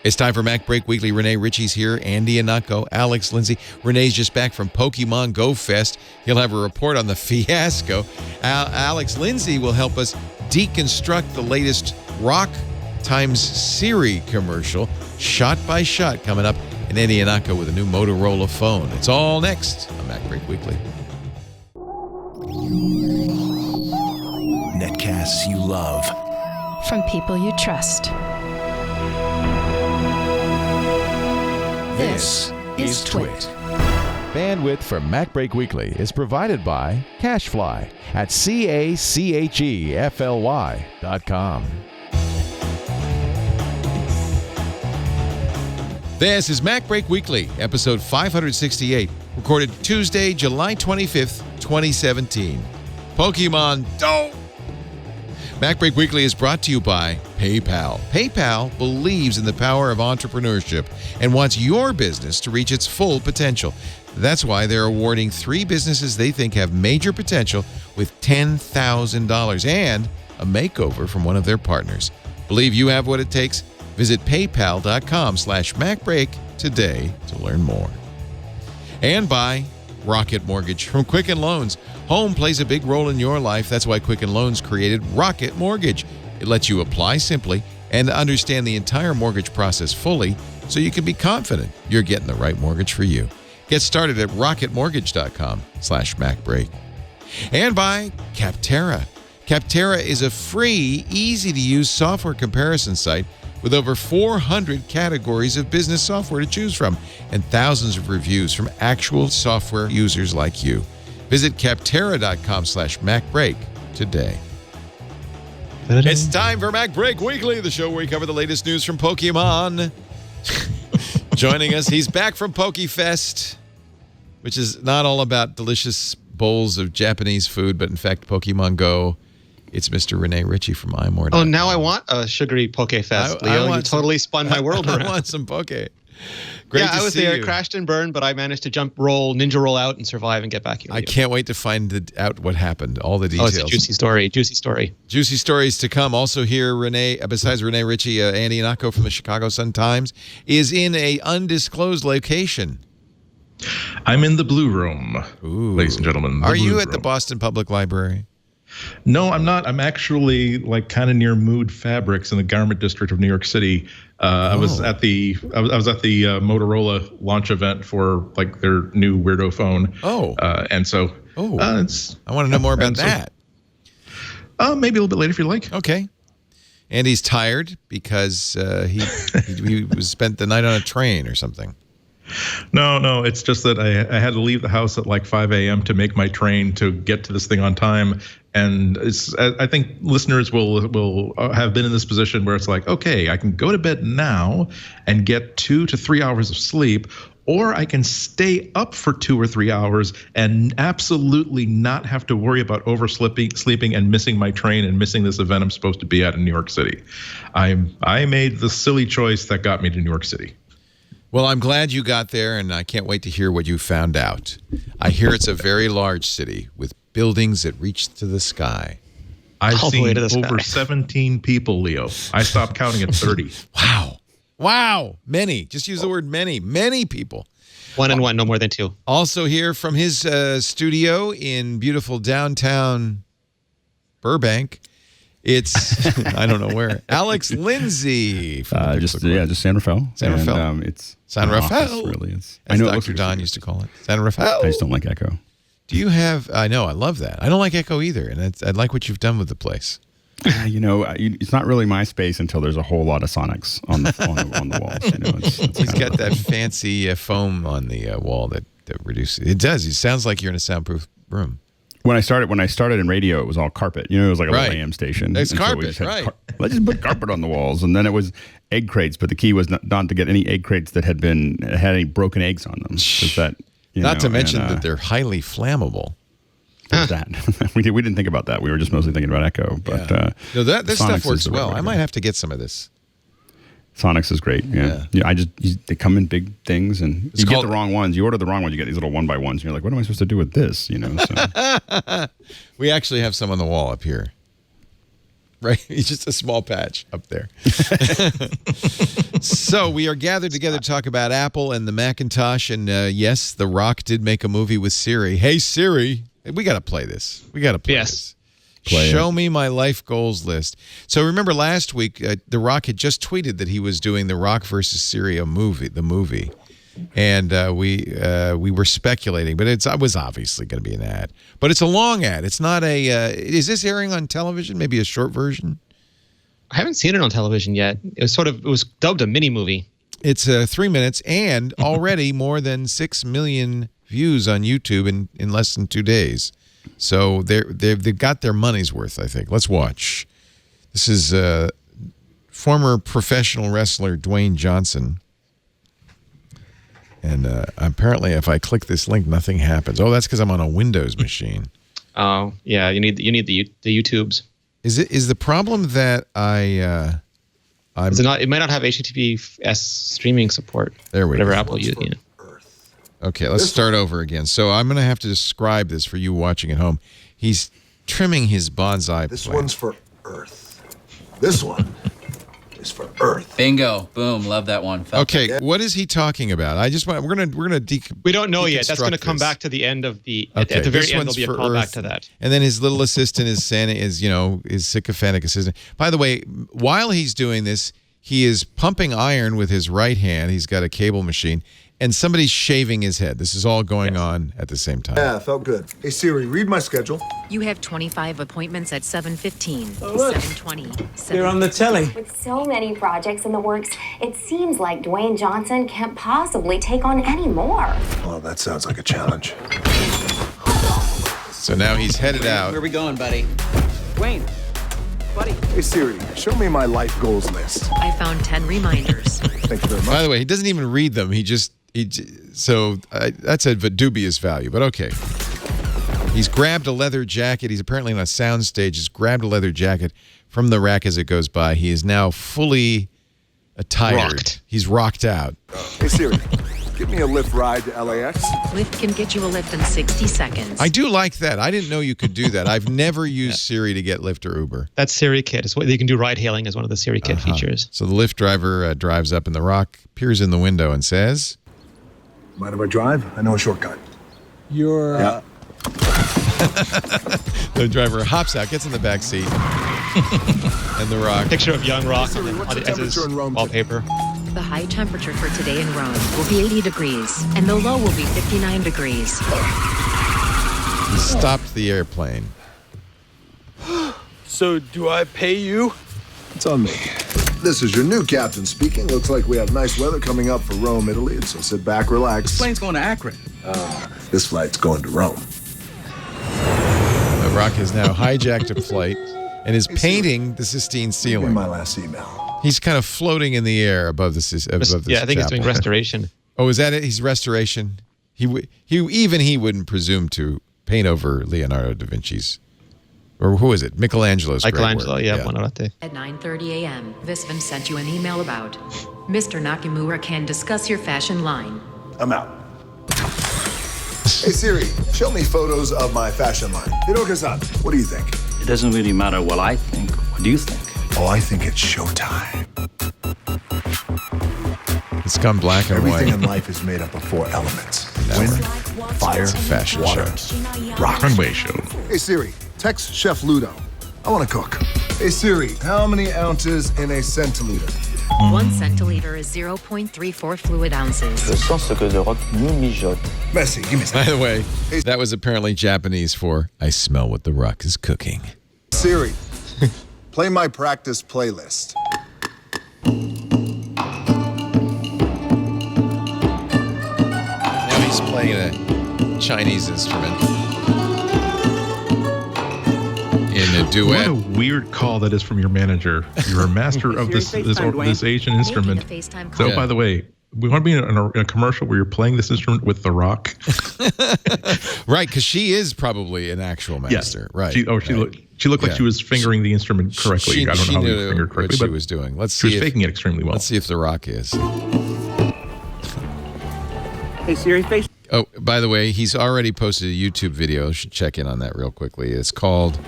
It's time for MacBreak Weekly. Renee Ritchie's here, Andy Anako, Alex Lindsay. Renee's just back from Pokemon Go Fest. He'll have a report on the fiasco. Alex Lindsay will help us deconstruct the latest Rock times Siri commercial, shot by shot, coming up. And Andy Anako with a new Motorola phone. It's all next on MacBreak Weekly. Netcasts you love. From people you trust. This is Twit. Bandwidth for MacBreak Weekly is provided by CacheFly at CACHEFLY.com. This is MacBreak Weekly, episode 568, recorded Tuesday, July 25th, 2017. Pokemon Go! MacBreak Weekly is brought to you by PayPal. PayPal believes in the power of entrepreneurship and wants your business to reach its full potential. That's why they're awarding 3 businesses they think have major potential with $10,000 and a makeover from one of their partners. Believe you have what it takes? Visit paypal.com/MacBreak today to learn more. And by Rocket Mortgage from Quicken Loans. Home plays a big role in your life. That's why Quicken Loans created Rocket Mortgage. It lets you apply simply and understand the entire mortgage process fully so you can be confident you're getting the right mortgage for you. Get started at rocketmortgage.com/MacBreak. And by Capterra. Capterra is a free, easy-to-use software comparison site with over 400 categories of business software to choose from and thousands of reviews from actual software users like you. Visit capterra.com/MacBreak today. It's time for MacBreak Weekly, the show where we cover the latest news from Pokemon. Joining us, he's back from PokeFest, which is not all about delicious bowls of Japanese food, but in fact, Pokemon Go. It's Mr. Renee Ritchie from iMore. Oh, now I want a sugary Pokefest, Leo. You totally spun my world around. I want some Poke. Great I was see there. you. It crashed and burned, but I managed to ninja roll out and survive and get back here. I can't wait to find out what happened, all the details. Oh, it's a juicy story. Juicy story. Juicy stories to come. Also here, Renee, besides Renee Ritchie, Andy Anako from the Chicago Sun-Times is in a undisclosed location. I'm in the Blue Room, Ooh. ladies and gentlemen. Are you at the Boston Public Library? No, I'm not. I'm actually like kind of near Mood Fabrics in the Garment District of New York City. I was at the Motorola launch event for like their new weirdo phone. And so I want to know more about that. Maybe a little bit later if you like. Okay. And he's tired because he spent the night on a train or something. No. It's just that I had to leave the house at like 5 a.m. to make my train to get to this thing on time. And I think listeners will have been in this position where it's like, okay, I can go to bed now and get 2 to 3 hours of sleep, or I can stay up for 2 or 3 hours and absolutely not have to worry about sleeping and missing my train and missing this event I'm supposed to be at in New York City. I made the silly choice that got me to New York City. Well, I'm glad you got there, and I can't wait to hear what you found out. I hear it's a very large city with buildings that reach to the sky. I've seen over 17 people, Leo. I stopped counting at 30. Wow. Many. Just use the word many. Many people. One and one, no more than 2. Also here from his studio in beautiful downtown Burbank, it's I don't know where. Alex Lindsay. Just San Rafael. San Rafael. It's San Rafael. Really, I know Dr. Don used to call it San Rafael. I just don't like Echo. Do you have? I know. I love that. I don't like Echo either, and I like what you've done with the place. It's not really my space until there's a whole lot of Sonics on the walls. It's He's got that fancy foam on the wall that reduces. It does. It sounds like you're in a soundproof room. When I started in radio, it was all carpet. It was like a little AM station. It's carpet, right? Let's just put carpet on the walls, and then it was egg crates. But the key was not to get any egg crates that had any broken eggs on them. Not to mention that they're highly flammable. That we didn't think about that. We were just mostly thinking about Echo. But this stuff works well. I might have to get some of this. Sonics is great. Yeah. They come in big things, and you get the wrong ones. You order the wrong ones, you get these little 1x1s, and you're like, what am I supposed to do with this? So. We actually have some on the wall up here. Right? He's just a small patch up there. So we are gathered together to talk about Apple and the Macintosh. And yes, The Rock did make a movie with Siri. Hey, Siri. We got to play this. We got to play this. Show me my life goals list. So remember last week, The Rock had just tweeted that he was doing The Rock versus Siri, the movie. And we were speculating, but it was obviously going to be an ad. But it's a long ad. It's not a. Is this airing on television? Maybe a short version. I haven't seen it on television yet. It was dubbed a mini movie. It's 3 minutes and already more than 6 million views on YouTube in less than 2 days. So they've got their money's worth, I think. Let's watch. This is former professional wrestler Dwayne Johnson. And apparently, if I click this link, nothing happens. Oh, that's because I'm on a Windows machine. Oh, yeah. You need the YouTubes. Is the problem that it might not have HTTPS streaming support. There we go. Whatever Apple uses. Yeah. Okay, let's start over again. So I'm going to have to describe this for you watching at home. He's trimming his bonsai This plant. one's for Earth. This one is for Earth. Bingo. Boom. Love that one. Okay, what is he talking about? We're gonna We don't know yet. That's going to come back to the end of the at the very this end. one's There'll be a for callback Earth. to that. And then his little assistant is Santa his sycophantic assistant. By the way, while he's doing this, he is pumping iron with his right hand. He's got a cable machine. And somebody's shaving his head. This is all going on at the same time. Yeah, felt good. Hey, Siri, read my schedule. You have 25 appointments at 7:15, 7:20. You're on the telly. With so many projects in the works, it seems like Dwayne Johnson can't possibly take on any more. Well, that sounds like a challenge. So now he's headed out. Where are we going, buddy? Dwayne, buddy. Hey, Siri, show me my life goals list. I found 10 reminders. Thank you very much. By the way, he doesn't even read them. That's a dubious value, but okay. He's grabbed a leather jacket. He's apparently on a sound stage. He's grabbed a leather jacket from the rack as it goes by. He is now fully attired. Rocked. He's rocked out. Hey, Siri, give me a Lyft ride to LAX. Lyft can get you a lift in 60 seconds. I do like that. I didn't know you could do that. I've never used Siri to get Lyft or Uber. That's Siri Kit. It's what you can do. Ride hailing as one of the Siri Kit features. So the Lyft driver drives up, and the Rock peers in the window and says, Mind if I drive? I know a shortcut. You're... Yeah. The driver hops out, gets in the back seat, and the Rock. Picture of young Rock Siri, what's the as his temperature in Rome wallpaper. The high temperature for today in Rome will be 80 degrees, and the low will be 59 degrees. He stopped the airplane. So do I pay you? It's on me. This is your new captain speaking. Looks like we have nice weather coming up for Rome, Italy, so sit back, relax. Plane's going to Akron. This flight's going to Rome. The Rock has now hijacked a flight and is painting the Sistine Give me ceiling. my last email. He's kind of floating in the air above this. Yeah, I think he's doing restoration. Oh, is that it? He's restoration. He wouldn't presume to paint over Leonardo da Vinci's, or who is it? Michelangelo's. Michelangelo, great work. Buonanotte. At 9:30 a.m., Visvin sent you an email about Mr. Nakamura can discuss your fashion line. I'm out. Hey, Siri, show me photos of my fashion line. Hiroka-san, what do you think? It doesn't really matter what I think. What do you think? Oh, I think it's showtime. It's gone black and Everything white. in life is made up of 4 elements. Now Wind, we're- fire, fashion water, rock. Runway show. Hey, Siri, text Chef Ludo. I want to cook. Hey, Siri, how many ounces in a centiliter? 1 centiliter is 0.34 fluid ounces. Messi, give me By some. the way, that was apparently Japanese for "I smell what the Rock is cooking." Siri, play my practice playlist. Now he's playing a Chinese instrument in a What duet. a weird call that is from your manager. You're a master of this Asian instrument. Making a FaceTime So, call. by the way, we want to be in a commercial where you're playing this instrument with The Rock. Right, because she is probably an actual master. Right. She right. looked like she was fingering the instrument correctly. She I don't know how knew you fingered what correctly, she but was doing. Let's she see was faking it extremely well. Let's see if The Rock is. Hey, Siri, face. Oh, by the way, he's already posted a YouTube video. Should check in on that real quickly. It's called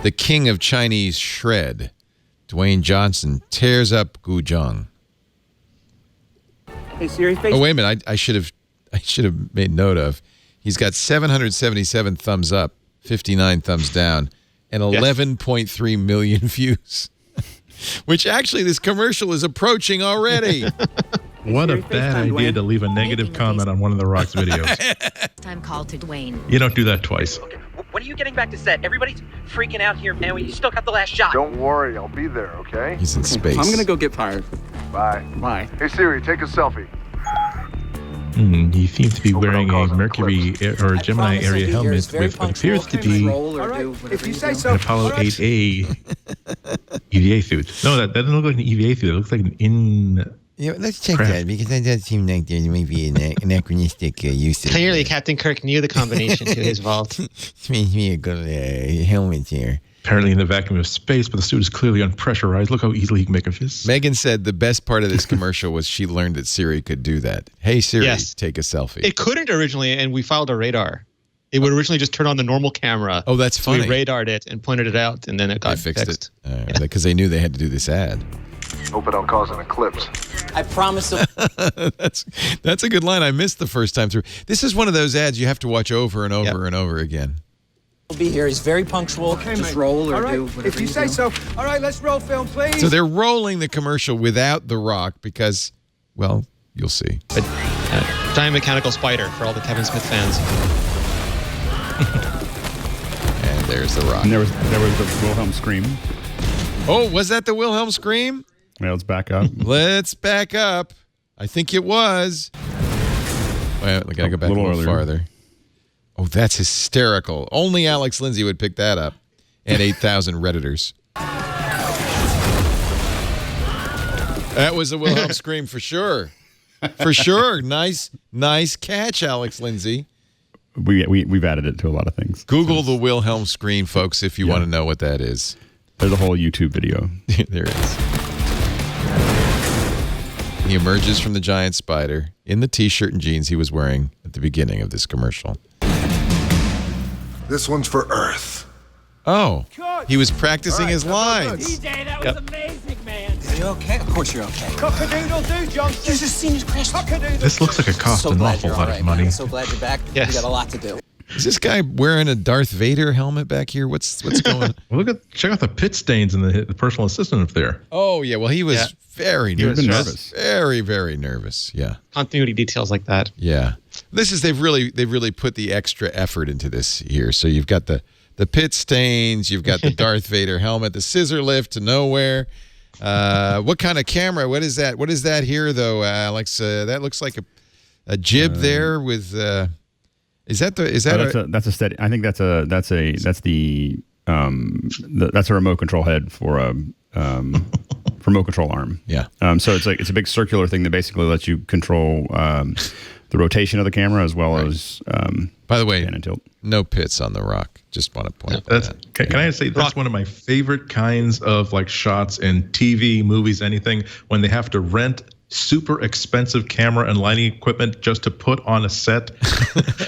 "The King of Chinese Shred." Dwayne Johnson tears up Gujong. Hey Siri, face. Oh, wait a minute. I should have made note of. He's got 777 thumbs up, 59 thumbs down, and 11.3 million views. Which actually this commercial is approaching already. What a bad idea to leave a negative comment on one of The Rock's videos. Time call to Dwayne. You don't do that twice. Okay. When are you getting back to set? Everybody's freaking out here, man. You still got the last shot. Don't worry, I'll be there, okay? He's in space. I'm gonna go get fired. Bye. Bye. Hey Siri, take a selfie. He seems to be wearing a Mercury or a Gemini area helmet with what appears to be If you say so. an Apollo 8A EVA suit. No, that doesn't look like an EVA suit. It looks like an in. Yeah, let's check that because that does seem like there may be an anachronistic usage. Clearly, Captain Kirk knew the combination to his vault. It's me a good helmet here. Apparently in the vacuum of space, but the suit is clearly unpressurized. Look how easily he can make a fist. Megan said the best part of this commercial was she learned that Siri could do that. Hey, Siri, take a selfie. It couldn't originally, and we filed a radar. It would originally just turn on the normal camera. Oh, that's funny. So we radared it and pointed it out, and then it got fixed. It. Because they knew they had to do this ad. Hope I don't cause an eclipse. I promise. That's a good line. I missed the first time through. This is one of those ads you have to watch over and over and over again. He'll be here. He's very punctual. Okay, just mate. roll or All right. do whatever If you say do. so. All right, let's roll film, please. So they're rolling the commercial without The Rock because, well, you'll see. But, giant mechanical spider for all the Kevin Smith fans. And there's The Rock. And there was the Wilhelm scream. Oh, was that the Wilhelm scream? Yeah, let's back up. Let's back up. I think it was. Wait, I gotta go back a little farther. Oh, that's hysterical. Only Alex Lindsay would pick that up. And 8,000 Redditors. That was a Wilhelm scream for sure. For sure. Nice catch, Alex Lindsay. We've added it to a lot of things. Google the Wilhelm scream, folks, if you want to know what that is. There's a whole YouTube video. There is. He emerges from the giant spider in the t-shirt and jeans he was wearing at the beginning of this commercial. This one's for Earth. Oh, he was practicing his lines. DJ, that was amazing, man. Are you okay? Of course you're okay. Cock-a-doodle-doo, Johnson. There's a senior crash. This looks like a cost an awful lot of money. I'm so glad you're back. Yes. We got a lot to do. Is this guy wearing a Darth Vader helmet back here? What's going on? Well, check out the pit stains in the personal assistant up there. Oh, yeah. Well, he was very nervous. nervous. Very, very nervous. Yeah. Continuity details like that. Yeah. They've really put the extra effort into this here. So you've got the pit stains, you've got the Darth Vader helmet, the scissor lift to nowhere. What kind of camera? What is that? What is that here, though, Alex? That looks like a jib there with. That's a steady. I think that's a remote control head for a remote control arm. Yeah. So it's a big circular thing that basically lets you control the rotation of the camera as well as. By the way, pan and tilt. No pits on The Rock. Just want to point out that. Can I say that's one of my favorite kinds of like shots in TV, movies, anything when they have to rent super expensive camera and lighting equipment just to put on a set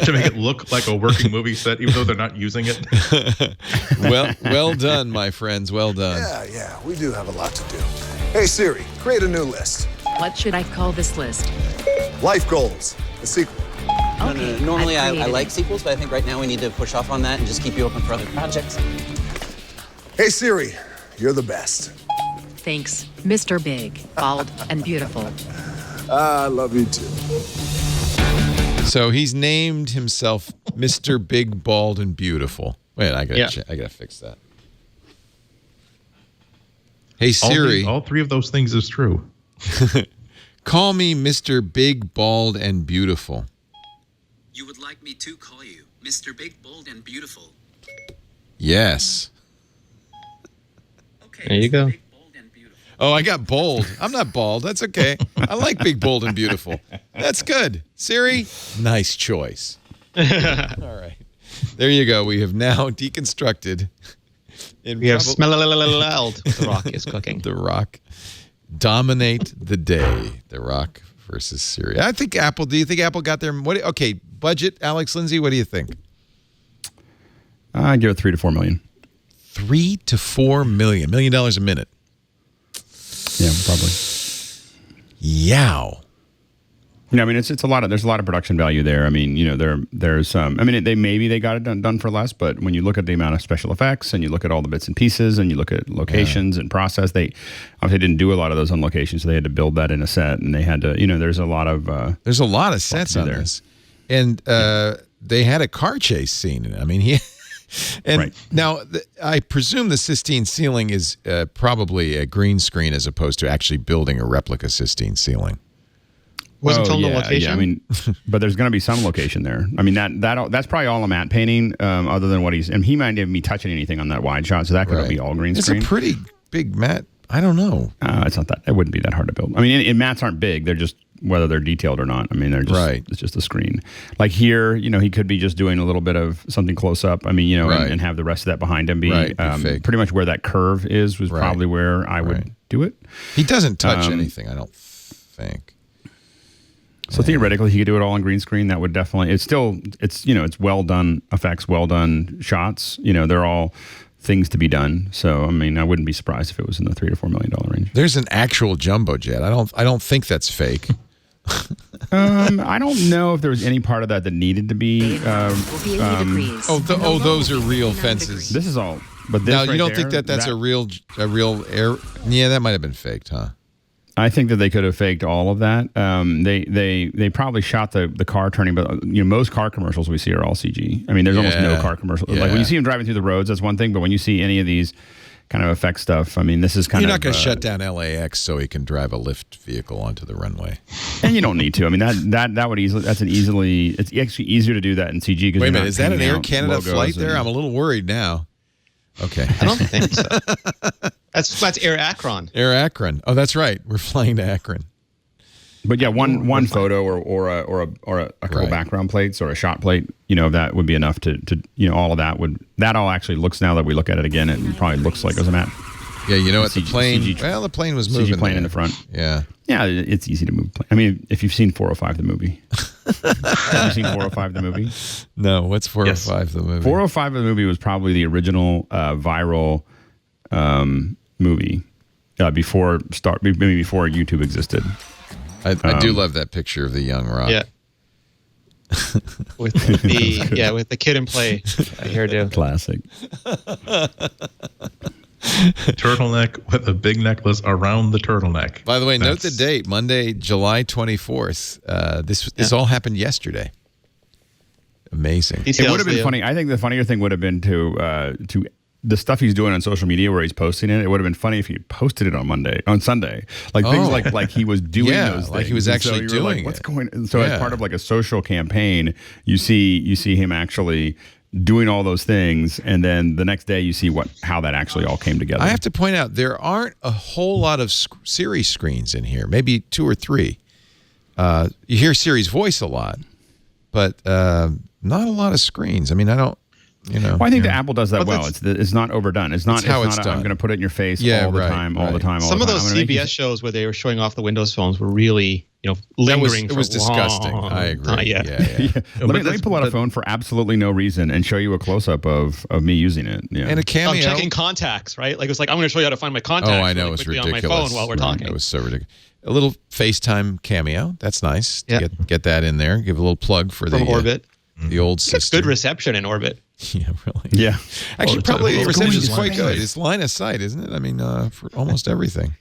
to make it look like a working movie set, even though they're not using it. Well done, my friends. Well done. Yeah, we do have a lot to do. Hey Siri, create a new list. What should I call this list? Life goals, the sequel. No. Normally I created like sequels, but I think right now we need to push off on that and just keep you open for other projects. Hey Siri, you're the best. Thanks, Mr. Big, Bald, and Beautiful. I love you too. So he's named himself Mr. Big, Bald, and Beautiful. Wait, I gotta fix that. Hey Siri, all three of those things is true. Call me Mr. Big, Bald, and Beautiful. You would like me to call you Mr. Big, Bold, and Beautiful. Yes. Okay. There you go. Big, bold, and beautiful. Oh, I got bold. I'm not bald. That's okay. I like Big, Bold, and Beautiful. That's good. Siri, nice choice. All right. There you go. We have now deconstructed. We have smelled The Rock is cooking. The Rock. Dominate the day. The Rock versus Siri. Do you think Apple got their, okay, budget, Alex Lindsay, what do you think? I'd give it $3 to $4 million. $3 to $4 million. $1 million a minute. Yeah, probably. Yow. I mean, it's a lot of there's a lot of production value there. I mean, there's I mean, they got it done for less, but when you look at the amount of special effects and you look at all the bits and pieces and you look at locations and process, they obviously didn't do a lot of those on location, so they had to build that in a set, and they had to, there's a lot of sets on this, and they had a car chase scene in it. I mean, now I presume the Sistine ceiling is probably a green screen as opposed to actually building a replica Sistine ceiling. Wasn't told the location. Yeah, I mean, but there's going to be some location there. I mean, that's probably all a matte painting, other than what and he might even be touching anything on that wide shot, so that could be all green screen. It's a pretty big matte. I don't know. It's not that. It wouldn't be that hard to build. I mean, mattes aren't big. They're just whether they're detailed or not. I mean, they're just it's just a screen. Like here, he could be just doing a little bit of something close up. I mean, and have the rest of that behind him be pretty much where that curve was probably where I would do it. He doesn't touch anything, I don't think. So theoretically, he could do it all on green screen. That would definitely. It's well done effects, well done shots. They're all things to be done. So I mean, I wouldn't be surprised if it was in the $3 to $4 million range. There's an actual jumbo jet. I don't think that's fake. I don't know if there was any part of that needed to be. Those are real fences. This is all. But this now you right don't there, think that's a real air? Yeah, that might have been faked, huh? I think that they could have faked all of that. They probably shot the car turning, but most car commercials we see are all CG. I mean, there's almost no car commercial. Yeah. Like when you see them driving through the roads, that's one thing. But when you see any of these kind of effect stuff, I mean, this is kind You're of not going to shut down LAX so he can drive a lift vehicle onto the runway. And you don't need to. I mean, that would easily. It's actually easier to do that in CG. Wait a minute, is that an Air Canada flight there? I'm a little worried now. Okay, I don't think so. That's Air Akron. Air Akron. Oh, that's right. We're flying to Akron. But yeah, one photo or a couple background plates or a shot plate, that would be enough to all of that all actually looks, now that we look at it again, it probably looks like it was a map. Yeah, what, the plane, the plane was moving. CG plane in the front. Yeah. Yeah, it's easy to move. I mean, if you've seen 405 the movie. Have you seen 405 the movie? No, what's 405 the movie? 405 the movie was probably the original viral movie before YouTube existed. I do love that picture of the young Rock. Yeah. with the kid in play hairdo. Classic. Turtleneck with a big necklace around the turtleneck. By the way, note the date, Monday, July 24th. This all happened yesterday. Amazing. It would have been funny. I think the funnier thing would have been to the stuff he's doing on social media where he's posting it. It would have been funny if he posted it on Sunday, like things like he was doing those things. Like he was actually doing it. What's going on? So as part of like a social campaign, you see him actually doing all those things, and then the next day you see how that actually all came together. I have to point out there aren't a whole lot of Siri screens in here, maybe 2 or 3. You hear Siri's voice a lot, but not a lot of screens. I mean, I don't, Well, I think the Apple does that well. It's not overdone. It's not how it's done. I'm going to put it in your face all the time. Some of those CBS shows where they were showing off the Windows phones were really, lingering. It was disgusting. I agree. Yeah. Let me pull out a phone for absolutely no reason and show you a close-up of me using it. Yeah. And a cameo. Checking contacts, right? Like, it's like, I'm going to show you how to find my contacts. Oh, I know. It's ridiculous. On my phone while we're talking. It was so ridiculous. A little FaceTime cameo. That's nice. To get that in there. Give a little plug for the Orbit. The old system. Good reception in Orbit. Yeah, really. Yeah. Actually, probably the reception is quite good. It's line of sight, isn't it? I mean, for almost everything.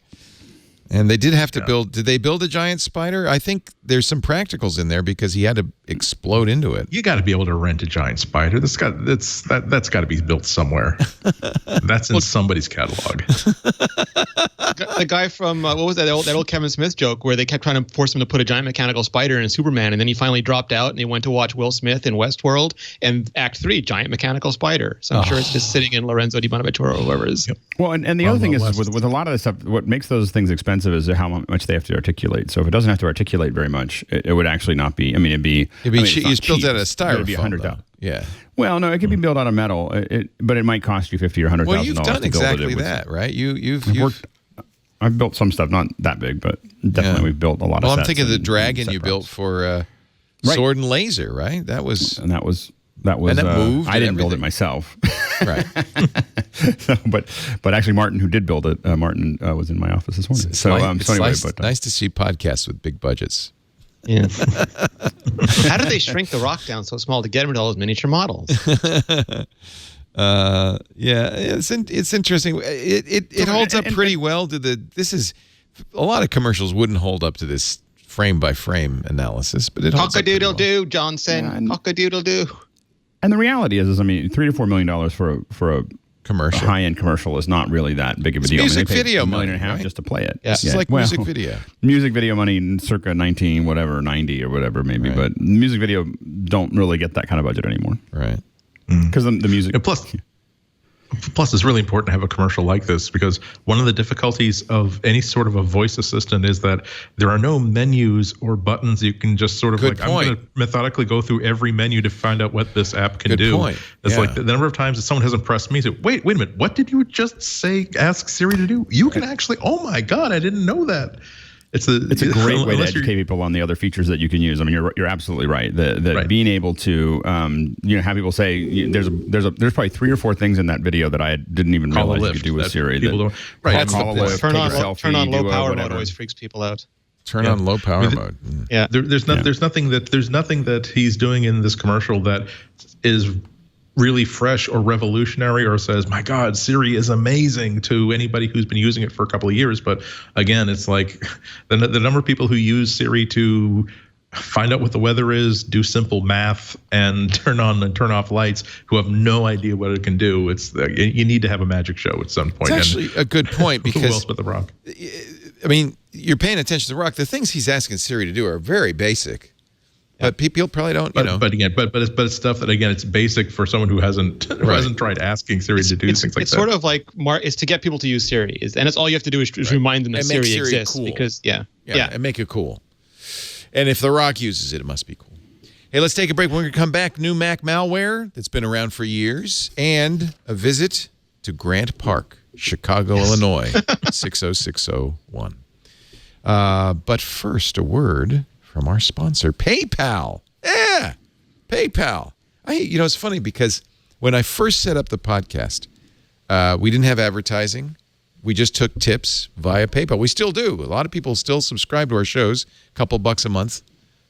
And they did have to build. Did they build a giant spider? I think there's some practicals in there because he had to explode into it. You got to be able to rent a giant spider. That's got to be built somewhere. That's in somebody's catalog. The guy from what was that old Kevin Smith joke where they kept trying to force him to put a giant mechanical spider in Superman, and then he finally dropped out and he went to watch Will Smith in Westworld, and Act 3, giant mechanical spider. So I'm sure it's just sitting in Lorenzo Di Bonaventura or whoever it is. Well, and the other thing is with a lot of this stuff, what makes those things expensive is how much they have to articulate. So if it doesn't have to articulate very much, it would actually not be. I mean, it'd be cheap. You built out of styrofoam. It'd be $100,000. Yeah. Well, no, it could be built out of metal, but it might cost you $50,000 or $100,000. Well, you've done exactly that, right? You've worked. I've built some stuff, not that big, but definitely we've built a lot of. Well, I'm thinking of the dragon you built for Sword and Laser, right? That was That was and that moved. I didn't build it myself. Right. So, but actually, Martin, who did build it, Martin was in my office this morning. So anyway, nice to see podcasts with big budgets. Yeah. How did they shrink the rock down so small to get him to all those miniature models? It's interesting. It holds up pretty well to this is a lot of commercials wouldn't hold up to this frame by frame analysis, but it holds up pretty well. Cock-a-doodle-doo, Johnson. Cock-a-doodle-doo. And the reality is, I mean, $3 to $4 million for a commercial, high-end commercial, is not really that big of a deal. Music I mean, video $1.5 million money, right? just to play it. Yeah, it's like music video. Music video money, circa 90 or whatever, maybe. Right. But music video don't really get that kind of budget anymore, right? Because the music. Plus, it's really important to have a commercial like this, because one of the difficulties of any sort of a voice assistant is that there are no menus or buttons you can just sort of I'm going to methodically go through every menu to find out what this app can do. It's like the number of times that someone hasn't pressed me, say, wait a minute, what did you just say? Ask Siri to do? You can actually. Oh my God, I didn't know that. It's a great way to educate people on the other features that you can use. I mean, you're absolutely right. That being able to have people say there's probably 3 or 4 things in that video that I didn't even realize you could do with Siri. Call a lift, turn on low power mode always freaks people out. Turn on low power mode. Yeah, there's nothing that he's doing in this commercial that is really fresh or revolutionary or says, my God, Siri is amazing to anybody who's been using it for a couple of years. But again, it's like the number of people who use Siri to find out what the weather is, do simple math, and turn on and turn off lights, who have no idea what it can do. It's you need to have a magic show at some point. It's actually a good point, because who else but The Rock? I mean, you're paying attention to The Rock. The things he's asking Siri to do are very basic. But people probably don't, But it's stuff that, again, it's basic for someone who hasn't tried asking Siri to do things like that. It's sort of like it's to get people to use Siri, and it's all you have to do is remind them that Siri exists. Cool. Because and make it cool. And if The Rock uses it, it must be cool. Hey, let's take a break. We're going to come back. New Mac malware that's been around for years, and a visit to Grant Park, Chicago, Illinois, 60601. But first, a word from our sponsor, PayPal. Yeah, PayPal. It's funny because when I first set up the podcast, we didn't have advertising. We just took tips via PayPal. We still do. A lot of people still subscribe to our shows, a couple bucks a month,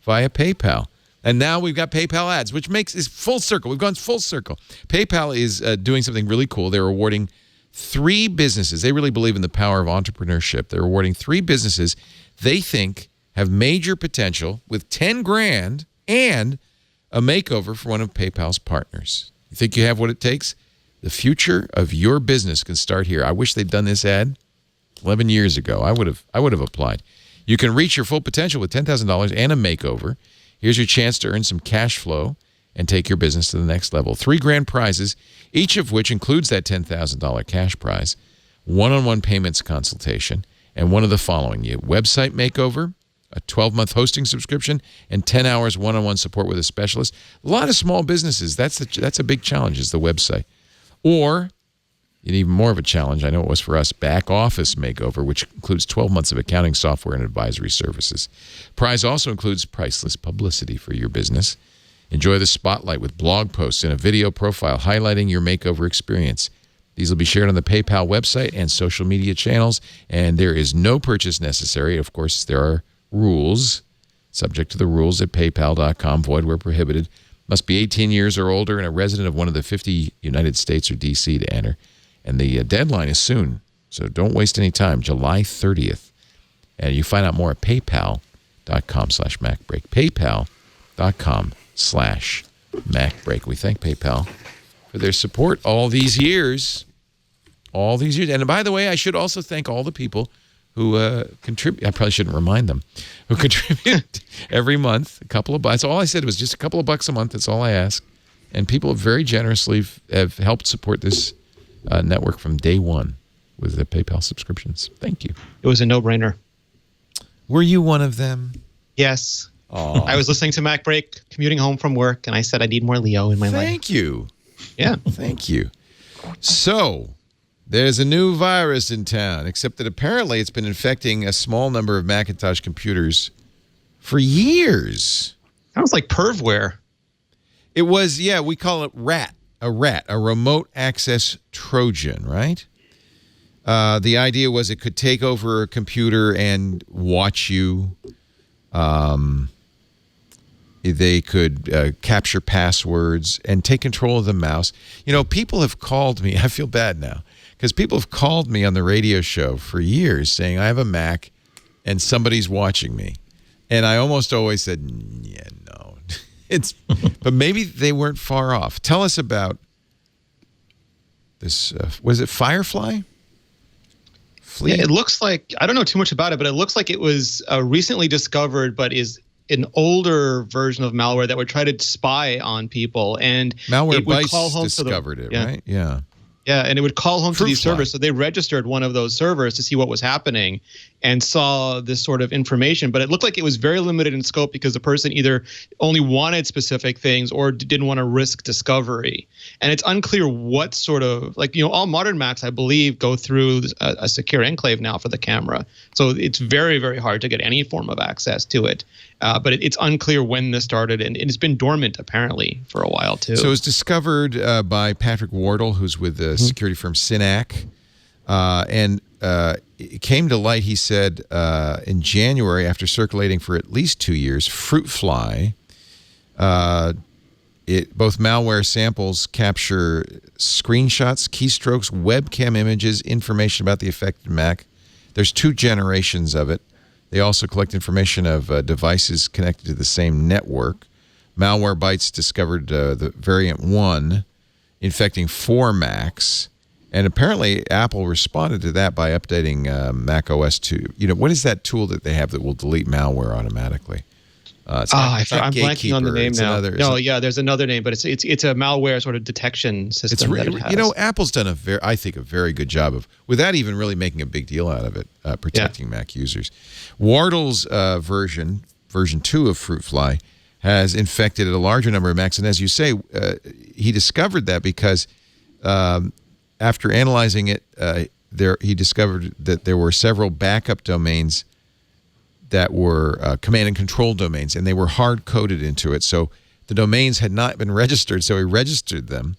via PayPal. And now we've got PayPal ads, which makes it full circle. We've gone full circle. PayPal is doing something really cool. They're awarding 3 businesses. They really believe in the power of entrepreneurship. They're awarding 3 businesses they think have major potential with $10,000 and a makeover for one of PayPal's partners. You think you have what it takes? The future of your business can start here. I wish they'd done this ad 11 years ago. I would have applied. You can reach your full potential with $10,000 and a makeover. Here's your chance to earn some cash flow and take your business to the next level. 3 grand prizes, each of which includes that $10,000 cash prize, one-on-one payments consultation, and one of the following: website makeover, a 12-month hosting subscription, and 10 hours one-on-one support with a specialist. A lot of small businesses, that's a big challenge, is the website. Or, even more of a challenge, I know it was for us, back office makeover, which includes 12 months of accounting software and advisory services. Prize also includes priceless publicity for your business. Enjoy the spotlight with blog posts and a video profile highlighting your makeover experience. These will be shared on the PayPal website and social media channels, and there is no purchase necessary. Of course, there are rules, subject to the rules at paypal.com, void where prohibited. Must be 18 years or older and a resident of one of the 50 United States or D.C. to enter. And the deadline is soon, so don't waste any time, July 30th. And you find out more at paypal.com/MacBreak. paypal.com/MacBreak. We thank PayPal for their support all these years. All these years. And by the way, I should also thank all the people who contribute. I probably shouldn't remind them, who contribute every month, a couple of bucks. All I said was just a couple of bucks a month. That's all I ask. And people have very generously have helped support this network from day one with the PayPal subscriptions. Thank you. It was a no-brainer. Were you one of them? Yes. Aww. I was listening to MacBreak, commuting home from work, and I said I need more Leo in my life. Thank you. Yeah. Thank you. So, there's a new virus in town, except that apparently it's been infecting a small number of Macintosh computers for years. Sounds like Perv-ware. It was, yeah, we call it RAT, a remote access Trojan, right? The idea was it could take over a computer and watch you. They could capture passwords and take control of the mouse. You know, people have called me. I feel bad now because people have called me on the radio show for years saying, I have a Mac and somebody's watching me. And I almost always said, yeah, no. But maybe they weren't far off. Tell us about this. Was it Firefly? Yeah, it looks like, I don't know too much about it, but it looks like it was recently discovered, but is an older version of malware that would try to spy on people. And Malwarebytes discovered it, right? Yeah. Yeah, and it would call home to these servers. So they registered one of those servers to see what was happening and saw this sort of information. But it looked like it was very limited in scope because the person either only wanted specific things or didn't want to risk discovery. And it's unclear what sort of, like, you know, all modern Macs, I believe, go through a secure enclave now for the camera. So it's very, very hard to get any form of access to it. But it's unclear when this started, and it's been dormant, apparently, for a while, too. So it was discovered by Patrick Wardle, who's with the security firm Synac. And it came to light, he said, in January, after circulating for at least 2 years, Fruitfly, both malware samples capture screenshots, keystrokes, webcam images, information about the affected Mac. There's 2 generations of it. They also collect information of devices connected to the same network. Malwarebytes discovered the variant 1 infecting 4 Macs. And apparently Apple responded to that by updating macOS to, you know, what is that tool that they have that will delete malware automatically? I'm blanking on the name now. There's another name, but it's a malware sort of detection system. You know, Apple's done a very good job of, without even really making a big deal out of it, protecting Mac users. Wardle's version 2 of Fruitfly has infected a larger number of Macs, and as you say, he discovered that because after analyzing it, he discovered that there were several backup domains that were command and control domains, and they were hard-coded into it. So the domains had not been registered, so he registered them.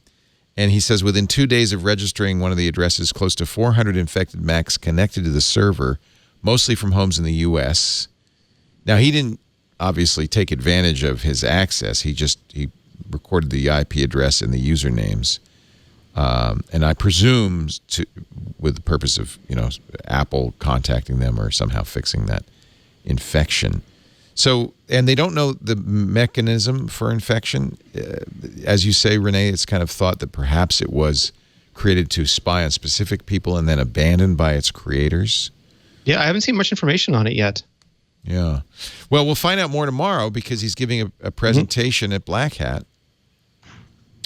And he says within 2 days of registering one of the addresses, close to 400 infected Macs connected to the server, mostly from homes in the U.S. Now, he didn't obviously take advantage of his access. He recorded the IP address and the usernames. And I presume with the purpose of, you know, Apple contacting them or somehow fixing that infection. So, and they don't know the mechanism for infection. As you say, Renee, it's kind of thought that perhaps it was created to spy on specific people and then abandoned by its creators. Yeah, I haven't seen much information on it yet. Yeah. Well, we'll find out more tomorrow because he's giving a presentation at Black Hat.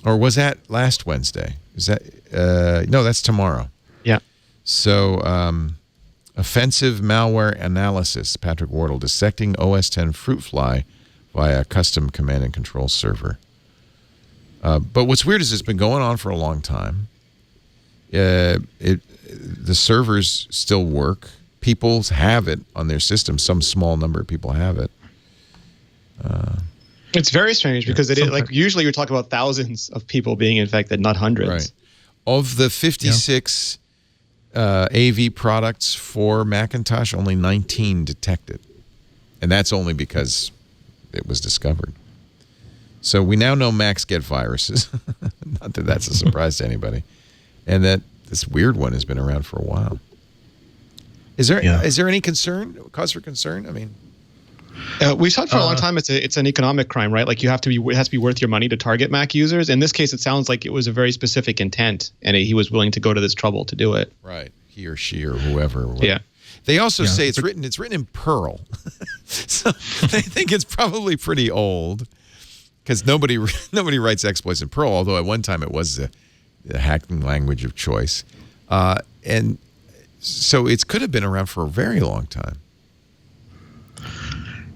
Or was that last Wednesday? Is that no, that's tomorrow. Yeah. So, offensive malware analysis, Patrick Wardle, dissecting OS X Fruitfly via custom command and control server. But what's weird is it's been going on for a long time. The servers still work. People have it on their system. Some small number of people have it. It's very strange because it is, like, usually you talk about thousands of people being infected, not hundreds. Right. Of the 56 AV products for Macintosh, only 19 detected. And that's only because it was discovered. So we now know Macs get viruses. Not that that's a surprise to anybody. And that this weird one has been around for a while. Is there any cause for concern? I mean, we've thought for a long time it's an economic crime, right? Like it has to be worth your money to target Mac users. In this case, it sounds like it was a very specific intent, and he was willing to go to this trouble to do it. Right, he or she or whoever. Yeah. They also say it's written in Perl, so they think it's probably pretty old because nobody writes exploits in Perl. Although at one time it was the hacking language of choice, and so it could have been around for a very long time.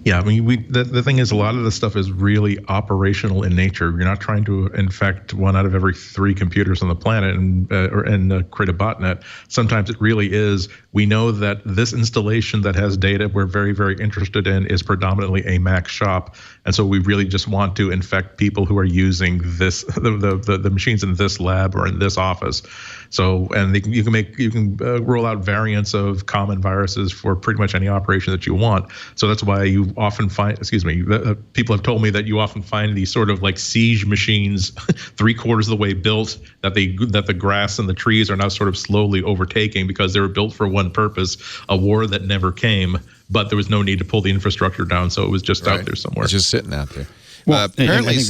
Yeah, I mean, the thing is, a lot of this stuff is really operational in nature. You're not trying to infect one out of every 3 computers on the planet and create a botnet. Sometimes it really is. We know that this installation that has data we're very, very interested in is predominantly a Mac shop, and so we really just want to infect people who are using this the machines in this lab or in this office. So, and you can roll out variants of common viruses for pretty much any operation that you want. So that's why you often find, people have told me that you often find these sort of like siege machines 3/4 of the way built that the grass and the trees are now sort of slowly overtaking because they were built for one purpose, a war that never came, but there was no need to pull the infrastructure down. So it was just out there somewhere. It's just sitting out there. Well, apparently it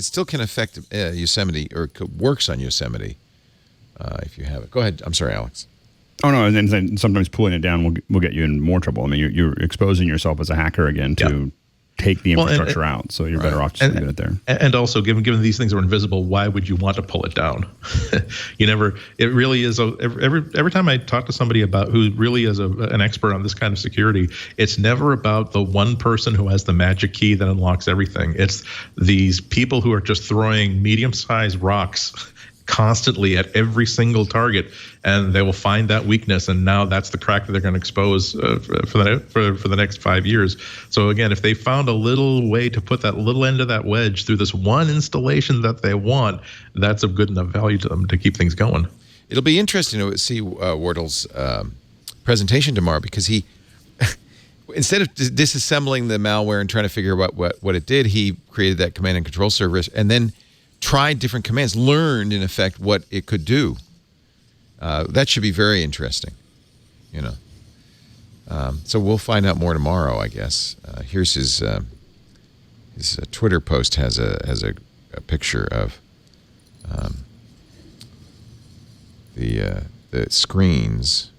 still can affect Yosemite, or works on Yosemite. If you have it. Go ahead. I'm sorry, Alex. Oh, no, and then sometimes pulling it down will get you in more trouble. I mean, you're exposing yourself as a hacker again to take the infrastructure out, so you're better off just leaving it there. And also, given these things are invisible, why would you want to pull it down? It really is, every time I talk to somebody about who really is an expert on this kind of security, it's never about the one person who has the magic key that unlocks everything. It's these people who are just throwing medium-sized rocks constantly at every single target, and they will find that weakness, and now that's the crack that they're going to expose for the next 5 years. So again, if they found a little way to put that little end of that wedge through this one installation that they want, that's of good enough value to them to keep things going. It'll be interesting to see Wardle's presentation tomorrow, because he instead of disassembling the malware and trying to figure out what it did, he created that command and control service and then tried different commands, learned in effect what it could do. That should be very interesting, So we'll find out more tomorrow, I guess. Here's his Twitter post has a picture of the screens.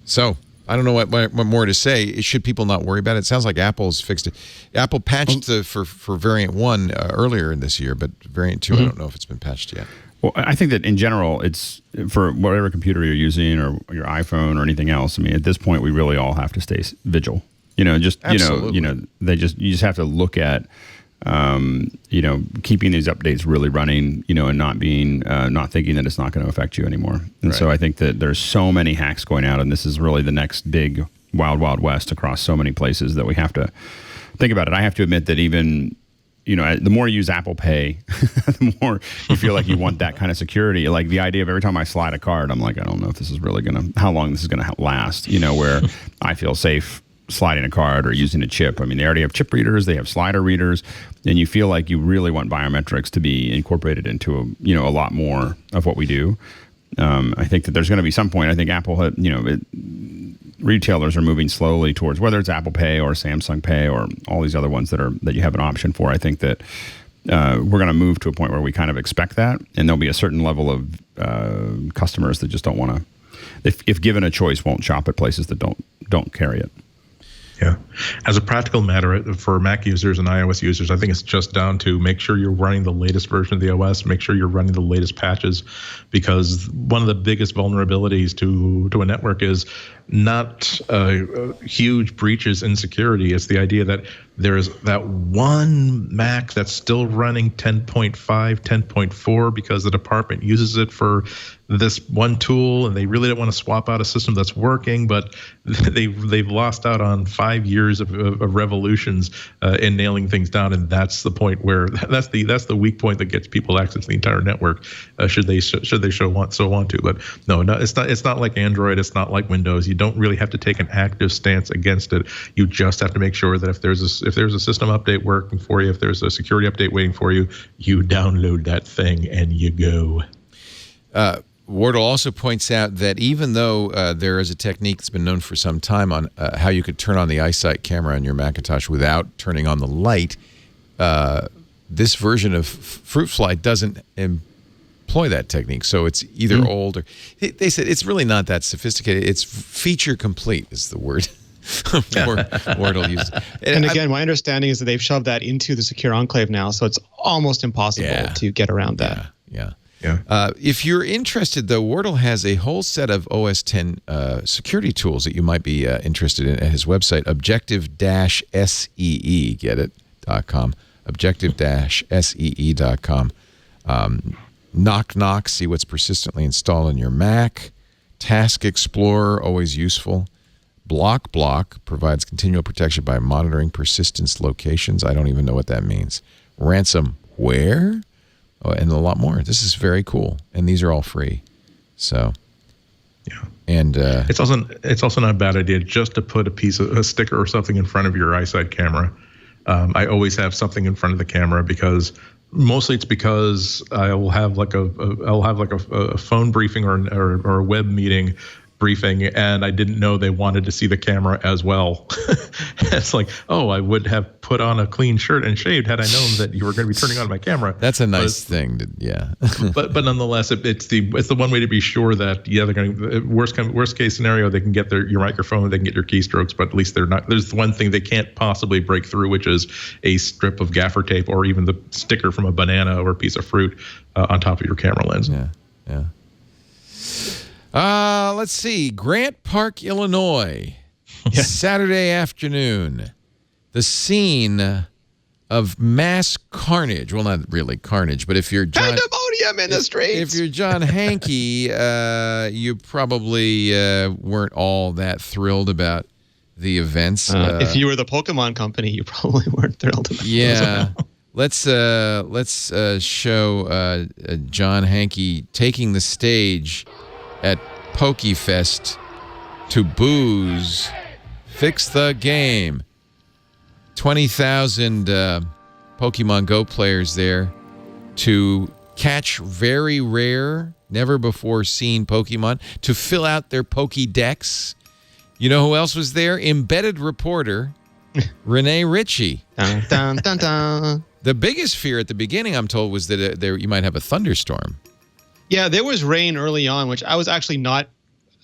So I don't know what more to say. Should people not worry about it? It sounds like Apple's fixed it. Apple patched for variant 1 earlier in this year, but variant 2, I don't know if it's been patched yet. Well, I think that in general, it's for whatever computer you're using or your iPhone or anything else. I mean, at this point, we really all have to stay vigil. Absolutely. You just have to look at keeping these updates really running, and not thinking that it's not going to affect you anymore. And so I think that there's so many hacks going out, and this is really the next big wild, wild west across so many places that we have to think about it. I have to admit that even, the more you use Apple Pay, the more you feel like you want that kind of security. Like the idea of every time I slide a card, I'm like, I don't know if this is really how long this is going to last, where I feel safe sliding a card or using a chip. I mean, they already have chip readers, they have slider readers, and you feel like you really want biometrics to be incorporated into a lot more of what we do. I think that there's going to be some point. I think Apple had, retailers are moving slowly towards, whether it's Apple Pay or Samsung Pay or all these other ones that you have an option for. I think that we're going to move to a point where we kind of expect that, and there'll be a certain level of customers that just don't want to, if given a choice, won't shop at places that don't carry it. Yeah. As a practical matter, for Mac users and iOS users, I think it's just down to make sure you're running the latest version of the OS, make sure you're running the latest patches, because one of the biggest vulnerabilities to a network is not huge breaches in security. It's the idea that there's that one Mac that's still running 10.5, 10.4 because the department uses it for this one tool, and they really don't want to swap out a system that's working, but they've lost out on 5 years of revolutions in nailing things down, and that's the point where that's the weak point that gets people access to the entire network. Should they want to? But no, it's not like Android. It's not like Windows. You don't really have to take an active stance against it. You just have to make sure that if there's a system update working for you, if there's a security update waiting for you, you download that thing and you go. Wardle also points out that even though there is a technique that's been known for some time on how you could turn on the EyeSight camera on your Macintosh without turning on the light, this version of Fruit Fly doesn't employ that technique. So it's either old or... They said it's really not that sophisticated. It's feature complete is the word. Wardle used. And again, my understanding is that they've shoved that into the secure enclave now, so it's almost impossible to get around that. Yeah. Yeah. If you're interested, though, Wardle has a whole set of OS 10 security tools that you might be interested in at his website, objective-see, get it, .com, objective-see.com. Knock Knock, see what's persistently installed on your Mac. Task Explorer, always useful. Block provides continual protection by monitoring persistence locations. I don't even know what that means. Ransomware, and a lot more. This is very cool, and these are all free. So, yeah. And it's also not a bad idea just to put a sticker or something in front of your iSight camera. I always have something in front of the camera because I will have like a phone briefing or a web meeting briefing, and I didn't know they wanted to see the camera as well. It's like, oh, I would have put on a clean shirt and shaved had I known that you were going to be turning on my camera. That's a nice thing, yeah. but nonetheless, it's the one way to be sure that they're going to worst case scenario, they can get your microphone, they can get your keystrokes, but at least they're not. There's one thing they can't possibly break through, which is a strip of gaffer tape or even the sticker from a banana or a piece of fruit on top of your camera lens. Yeah. Let's see. Grant Park, Illinois. Saturday afternoon. The scene of mass carnage. Well, not really carnage, but if you're John... Pandemonium in the streets! If you're John Hankey, you probably weren't all that thrilled about the events. If you were the Pokemon company, you probably weren't thrilled about yeah. Let's show John Hankey taking the stage at PokeFest to booze, fix the game. 20,000 Pokemon Go players there to catch very rare, never before seen Pokemon, to fill out their Pokédex. You know who else was there? Embedded reporter Renee Ritchie. Dun, dun, dun, dun. The biggest fear at the beginning, I'm told, was that you might have a thunderstorm. Yeah, there was rain early on, which I was actually not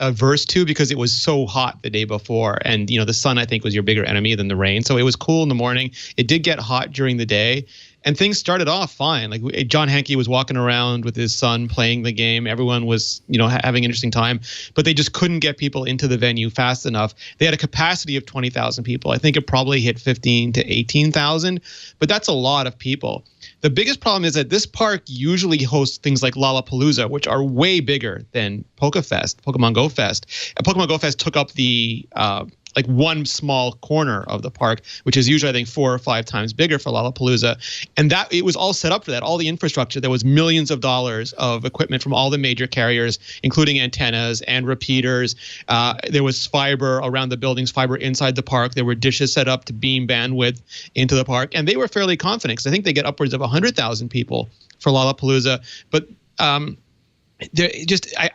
averse to because it was so hot the day before. And, the sun, I think, was your bigger enemy than the rain. So it was cool in the morning. It did get hot during the day. And things started off fine. Like John Hankey was walking around with his son playing the game. Everyone was, having an interesting time. But they just couldn't get people into the venue fast enough. They had a capacity of 20,000 people. I think it probably hit 15 to 18,000. But that's a lot of people. The biggest problem is that this park usually hosts things like Lollapalooza, which are way bigger than Pokemon Go Fest. And Pokemon Go Fest took up the one small corner of the park, which is usually, I think, 4 or 5 times bigger for Lollapalooza. And that it was all set up for that, all the infrastructure. There was millions of dollars of equipment from all the major carriers, including antennas and repeaters. There was fiber around the buildings, fiber inside the park. There were dishes set up to beam bandwidth into the park. And they were fairly confident because I think they get upwards of 100,000 people for Lollapalooza. But I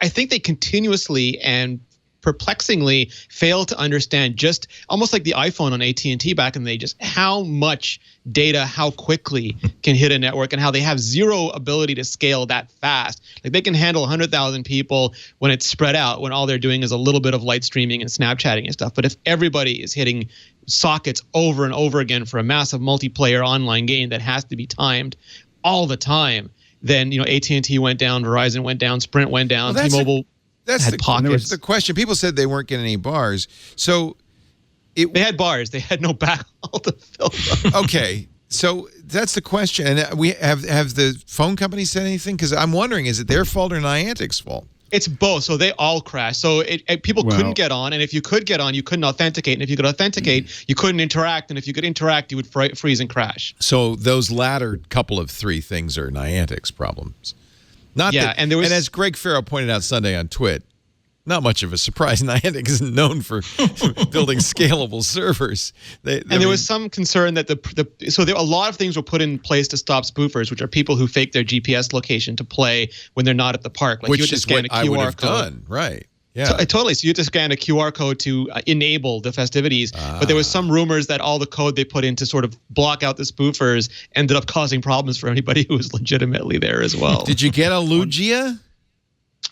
think they continuously and perplexingly fail to understand, just almost like the iPhone on AT&T back in the day, just how much data, how quickly can hit a network, and how they have zero ability to scale that fast. Like they can handle 100,000 people when it's spread out, when all they're doing is a little bit of light streaming and Snapchatting and stuff. But if everybody is hitting sockets over and over again for a massive multiplayer online game that has to be timed all the time, then AT&T went down, Verizon went down, Sprint went down, T-Mobile. That's the question. People said they weren't getting any bars. So they had bars. They had no backhaul to fill them. Okay. So that's the question. And we have the phone company said anything? Because I'm wondering, is it their fault or Niantic's fault? It's both. So they all crashed. So people couldn't get on. And if you could get on, you couldn't authenticate. And if you could authenticate, you couldn't interact. And if you could interact, you would freeze and crash. So those latter couple of 3 things are Niantic's problems. And as Greg Farrell pointed out Sunday on Twit, not much of a surprise. Niantic isn't known for building scalable servers. There was some concern that a lot of things were put in place to stop spoofers, which are people who fake their GPS location to play when they're not at the park. Like which is what I would have done, right? Yeah, totally. So you had to scan a QR code to enable the festivities. But there was some rumors that all the code they put in to sort of block out the spoofers ended up causing problems for anybody who was legitimately there as well. Did you get a Lugia?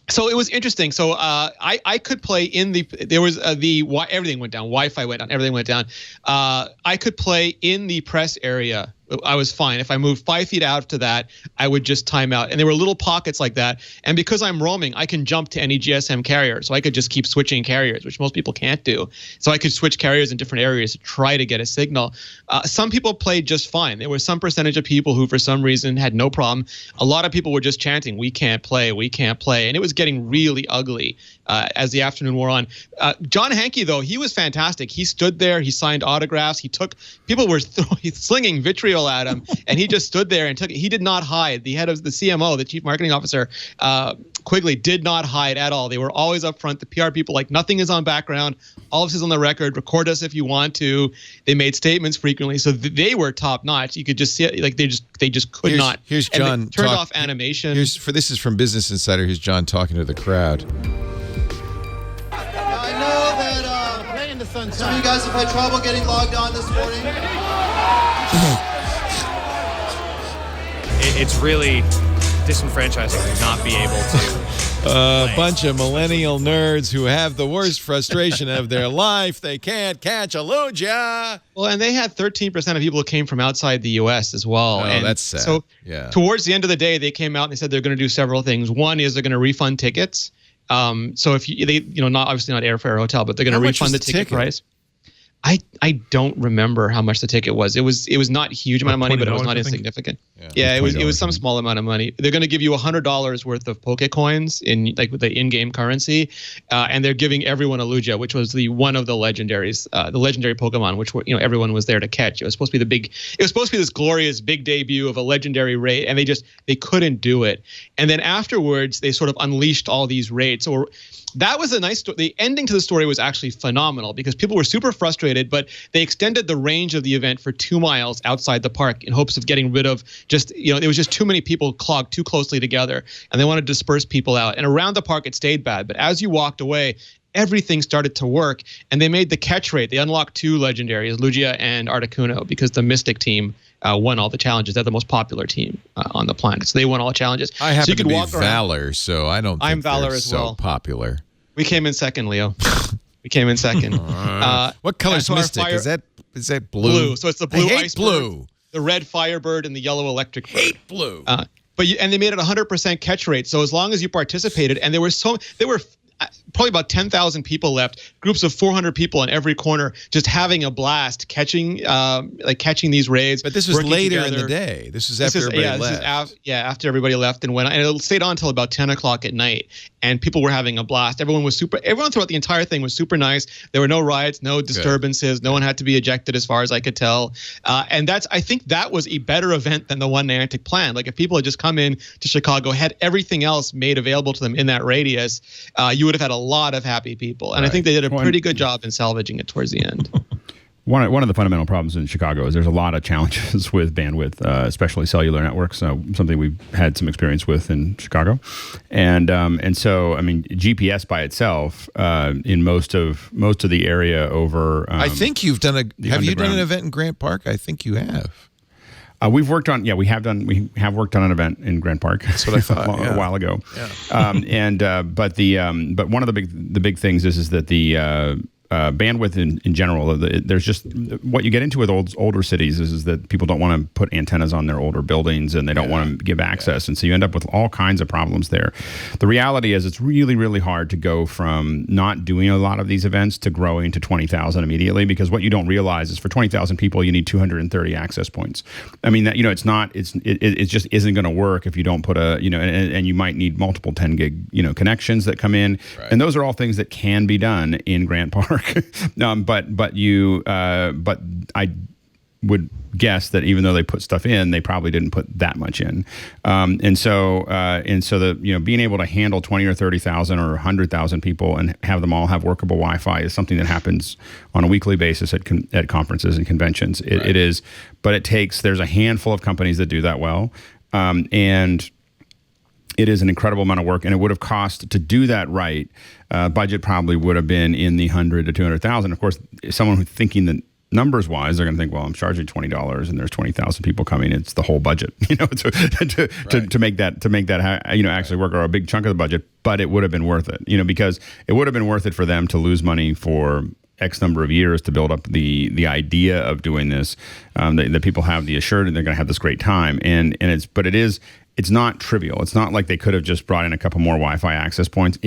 So it was interesting. So I could play in everything went down. Wi-Fi went down. Everything went down. I could play in the press area I was fine. If I moved 5 feet out to that, I would just time out. And there were little pockets like that. And because I'm roaming, I can jump to any GSM carrier. So I could just keep switching carriers, which most people can't do. So I could switch carriers in different areas to try to get a signal. Some people played just fine. There was some percentage of people who, for some reason, had no problem. A lot of people were just chanting, "We can't play, we can't play." And it was getting really ugly as the afternoon wore on. John Hankey, though, he was fantastic. He stood there. He signed autographs. People were slinging vitriol at him, and he just stood there and took it. He did not hide. The head of the CMO, the chief marketing officer, Quigley, did not hide at all. They were always up front. The PR people, like, nothing is on background. All of this is on the record. Record us if you want to. They made statements frequently, so they were top notch. You could just see it, like they just could not. Here's John. And turned off animation. This is from Business Insider. Here's John talking to the crowd. I know that some of you guys have had trouble getting logged on this morning. It's really disenfranchising to not be able to. A bunch of millennial nerds who have the worst frustration of their life. They can't catch a Lugia. Well, and they had 13% of people who came from outside the U.S. as well. Oh, and that's sad. So yeah. Towards the end of the day, they came out and they said they're going to do several things. One is they're going to refund tickets. So if not obviously not airfare or hotel, but they're going to refund the ticket price. I don't remember how much the ticket was. It was not a huge amount of money, but it was not insignificant. Yeah, it was some small amount of money. They're going to give you $100 worth of Pokecoins in like with the in-game currency, and they're giving everyone a Lugia, which was one of the legendaries, the legendary Pokemon, which everyone was there to catch. It was supposed to be this glorious big debut of a legendary raid, and they couldn't do it. And then afterwards, they sort of unleashed all these raids. So that was a nice story. The ending to the story was actually phenomenal because people were super frustrated, but they extended the range of the event for 2 miles outside the park in hopes of getting rid of there was just too many people clogged too closely together, and they wanted to disperse people out. And around the park, it stayed bad. But as you walked away, everything started to work, and they made the catch rate. They unlocked 2 legendaries, Lugia and Articuno, because the Mystic team won all the challenges. They're the most popular team on the planet, so they won all the challenges. I happen to be Valor, so I don't think I'm Valor they're as so well. popular. We came in second, Leo. We came in second. What color is Mystic? Is that blue? Blue. So it's the blue I hate ice blue. bird, the red firebird, and the yellow electric bird. Hate blue. And they made it 100% catch rate. So as long as you participated, and there were probably about 10,000 people left, groups of 400 people in every corner, just having a blast catching these raids. But this was later in the day. This was after everybody left. After everybody left and it stayed on until about 10 o'clock at night, and people were having a blast. Everyone throughout the entire thing was super nice. There were no riots, no disturbances. No one had to be ejected as far as I could tell. And I think that was a better event than the one Niantic planned. Like if people had just come in to Chicago, had everything else made available to them in that radius, you would have had a lot of happy people. And I think they did a pretty good job in salvaging it towards the end. One of the fundamental problems in Chicago is there's a lot of challenges with bandwidth, especially cellular networks. Something we've had some experience with in Chicago, and so I mean GPS by itself in most of the area over. I think you've done Have you done an event in Grant Park? I think you have. We have worked on an event in Grant Park. That's what I thought a while ago. Yeah. But one of the big things is that the bandwidth in general, there's just what you get into with older cities is that people don't want to put antennas on their older buildings, and they don't want to give access, and so you end up with all kinds of problems there. The reality is it's really, really hard to go from not doing a lot of these events to growing to 20,000 immediately, because what you don't realize is for 20,000 people you need 230 access points. I mean that it just isn't going to work if you don't put and you might need multiple 10 gig connections that come in, and those are all things that can be done in Grant Park. But I would guess that even though they put stuff in, they probably didn't put that much in, and so the being able to handle 20 or 30,000 or 100,000 people and have them all have workable Wi-Fi is something that happens on a weekly basis at conferences and conventions. It is, but there's a handful of companies that do that well, and it is an incredible amount of work, and it would have cost to do that right. Budget probably would have been in the 100 to 200,000. Of course, someone who's thinking that numbers wise, they're going to think, well, I'm charging $20 and there's 20,000 people coming. It's the whole budget, to make that actually work, or a big chunk of the budget. But it would have been worth it, because it would have been worth it for them to lose money for X number of years to build up the idea of doing this. That people have the assurance they're going to have this great time, and it's not trivial. It's not like they could have just brought in a couple more Wi-Fi access points.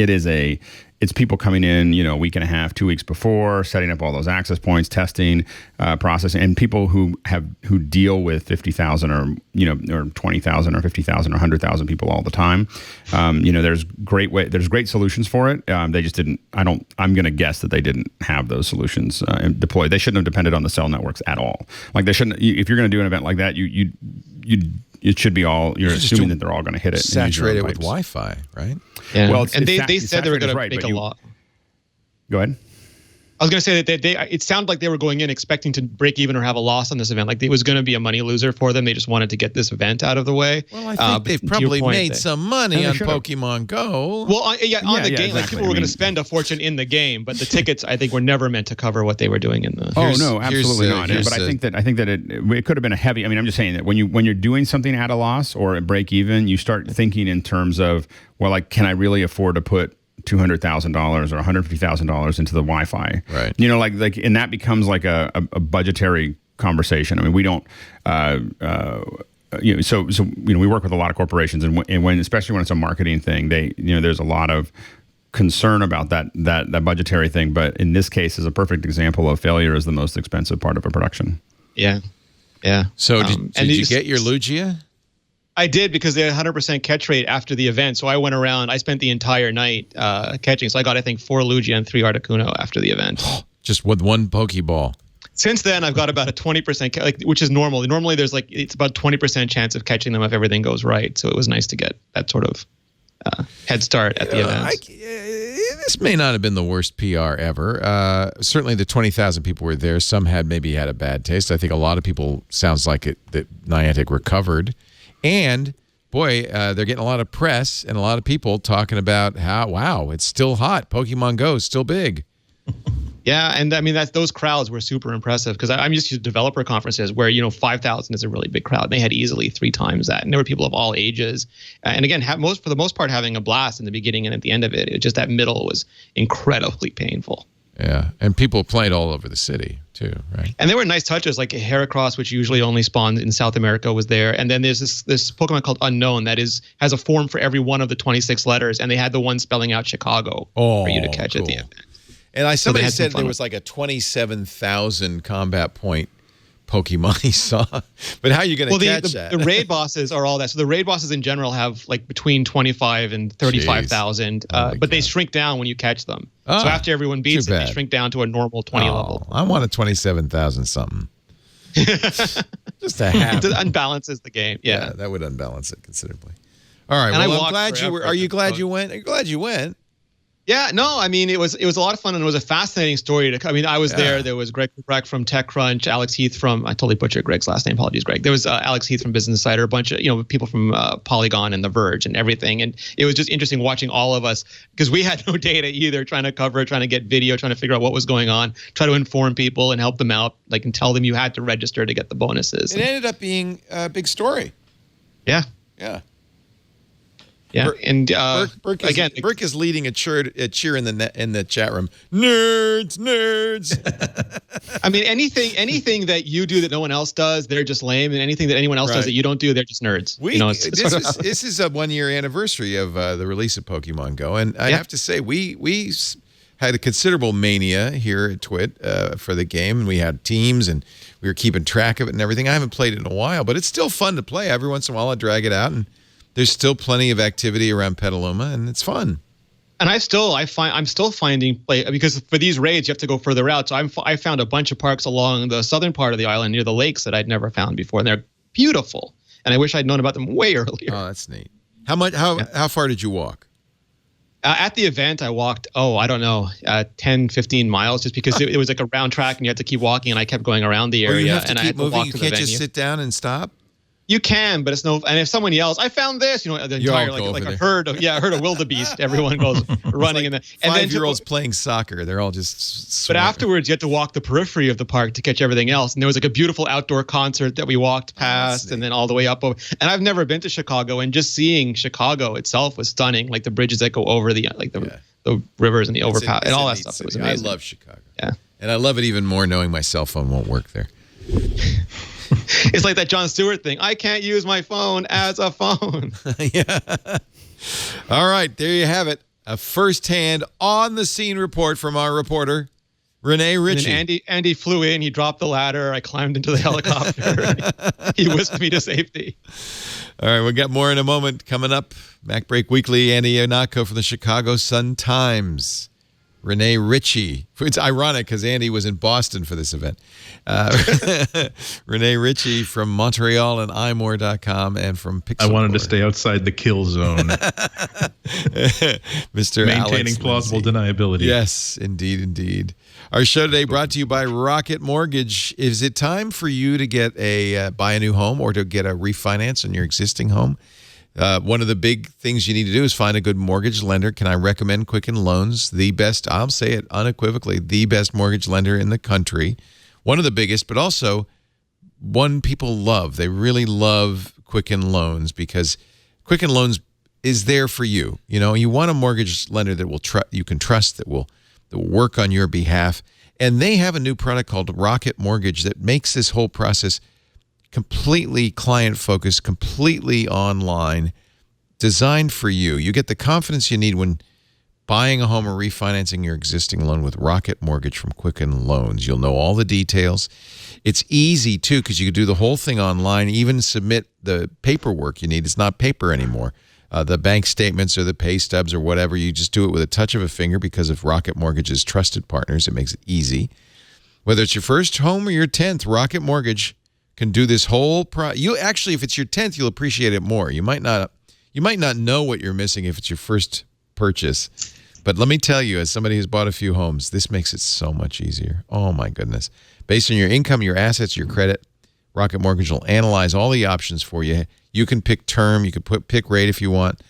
It's people coming in, a week and a half, 2 weeks before, setting up all those access points, testing, processing, and people who deal with 50,000 or 20,000 or 50,000 or 100,000 people all the time. There's great solutions for it. They just didn't. I'm going to guess that they didn't have those solutions deployed. They shouldn't have depended on the cell networks at all. Like they shouldn't. If you're going to do an event like that, it should be all. You're assuming that they're all going to hit it. Saturate it with Wi-Fi, right? Yeah. Well, they said they were going to make a lot. Go ahead. I was going to say that it sounded like they were going in expecting to break even or have a loss on this event. Like it was going to be a money loser for them. They just wanted to get this event out of the way. Well, I think they've probably made some money on Pokemon Go. Well, on the game, exactly. like people were going to spend a fortune in the game, but the tickets I think were never meant to cover what they were doing in the. Oh no, absolutely not. But I think that it could have been a heavy. I mean, I'm just saying that when you're doing something at a loss or at break even, you start thinking in terms of, well, like, can I really afford to put $200,000 or $150,000 into the Wi-Fi, right? And that becomes like a budgetary conversation. I mean, we don't, so we work with a lot of corporations, and when especially when it's a marketing thing, there's a lot of concern about that budgetary thing. But in this case, is a perfect example of failure is the most expensive part of a production. Yeah. So did you get your Lugia? I did, because they had 100% catch rate after the event. So I went around. I spent the entire night catching. So I got, I think, 4 Lugia and 3 Articuno after the event. Just with one Pokeball. Since then, I've got about a 20%, which is normal. Normally, there's it's about 20% chance of catching them if everything goes right. So it was nice to get that sort of head start at the event. This may not have been the worst PR ever. Certainly the 20,000 people were there. Some had a bad taste. I think a lot of people, sounds like that Niantic recovered. And, boy, they're getting a lot of press and a lot of people talking about how, wow, it's still hot. Pokemon Go is still big. Yeah, and I mean, those crowds were super impressive, because I'm used to developer conferences where, 5,000 is a really big crowd. They had easily 3 times that, and there were people of all ages. And again, for the most part, having a blast in the beginning and at the end of it. It just, that middle was incredibly painful. Yeah, and people played all over the city too, right? And there were nice touches, like Heracross, which usually only spawned in South America, was there. And then there's this Pokemon called Unknown that has a form for every one of the 26 letters, and they had the one spelling out Chicago for you to catch at the end. And somebody said there was like a 27,000 combat point Pokemon he saw. But how are you going to catch that? The raid bosses are all that. So the raid bosses in general have like between 25 and 35,000, but they shrink down when you catch them. So after everyone beats it, they shrink down to a normal 20 level. I want a 27,000 something. Just to have. It unbalances the game. Yeah, that would unbalance it considerably. All right. Well, I'm glad you were. Are you glad you went? Are you glad you went? Yeah, no, I mean, it was a lot of fun, and it was a fascinating story. I was there. There was Greg Kuprek from TechCrunch, Alex Heath from, I totally butchered Greg's last name. Apologies, Greg. There was Alex Heath from Business Insider, a bunch of, people from Polygon and The Verge and everything. And it was just interesting watching all of us, because we had no data either, trying to cover it, trying to get video, trying to figure out what was going on, try to inform people and help them out, and tell them you had to register to get the bonuses. It ended up being a big story. Yeah. Yeah. Yeah, and Burke is leading a cheer in the chat room. Nerds. I mean, anything that you do that no one else does, they're just lame, and anything that anyone else does that you don't do, they're just nerds. This is a 1-year anniversary of the release of Pokemon Go, and I have to say we had a considerable mania here at Twit for the game, and we had teams, and we were keeping track of it and everything. I haven't played it in a while, but it's still fun to play. Every once in a while, I drag it out, and there's still plenty of activity around Petaluma, and it's fun. And I'm still finding, because for these raids you have to go further out. So I found a bunch of parks along the southern part of the island near the lakes that I'd never found before, and they're beautiful. And I wish I'd known about them way earlier. Oh, that's neat. How far did you walk? At the event, I walked, 10, 15 miles, just because it was like a round track, and you had to keep walking, and I kept going around the area. You have to and keep I had moving. to walk You to can't the just venue. sit down and stop. You can, but it's no. And if someone yells, "I found this," the entire a herd of wildebeest. Everyone goes running, and 5-year-olds playing soccer. They're all just. But afterwards, you had to walk the periphery of the park to catch everything else. And there was like a beautiful outdoor concert that we walked past, and then all the way up. And I've never been to Chicago, and just seeing Chicago itself was stunning. Like the bridges that go over the rivers and the overpass and all that stuff. It was amazing. I love Chicago. Yeah. And I love it even more knowing my cell phone won't work there. It's like that Jon Stewart thing. I can't use my phone as a phone. Yeah. All right, there you have it. A first-hand, on-the-scene report from our reporter, Renee Ritchie. And Andy flew in. He dropped the ladder. I climbed into the helicopter. He whisked me to safety. All right, we'll get more in a moment. Coming up, MacBreak Weekly, Andy Iannacco from the Chicago Sun-Times. Renee Ritchie. It's ironic because Andy was in Boston for this event. Renee Ritchie from Montreal and imore.com and from Pixar. I wanted to stay outside the kill zone. Mr. Maintaining Alex plausible Lindsay. deniability. Yes, indeed. Our show today brought to you by Rocket Mortgage. Is it time for you to get buy a new home or to get a refinance on your existing home? One of the big things you need to do is find a good mortgage lender. Can I recommend Quicken Loans? The best, I'll say it unequivocally, the best mortgage lender in the country. One of the biggest, but also one people love. They really love Quicken Loans because Quicken Loans is there for you. You know, you want a mortgage lender that you can trust, that will work on your behalf. And they have a new product called Rocket Mortgage that makes this whole process completely client-focused, completely online, designed for you. You get the confidence you need when buying a home or refinancing your existing loan with Rocket Mortgage from Quicken Loans. You'll know all the details. It's easy, too, because you can do the whole thing online, even submit the paperwork you need. It's not paper anymore. The bank statements or the pay stubs or whatever, you just do it with a touch of a finger because of Rocket Mortgage's trusted partners. It makes it easy. Whether it's your first home or your 10th, Rocket Mortgage can do this whole you actually, if it's your 10th, you'll appreciate it more. You might not know what you're missing if it's your first purchase. But let me tell you, as somebody who's bought a few homes, this makes it so much easier. Oh my goodness. Based on your income, your assets, your credit, Rocket Mortgage will analyze all the options for you. You can pick term, you can pick rate if you want.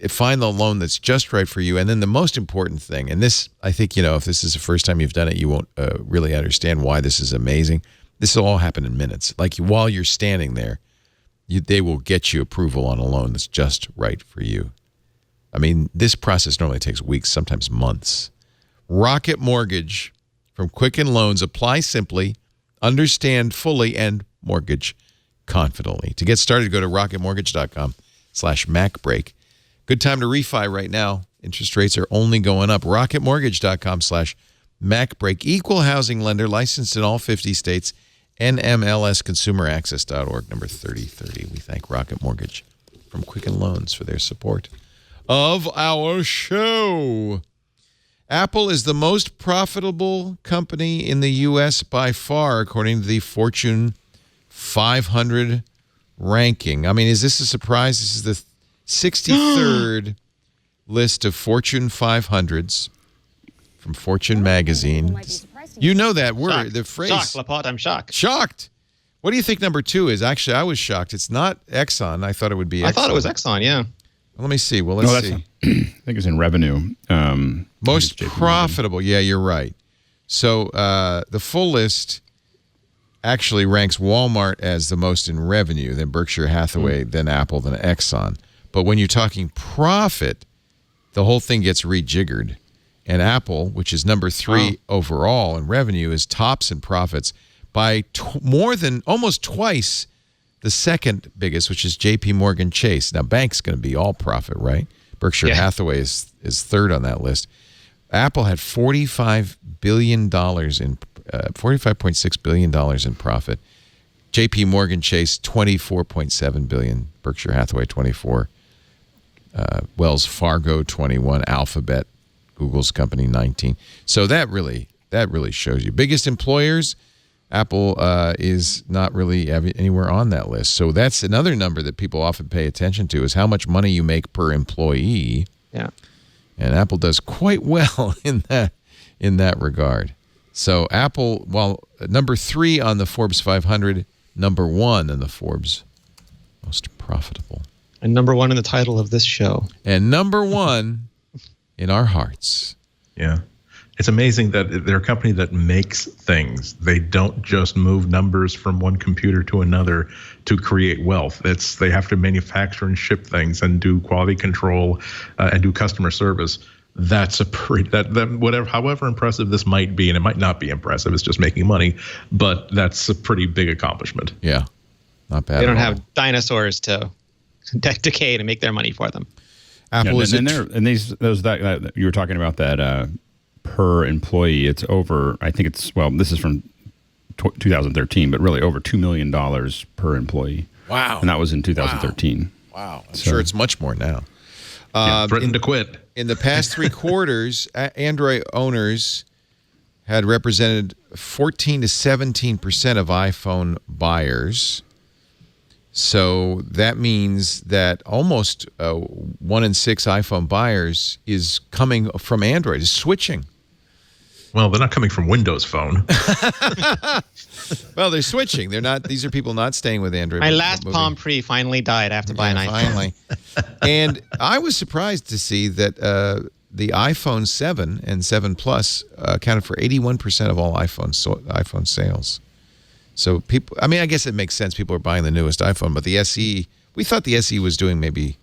Find the loan that's just right for you. And then the most important thing, and this, I think, if this is the first time you've done it, you won't really understand why this is amazing. This will all happen in minutes. Like while you're standing there, they will get you approval on a loan that's just right for you. I mean, this process normally takes weeks, sometimes months. Rocket Mortgage from Quicken Loans. Apply simply, understand fully, and mortgage confidently. To get started, go to rocketmortgage.com/MacBreak. Good time to refi right now. Interest rates are only going up. rocketmortgage.com/MacBreak. Equal housing lender, licensed in all 50 states. NMLSconsumeraccess.org, number 3030. We thank Rocket Mortgage from Quicken Loans for their support of our show. Apple is the most profitable company in the U.S. by far, according to the Fortune 500 ranking. I mean, is this a surprise? This is the 63rd list of Fortune 500s from Fortune magazine. You know that word, shocked. the phrase. Shocked, Laporte, I'm shocked. Shocked. What do you think number 2 is? Actually, I was shocked. It's not Exxon. I thought it would be Exxon. I thought it was Exxon, yeah. Let me see. Well, let's see. I think it's in revenue. Most profitable. Yeah, you're right. So the full list actually ranks Walmart as the most in revenue, then Berkshire Hathaway, then Apple, then Exxon. But when you're talking profit, the whole thing gets rejiggered. And Apple, which is number 3 overall in revenue, is tops in profits by more than almost twice the second biggest, which is J.P. Morgan Chase. Now, bank's going to be all profit, right? Berkshire Hathaway is third on that list. Apple had $45 billion in $45.6 billion in profit. J.P. Morgan Chase, $24.7 billion. Berkshire Hathaway, 24. Wells Fargo, 21. Alphabet, Google's company, 19. So that really shows you. Biggest employers, Apple is not really anywhere on that list. So that's another number that people often pay attention to, is how much money you make per employee. Yeah. And Apple does quite well in that regard. So Apple, while number 3 on the Forbes 500, number 1 in the Forbes most profitable. And number 1 in the title of this show. And number 1 in our hearts. Yeah. It's amazing that they're a company that makes things. They don't just move numbers from one computer to another to create wealth. They have to manufacture and ship things and do quality control and do customer service. that's a pretty however impressive this might be, and it might not be impressive, it's just making money, but that's a pretty big accomplishment. Yeah, not bad. They don't have dinosaurs to decay to make their money for them. Apple is that you were talking about that per employee. It's over. I think it's this is from 2013, but really over $2 million per employee. Wow, and that was in 2013. Wow, I'm sure it's much more now. Threatened to quit. In the past 3 quarters, Android owners had represented 14 to 17% of iPhone buyers. So that means that almost 1 in 6 iPhone buyers is coming from Android, is switching. Well, they're not coming from Windows Phone. Well, they're switching. They're not. These are people not staying with Android. My last Palm Pre finally died after buying an iPhone. Finally. And I was surprised to see that the iPhone 7 and 7 Plus accounted for 81% of all iPhone sales. So people, I mean, I guess it makes sense. People are buying the newest iPhone, but the SE, we thought the SE was doing maybe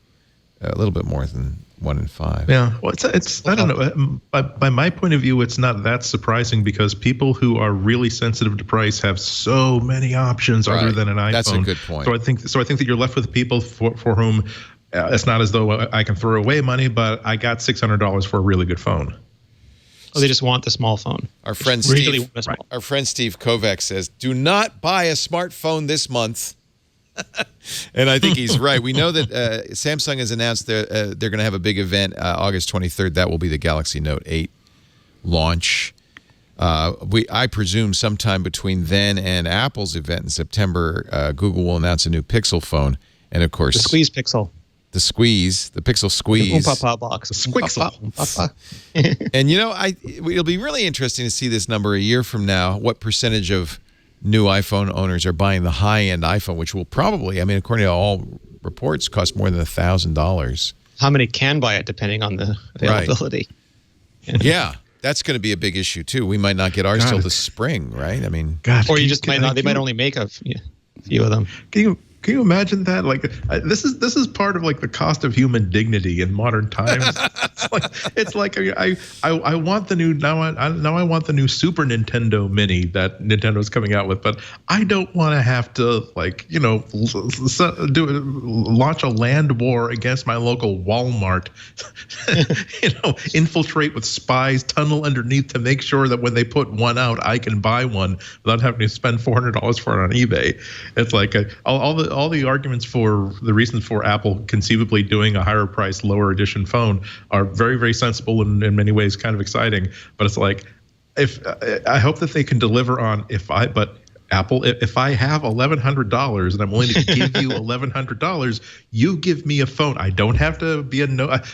a little bit more than 1 in 5. Yeah, well, it's I don't know. By my point of view, it's not that surprising because people who are really sensitive to price have so many options other than an iPhone. That's a good point. So I think that you're left with people for whom it's not as though I can throw away money, but I got $600 for a really good phone. Oh, they just want the small phone. Our friend Steve Kovacs says, "Do not buy a smartphone this month." And I think he's right. We know that Samsung has announced they're going to have a big event August 23rd. That will be the Galaxy Note 8 launch. I presume sometime between then and Apple's event in September, Google will announce a new Pixel phone. And, of course, the Squeeze Pixel. The Pixel Squeeze. The Oompa box. Squixel. And, it'll be really interesting to see this number a year from now, what percentage of new iPhone owners are buying the high-end iPhone, which will probably, according to all reports, cost more than $1,000. How many can buy it, depending on the availability? Right. Yeah, that's going to be a big issue, too. We might not get ours till the spring, right? Or you just might not. They might only make a few of them. Can you imagine that? Like, this is part of like the cost of human dignity in modern times. it's like I want the new I want the new Super Nintendo Mini that Nintendo's coming out with, but I don't want to have to launch a land war against my local Walmart. Infiltrate with spies, tunnel underneath to make sure that when they put one out, I can buy one without having to spend $400 for it on eBay. It's like all the arguments for the reasons for Apple conceivably doing a higher price, lower edition phone are very, very sensible and in many ways kind of exciting. But it's like, I hope that they can deliver on Apple, if I have $1,100 and I'm willing to give you $1,100, you give me a phone. I don't have to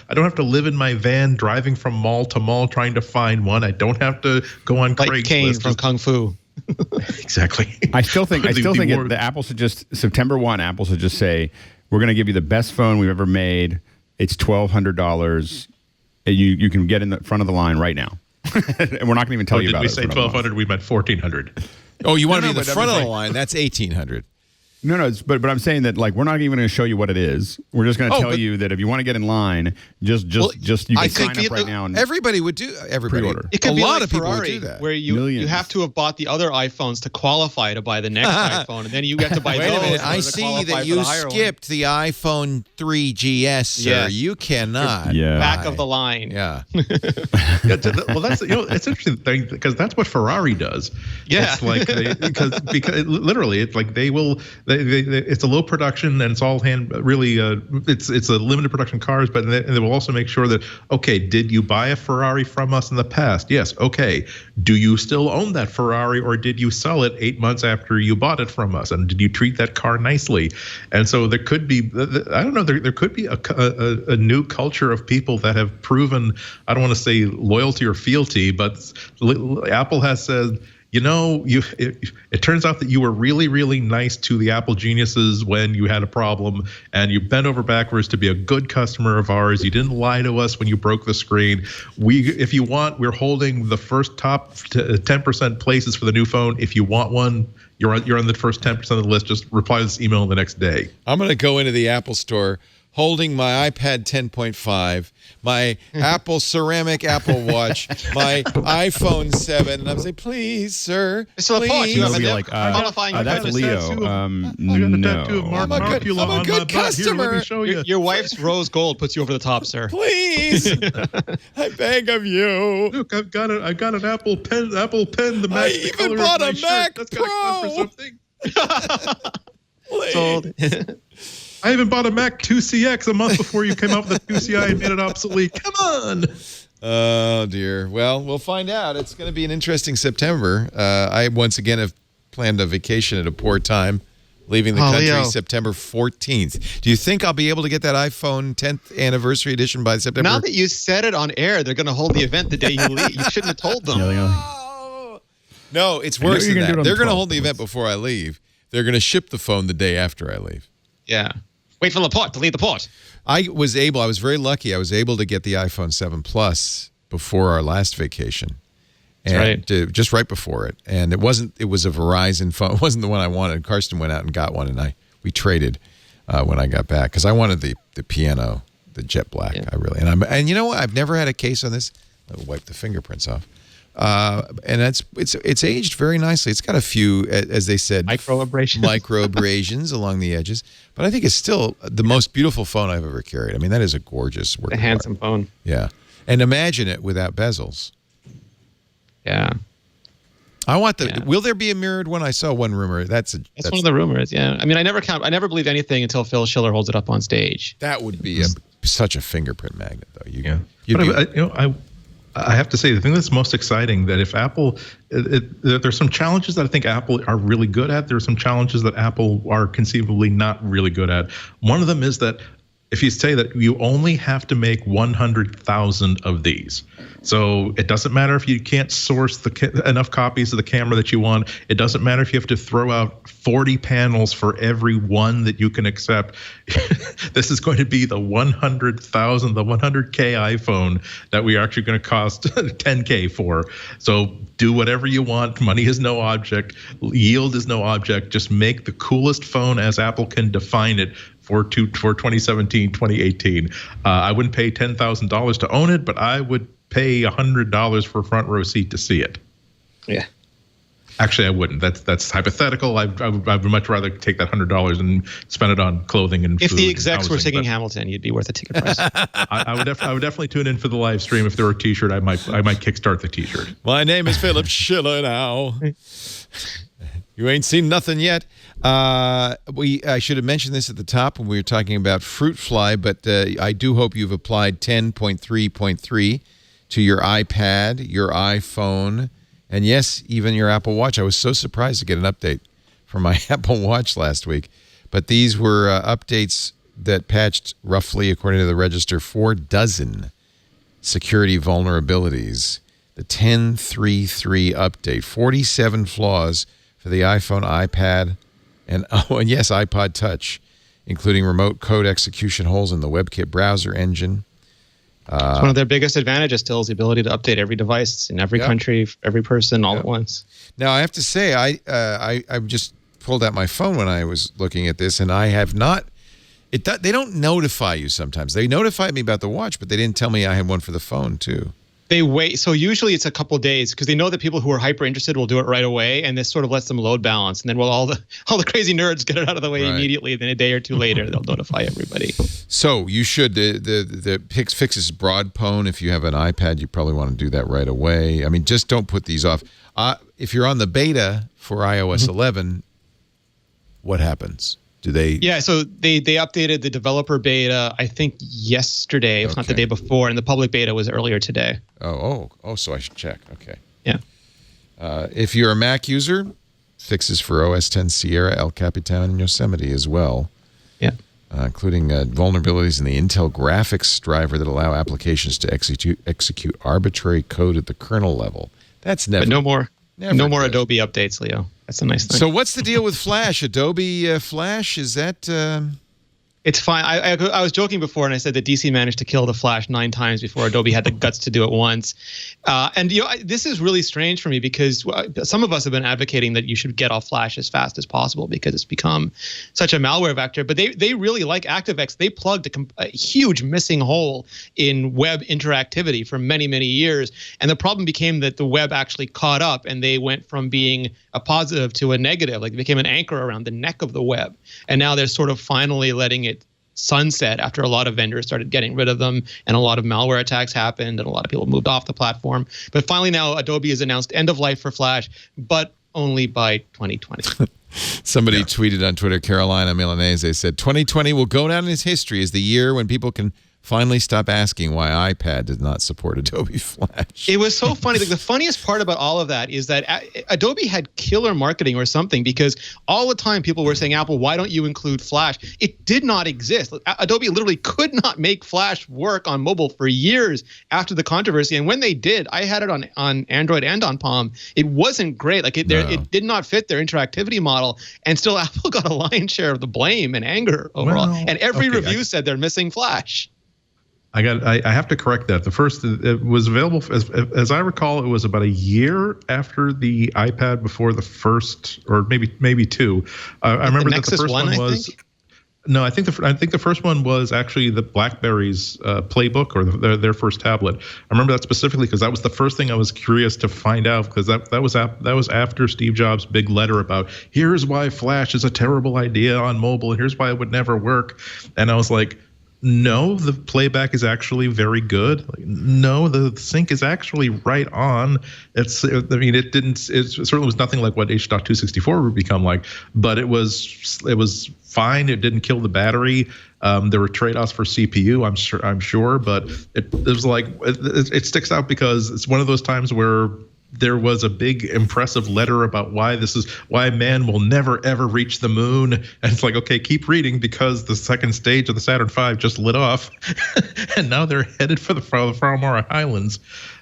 I don't have to live in my van driving from mall to mall trying to find one. I don't have to go on Craigslist. Like Kane from Kung Fu. Exactly. I still think the Apple should just September 1. Apple should just say, we're going to give you the best phone we've ever made. It's $1,200. And you can get in the front of the line right now. And we're not going to even tell you about it. Did we say $1,200? We meant $1,400. Oh, you want to be in the front of the line? That's $1,800. No, but I'm saying that we're not even going to show you what it is. We're just going to tell you that if you want to get in line, just you can sign up right now. And everybody would do pre-order. It could a be lot like of people Ferrari, would do that. where you have to have bought the other iPhones to qualify to buy the next iPhone, and then you get to buy Wait those. a minute, I see that you skipped the iPhone 3GS, sir. Yes. You cannot. Yeah. Back of the line. Yeah. Well, that's it's interesting thing because that's what Ferrari does. Yeah. It's like because literally it's like it's a low production and it's all it's a limited production cars, but they will also make sure that, okay, did you buy a Ferrari from us in the past? Yes. Okay. Do you still own that Ferrari or did you sell it 8 months after you bought it from us? And did you treat that car nicely? And so there could be, I don't know, there could be a new culture of people that have proven, I don't want to say loyalty or fealty, but Apple has said, it turns out that you were really, really nice to the Apple geniuses when you had a problem, and you bent over backwards to be a good customer of ours. You didn't lie to us when you broke the screen. If you want, we're holding the first top 10% places for the new phone. If you want one, you're on the first 10% of the list. Just reply to this email the next day. I'm going to go into the Apple store, holding my iPad 10.5, my Apple ceramic Apple Watch, my iPhone 7, and I'm saying, please, sir, please. You have Be a like, qualifying that's Leo. I got a tattoo of Mark Marcula I'm a on good my customer. butt. Here, let me show you. Your wife's rose gold puts you over the top, sir. Please, I beg of you. Look, I've got an Apple Pen. The I match the even color bought of a my Mac shirt. That's gotta count for something. Please. I even bought a Mac 2CX a month before you came out with the 2CI and made it obsolete. Come on. Oh, dear. Well, we'll find out. It's going to be an interesting September. I, once again, have planned a vacation at a poor time, leaving the country Leo. September 14th. Do you think I'll be able to get that iPhone 10th anniversary edition by September? Now that you said it on air, they're going to hold the event the day you leave. You shouldn't have told them. No, it's worse than that. They're going to hold the 12th. event before I leave. They're going to ship the phone the day after I leave. Yeah. Wait for Laporte to leave the port. I was very lucky. I was able to get the iPhone 7 Plus before our last vacation. And just right before it. And it was a Verizon phone. It wasn't the one I wanted. Karsten went out and got one, and we traded when I got back because I wanted the piano, the jet black. Yeah. And you know what? I've never had a case on this. I'll wipe the fingerprints off. And it's aged very nicely. It's got a few, as they said, micro abrasions along the edges. But I think it's still the most beautiful phone I've ever carried. I mean, that is a gorgeous work. A handsome phone. Yeah. And imagine it without bezels. Yeah. I want Will there be a mirrored one? I saw one rumor. That's one of the rumors. Yeah. I mean, I never believe anything until Phil Schiller holds it up on stage. That would be such a fingerprint magnet, though. I have to say, the thing that's most exciting that if Apple, there's some challenges that I think Apple are really good at. There are some challenges that Apple are conceivably not really good at. One of them is that if you say that you only have to make 100,000 of these. So it doesn't matter if you can't source enough copies of the camera that you want. It doesn't matter if you have to throw out 40 panels for every one that you can accept. This is going to be the 100,000, the 100K iPhone that we are actually going to cost 10K for. So do whatever you want. Money is no object. Yield is no object. Just make the coolest phone as Apple can define it for 2017, 2018. I wouldn't pay $10,000 to own it, but I would pay $100 for a front row seat to see it. Yeah. Actually, I wouldn't. That's hypothetical. I would much rather take that $100 and spend it on clothing and if food the execs were housing, singing Hamilton, you'd be worth the ticket price. I would definitely tune in for the live stream. If there were a T-shirt, I might kickstart the T-shirt. My name is Philip Schiller now. You ain't seen nothing yet. I should have mentioned this at the top when we were talking about Fruit Fly, but I do hope you've applied 10.3.3 to your iPad, your iPhone, and yes, even your Apple Watch. I was so surprised to get an update from my Apple Watch last week. But these were updates that patched roughly, according to the register, 4 dozen security vulnerabilities. The 10.3.3 update, 47 flaws for the iPhone, iPad, and yes, iPod Touch, including remote code execution holes in the WebKit browser engine. It's one of their biggest advantages still is the ability to update every device in every country, every person, all at once. Now, I have to say, I just pulled out my phone when I was looking at this, and I have not. They don't notify you sometimes. They notified me about the watch, but they didn't tell me I had one for the phone, too. They wait. So usually it's a couple of days because they know that people who are hyper interested will do it right away, and this sort of lets them load balance. And then all the crazy nerds get it out of the way immediately. Then a day or two later, they'll notify everybody. So you should the fixes broad pwn. If you have an iPad, you probably want to do that right away. I mean, just don't put these off. If you're on the beta for iOS 11, what happens? Do they? Yeah, so they updated the developer beta, I think yesterday, if not the day before, and the public beta was earlier today. Oh, so I should check. Okay. Yeah. If you're a Mac user, fixes for OS X Sierra, El Capitan, and Yosemite as well. Yeah. Including vulnerabilities in the Intel graphics driver that allow applications to execute arbitrary code at the kernel level. That's never. But no more good. Adobe updates, Leo. That's a nice thing. So what's the deal with Flash? Adobe Flash, is that It's fine. I was joking before, and I said that DC managed to kill the Flash 9 times before Adobe had the guts to do it once. And this is really strange for me because some of us have been advocating that you should get off Flash as fast as possible because it's become such a malware vector. But they really like ActiveX. They plugged a huge missing hole in web interactivity for many, many years. And the problem became that the web actually caught up, and they went from being a positive to a negative. Like, it became an anchor around the neck of the web. And now they're sort of finally letting it sunset after a lot of vendors started getting rid of them, and a lot of malware attacks happened, and a lot of people moved off the platform. But finally now Adobe has announced end of life for Flash, but only by 2020. Somebody tweeted on Twitter, Carolina Milanese, they said, 2020 will go down in history as the year when people can finally stop asking why iPad did not support Adobe Flash. It was so funny. Like, the funniest part about all of that is that Adobe had killer marketing or something, because all the time people were saying, Apple, why don't you include Flash? It did not exist. Adobe literally could not make Flash work on mobile for years after the controversy. And when they did, I had it on Android and on Palm. It wasn't great. Like, it did not fit their interactivity model. And still Apple got a lion's share of the blame and anger overall. Well, and every review said they're missing Flash. I have to correct that. The first, it was available, as I recall, it was about a year after the iPad before the first, or maybe two. I remember that the first one was. No, I think the first one was actually the BlackBerry's playbook, or their first tablet. I remember that specifically because that was the first thing I was curious to find out, because that was after Steve Jobs' big letter about, here's why Flash is a terrible idea on mobile, and here's why it would never work. And I was like, no, the playback is actually very good. No, the sync is actually right on. It certainly was nothing like what H.264 would become like, but it was fine. It didn't kill the battery. There were trade-offs for CPU, I'm sure, but it was like, it sticks out because it's one of those times where there was a big impressive letter about why man will never ever reach the moon, and it's like, okay, keep reading, because the second stage of the Saturn V just lit off, and now they're headed for the Farmora Highlands.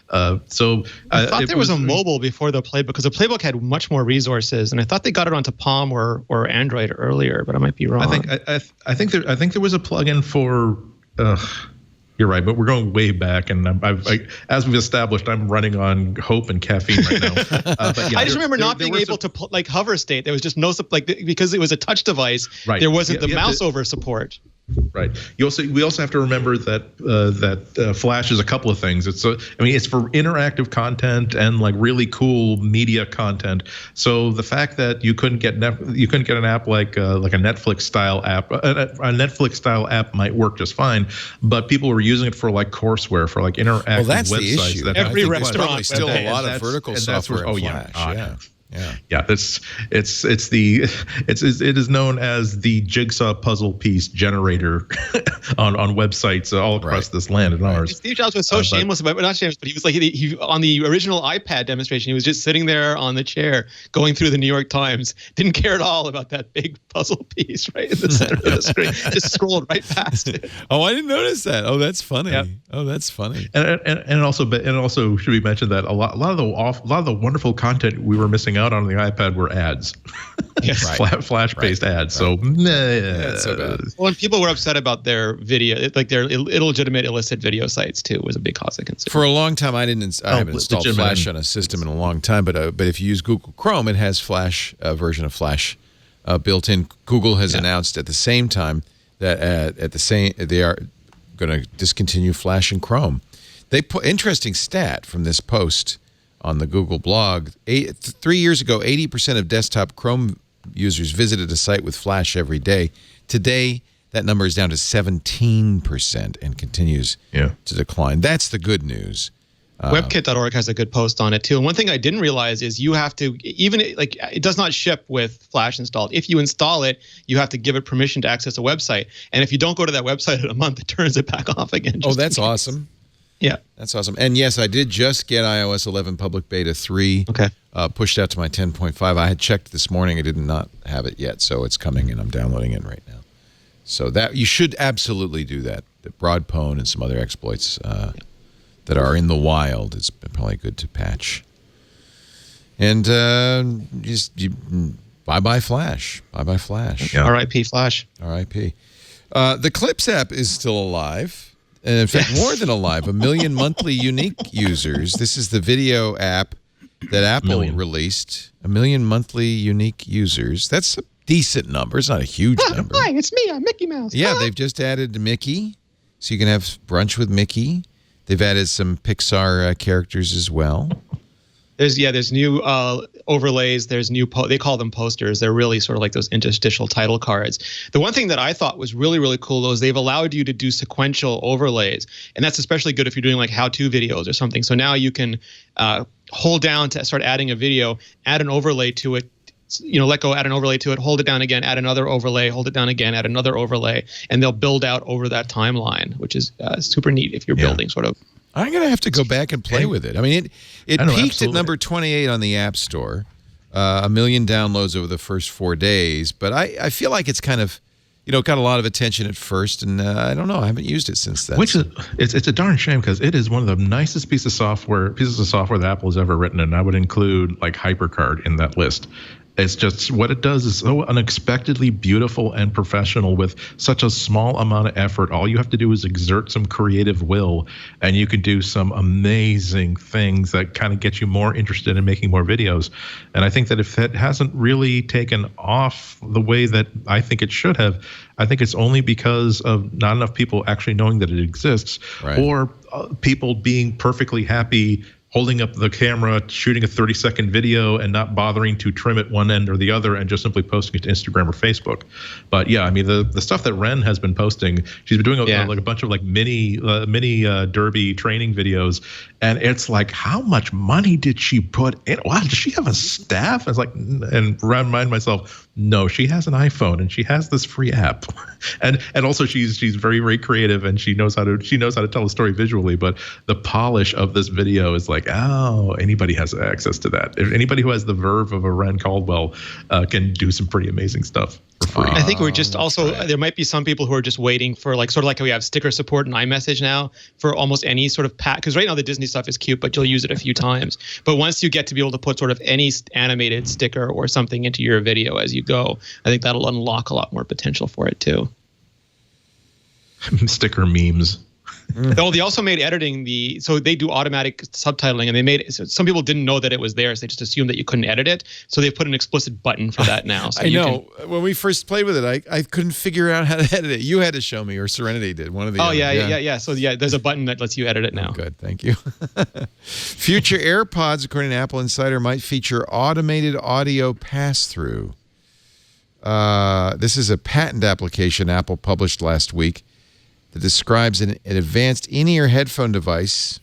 I thought there was a mobile before the playbook, because the playbook had much more resources, and I thought they got it onto Palm or Android earlier, but I might be wrong. I think there was a plugin for. You're right, but we're going way back, and as we've established, I'm running on hope and caffeine right now. But yeah, I just remember not being able to hover state. There was just no because it was a touch device. Right. There wasn't the mouse over support. Right. We also have to remember that Flash is a couple of things. It's for interactive content and like really cool media content. So the fact that you couldn't get an app like a Netflix style app, a Netflix style app might work just fine, but people were using it for like courseware, for like interactive that's websites. The issue. That every restaurant still a lot of vertical software in Flash. Yeah. It is known as the jigsaw puzzle piece generator on websites all across this land and ours. Steve Jobs was so shameless about, not shameless, but he was like, he on the original iPad demonstration, he was just sitting there on the chair going through the New York Times, didn't care at all about that big puzzle piece right in the center of the screen, just scrolled right past it. Oh, I didn't notice that. Oh, that's funny. Yep. Oh, that's funny. And also should we mention that a lot of the wonderful content we were missing out on the iPad were ads. Yes, Flash-based ads. So, that's so bad. Well, and people were upset about their video, like their illegitimate, illicit video sites too, was a big cause of concern. For a long time, I haven't installed Flash on a system in a long time, but if you use Google Chrome, it has Flash, version of Flash built in. Google has announced at the same time that they are going to discontinue Flash in Chrome. They put interesting stat from this post on the Google blog. 3 years ago, 80% of desktop Chrome users visited a site with Flash every day. Today, that number is down to 17% and continues to decline. That's the good news. WebKit.org has a good post on it too. And one thing I didn't realize is you have to, even like it does not ship with Flash installed. If you install it, you have to give it permission to access a website. And if you don't go to that website in a month, it turns it back off again. Oh, that's awesome. Yeah. That's awesome. And yes, I did just get iOS 11 Public Beta 3 pushed out to my 10.5. I had checked this morning. I did not have it yet, so it's coming, and I'm downloading it right now. So that you should absolutely do that. The Broadpwn and some other exploits that are in the wild, it's probably good to patch. And bye-bye Flash. Bye-bye Flash. Yeah. R.I.P. Flash. R.I.P. The Clips app is still alive. And in fact, more than alive, 1 million monthly unique users. This is the video app that Apple released. 1 million monthly unique users. That's a decent number. It's not a huge number. Hi, it's me. I'm Mickey Mouse. Yeah, they've just added Mickey, so you can have brunch with Mickey. They've added some Pixar characters as well. There's new overlays. There's new they call them posters. They're really sort of like those interstitial title cards. The one thing that I thought was really, really cool though is they've allowed you to do sequential overlays, and that's especially good if you're doing like how-to videos or something. So now you can hold down to start adding a video, add an overlay to it. Let go, add an overlay to it, hold it down again, add another overlay, hold it down again, add another overlay, and they'll build out over that timeline, which is super neat if you're building sort of. I'm going to have to go back and play with it. I mean, it peaked at number 28 on the App Store. 1 million downloads over the first 4 days. But I feel like it's kind of, got a lot of attention at first. And I don't know. I haven't used it since then. It's a darn shame because it is one of the nicest pieces of software that Apple has ever written. And I would include like HyperCard in that list. It's just what it does is so unexpectedly beautiful and professional with such a small amount of effort. All you have to do is exert some creative will, and you can do some amazing things that kind of get you more interested in making more videos. And I think that if it hasn't really taken off the way that I think it should have, I think it's only because of not enough people actually knowing that it exists, or people being perfectly happy holding up the camera, shooting a 30-second video and not bothering to trim it one end or the other and just simply posting it to Instagram or Facebook. But yeah, I mean, the stuff that Ren has been posting, she's been doing like a bunch of like mini derby training videos. And it's like, how much money did she put in? Wow, does she have a staff? I was like, and remind myself, no, she has an iPhone and she has this free app. And also she's very, very creative and she knows how to tell a story visually. But the polish of this video is like, oh, anybody has access to that. If anybody who has the verve of a Ren Caldwell can do some pretty amazing stuff for free. I think we're just there might be some people who are just waiting for like sort of like how we have sticker support in iMessage now for almost any sort of because right now the Disney stuff is cute, but you'll use it a few times. But once you get to be able to put sort of any animated sticker or something into your video as you go, I think that'll unlock a lot more potential for it too. Sticker memes. Though they also made editing so they do automatic subtitling, and they made some people didn't know that it was there, so they just assumed that you couldn't edit it. So they put an explicit button for that now. So I know when we first played with it, I couldn't figure out how to edit it. You had to show me, or Serenity did. One of the. Oh yeah. So there's a button that lets you edit it now. Oh, good, thank you. Future AirPods, according to Apple Insider, might feature automated audio pass-through. This is a patent application Apple published last week that describes an advanced in-ear headphone device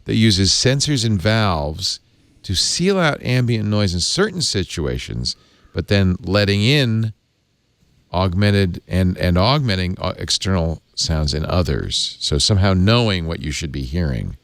that uses sensors and valves to seal out ambient noise in certain situations, but then letting in augmenting external sounds in others. So somehow knowing what you should be hearing.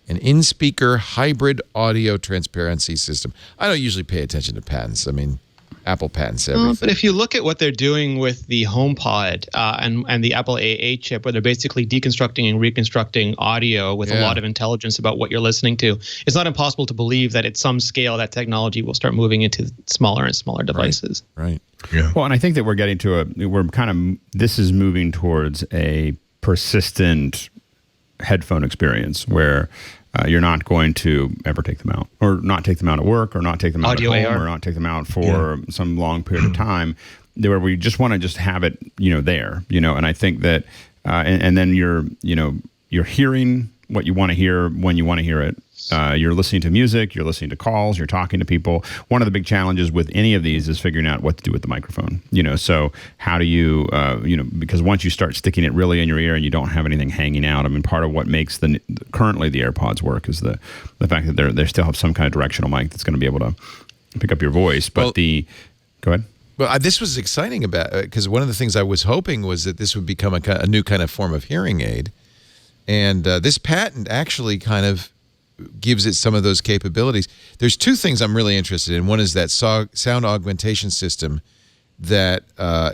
An in-speaker hybrid audio transparency system. I don't usually pay attention to patents. I mean, Apple patents everything. But if you look at what they're doing with the HomePod and the Apple AA chip, where they're basically deconstructing and reconstructing audio with a lot of intelligence about what you're listening to, it's not impossible to believe that at some scale that technology will start moving into smaller and smaller devices. Right. Yeah. Well, and I think that we're getting to this is moving towards a persistent headphone experience where you're not going to ever take them out, or not take them out at work, or not take them out Audio at home, AR. or not take them out for some long period of time, where we just want to just have it, there, and I think that, and then you're hearing what you want to hear when you want to hear it. You're listening to music, you're listening to calls, you're talking to people. One of the big challenges with any of these is figuring out what to do with the microphone. So how do you, because once you start sticking it really in your ear and you don't have anything hanging out, I mean, part of what makes currently the AirPods work is the fact that they still have some kind of directional mic that's going to be able to pick up your voice. But go ahead. Well, this was exciting because one of the things I was hoping was that this would become a new kind of form of hearing aid. And this patent actually kind of gives it some of those capabilities. There's two things I'm really interested in. One is that sound augmentation system that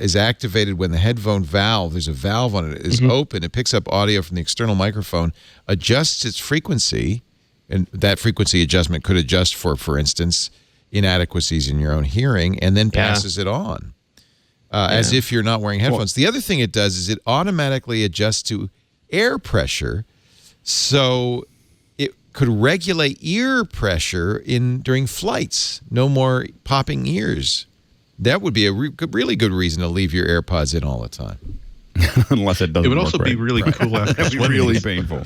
is activated when the headphone valve, there's a valve on it, is open. It picks up audio from the external microphone, adjusts its frequency, and that frequency adjustment could adjust for instance, inadequacies in your own hearing, and then passes it on. as if you're not wearing headphones. The other thing it does is it automatically adjusts to air pressure, so it could regulate ear pressure during flights. No more popping ears. That would be a really good reason to leave your AirPods in all the time. Unless it doesn't. It would also be really cool after That'd be really painful.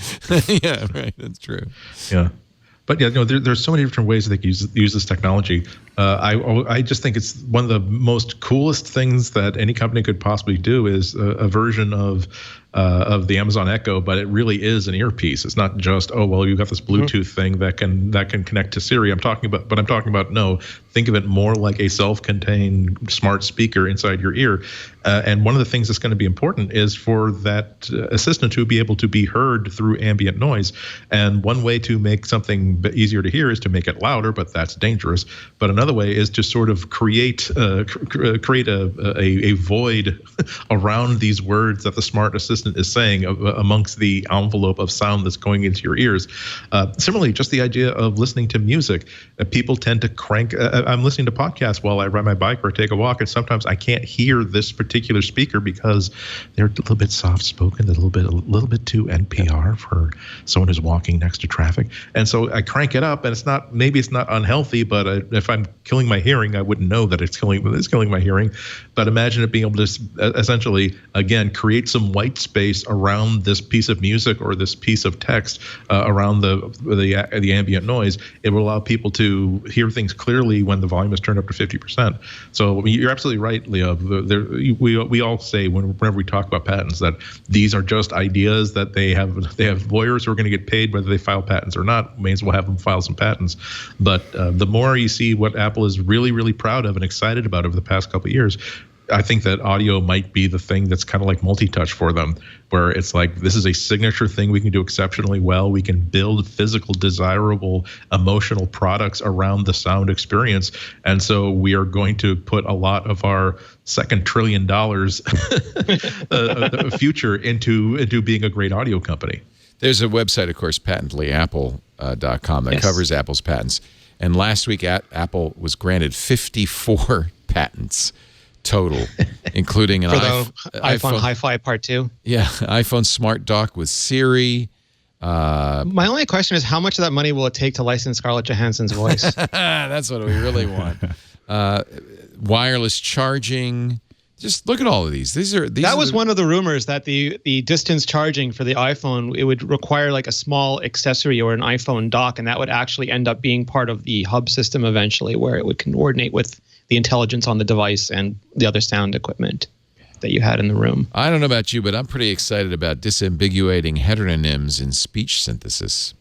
Yeah, right. That's true. Yeah. But yeah, there's so many different ways that they can use this technology. I just think it's one of the most coolest things that any company could possibly do is a version of the Amazon Echo, but it really is an earpiece. It's not just you've got this Bluetooth thing that can connect to Siri. I'm talking about no. Think of it more like a self-contained smart speaker inside your ear. And one of the things that's going to be important is for that assistant to be able to be heard through ambient noise. And one way to make something easier to hear is to make it louder, but that's dangerous. But another way is to sort of create a void around these words that the smart assistant is saying amongst the envelope of sound that's going into your ears. Similarly, just the idea of listening to music. People tend to crank. I'm listening to podcasts while I ride my bike or take a walk, and sometimes I can't hear this particular speaker because they're a little bit soft-spoken, a little bit too NPR for someone who's walking next to traffic. And so I crank it up, and maybe it's not unhealthy, but if I'm killing my hearing, I wouldn't know that it's killing my hearing. But imagine it being able to essentially, again, create some white space around this piece of music or this piece of text around the ambient noise. It will allow people to hear things clearly when the volume is turned up to 50%. So you're absolutely right, Leo. We all say whenever we talk about patents that these are just ideas, that they have lawyers who are going to get paid whether they file patents or not. May as well have them file some patents. But the more you see what Apple is really, really proud of and excited about over the past couple of years, I think that audio might be the thing that's kind of like multi-touch for them, where it's like, this is a signature thing we can do exceptionally well. We can build physical, desirable, emotional products around the sound experience. And so we are going to put a lot of our $2 trillion future into being a great audio company. There's a website, of course, patentlyapple.com that covers Apple's patents. And last week, Apple was granted 54 patents total, including an iPhone Hi-Fi Part 2. Yeah, iPhone Smart Dock with Siri. My only question is, how much of that money will it take to license Scarlett Johansson's voice? That's what we really want. Wireless charging. Just look at all of these. That was one of the rumors, that the distance charging for the iPhone, it would require like a small accessory or an iPhone dock, and that would actually end up being part of the hub system eventually, where it would coordinate with the intelligence on the device and the other sound equipment that you had in the room. I don't know about you, but I'm pretty excited about disambiguating heteronyms in speech synthesis.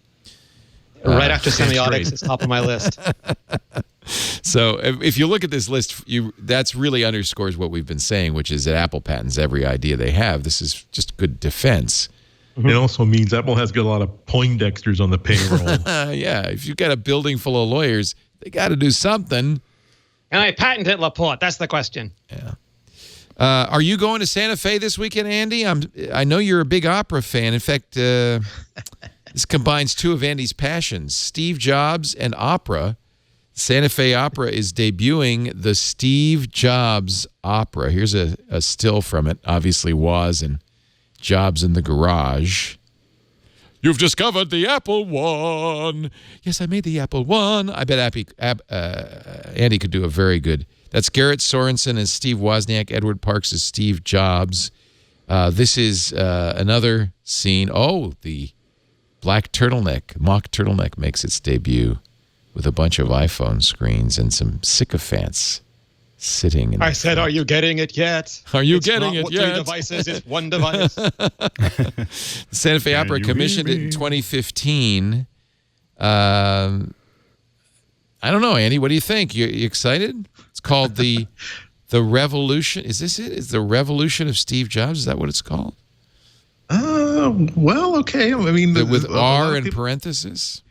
Right after semiotics is top of my list. So if you look at this list, that's really underscores what we've been saying, which is that Apple patents every idea they have. This is just good defense. It also means Apple has got a lot of Poindexters on the payroll. Yeah, if you've got a building full of lawyers, they got to do something. And I patent it, Laporte. That's the question. Yeah. Are you going to Santa Fe this weekend, Andy? I know you're a big opera fan. In fact, this combines two of Andy's passions, Steve Jobs and opera. Santa Fe Opera is debuting the Steve Jobs Opera. Here's a still from it. Obviously, Woz and Jobs in the garage. You've discovered the Apple One. Yes, I made the Apple One. I bet Andy could do a very good. That's Garrett Sorensen as Steve Wozniak. Edward Parks as Steve Jobs. This is another scene. Oh, the black turtleneck, mock turtleneck makes its debut with a bunch of iPhone screens and some sycophants sitting in. I said, are you getting it yet? Are you getting it yet? 3 devices, it's 1 device. The Santa Fe Opera commissioned it in 2015. I don't know, Andy. What do you think? You excited? It's called the Revolution. Is this it? Is the Revolution of Steve Jobs? Is that what it's called? Well, okay. I mean, with R in parentheses.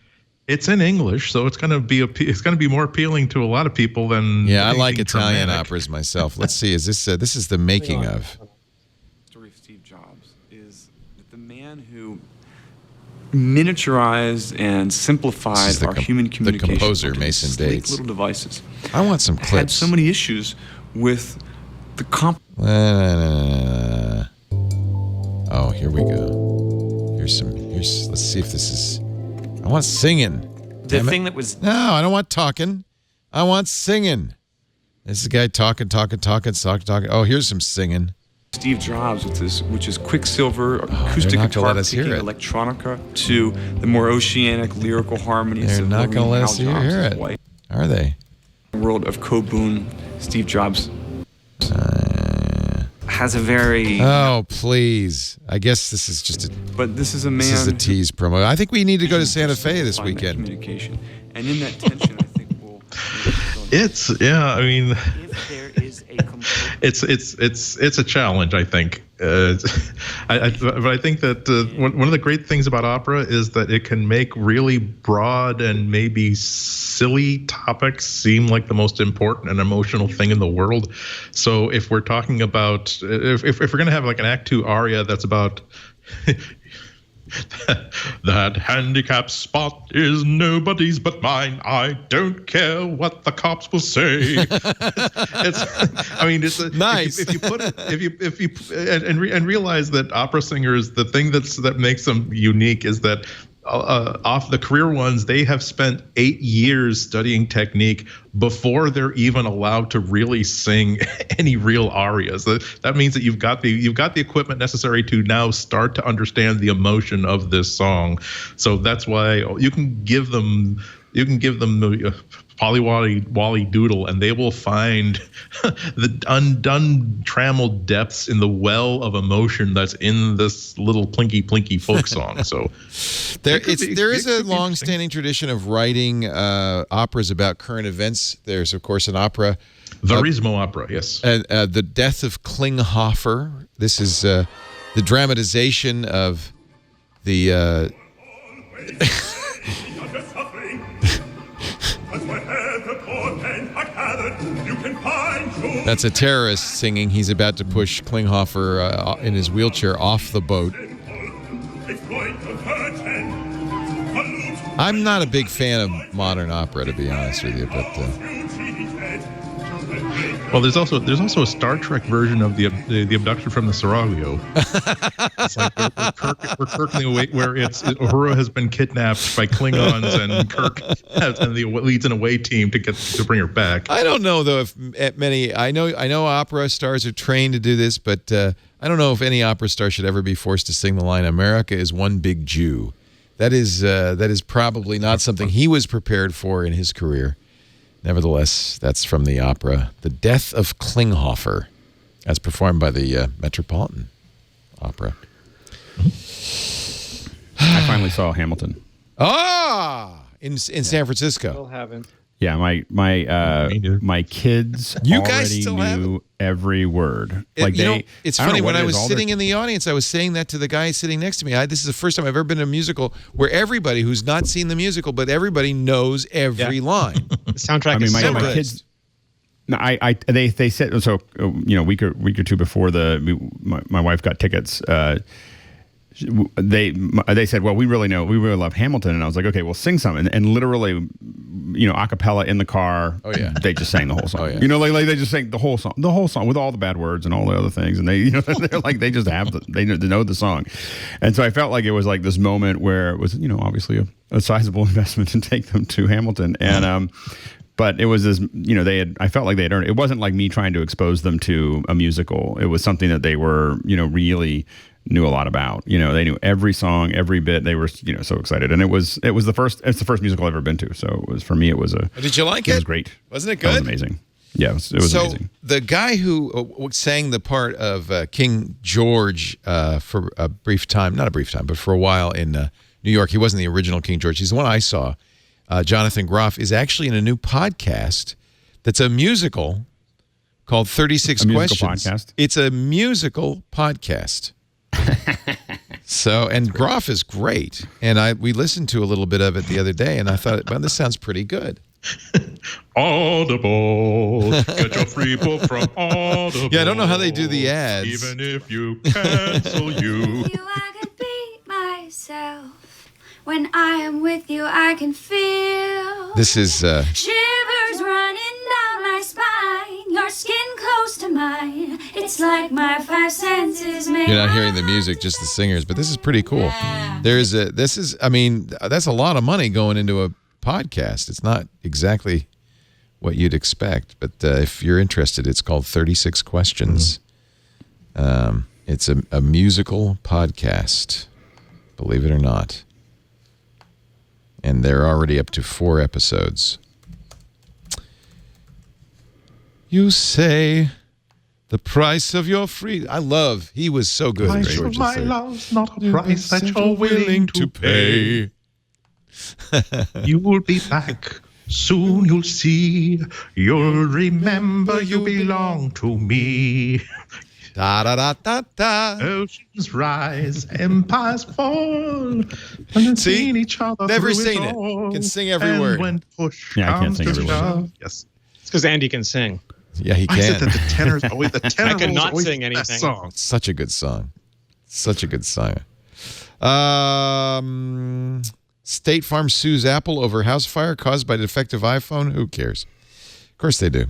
It's in English, so it's going to be more appealing to a lot of people than. Yeah, I like Italian operas myself. Let's see. Is this this is the making of? The story of Steve Jobs is that the man who miniaturized and simplified our human communication. The composer, Mason Bates. Little devices. I want some clips. Had so many issues with Oh, here we go. Here's let's see if this is. I want singing. The thing that was. No, I don't want talking. I want singing. This is a guy talking. Oh, here's some singing. Steve Jobs with this, which is Quicksilver, acoustic guitar picking electronica, to the more oceanic lyrical harmonies. They're not going to let us hear it. Are they? World of Kobun, Steve Jobs has a very. Oh, please! I guess this is just a. But this is a man. This is a tease promo. I think we need to go to Santa Fe this weekend. Communication, and in that tension, I think we'll. It's I mean. If there is a it's a challenge, I think. But I think that one of the great things about opera is that it can make really broad and maybe silly topics seem like the most important and emotional thing in the world. So if we're talking about if we're going to have like an Act 2 aria that's about that handicap spot is nobody's but mine. I don't care what the cops will say. It's nice. If you put it, if you and realize that opera singers, the thing that makes them unique is that off the career ones, they have spent 8 years studying technique before they're even allowed to really sing any real arias. That means that you've got the equipment necessary to now start to understand the emotion of this song. So that's why you can give them the Wally Doodle, and they will find the untrammeled depths in the well of emotion that's in this little plinky folk song. So there is a long-standing tradition of writing operas about current events. There's, of course, an opera. Verismo opera, yes. The Death of Klinghoffer. This is the dramatization of the... That's a terrorist singing. He's about to push Klinghoffer in his wheelchair off the boat. I'm not a big fan of modern opera, to be honest with you, but well, there's also a Star Trek version of the abduction from the Seraglio. It's like where Kirk where Uhura has been kidnapped by Klingons, and Kirk leads an away team to bring her back. I don't know though if many. I know opera stars are trained to do this, but I don't know if any opera star should ever be forced to sing the line "America is one big Jew." That is probably not something he was prepared for in his career. Nevertheless, that's from the opera The Death of Klinghoffer, as performed by the Metropolitan Opera. I finally saw Hamilton. In San Francisco. Still haven't. Yeah, my kids already knew every word. It's funny, when I was sitting in the audience, I was saying that to the guy sitting next to me. This is the first time I've ever been in a musical where everybody who's not seen the musical, but everybody knows every line. The soundtrack is so my good. kids. No, they said so. A week or two before my wife got tickets. They said, well, we really love Hamilton, and I was like, okay, well, sing something, and literally, a cappella in the car. Oh yeah, they just sang the whole song. Oh yeah, like they just sang the whole song with all the bad words and all the other things, and they, they're like they just they know the song, and so I felt like it was like this moment where it was, obviously a sizable investment to take them to Hamilton, and but it was this, I felt like they had earned it. It wasn't like me trying to expose them to a musical. It was something that they were, really knew a lot about. They knew every song, every bit. They were, so excited. And it's the first musical I've ever been to. So it was, for me, it was Did you like it? It was great. Wasn't it good? It was amazing. Yeah, it was amazing. So the guy who sang the part of King George for a brief time, not a brief time, but for a while in New York, he wasn't the original King George. He's the one I saw. Jonathan Groff is actually in a new podcast that's a musical called 36 Questions. Podcast? It's a musical podcast. And Groff is great. And we listened to a little bit of it the other day, and I thought, well, this sounds pretty good. Audible. Get your free book from Audible. Yeah, I don't know how they do the ads. Even if you cancel you. I can be myself. When I am with you, I can feel this is shivers running down my spine. Your skin close to mine. It's like my five senses make You're not hearing the music, just the singers, but this is pretty cool. That's a lot of money going into a podcast. It's not exactly what you'd expect, but if you're interested, it's called 36 Questions. It's a musical podcast, believe it or not. And they're already up to 4 episodes. You say the price of your freedom. He was so good. Price of my love's not a price that you're willing to pay. You will be back. Soon you'll see. You'll remember you belong to me. Da da da da da. Oceans rise, empires fall. See each other. Never through seen it it. all. Can sing every And word. When push Yeah, I can't comes sing to every word. shove. Yes. It's because Andy can sing. Yeah, he I said can. that the tenors always the tenor I could roll's not always sing the best anything. song. Such a good song. Such a good song. State Farm sues Apple over house fire caused by defective iPhone. Who cares? Of course they do.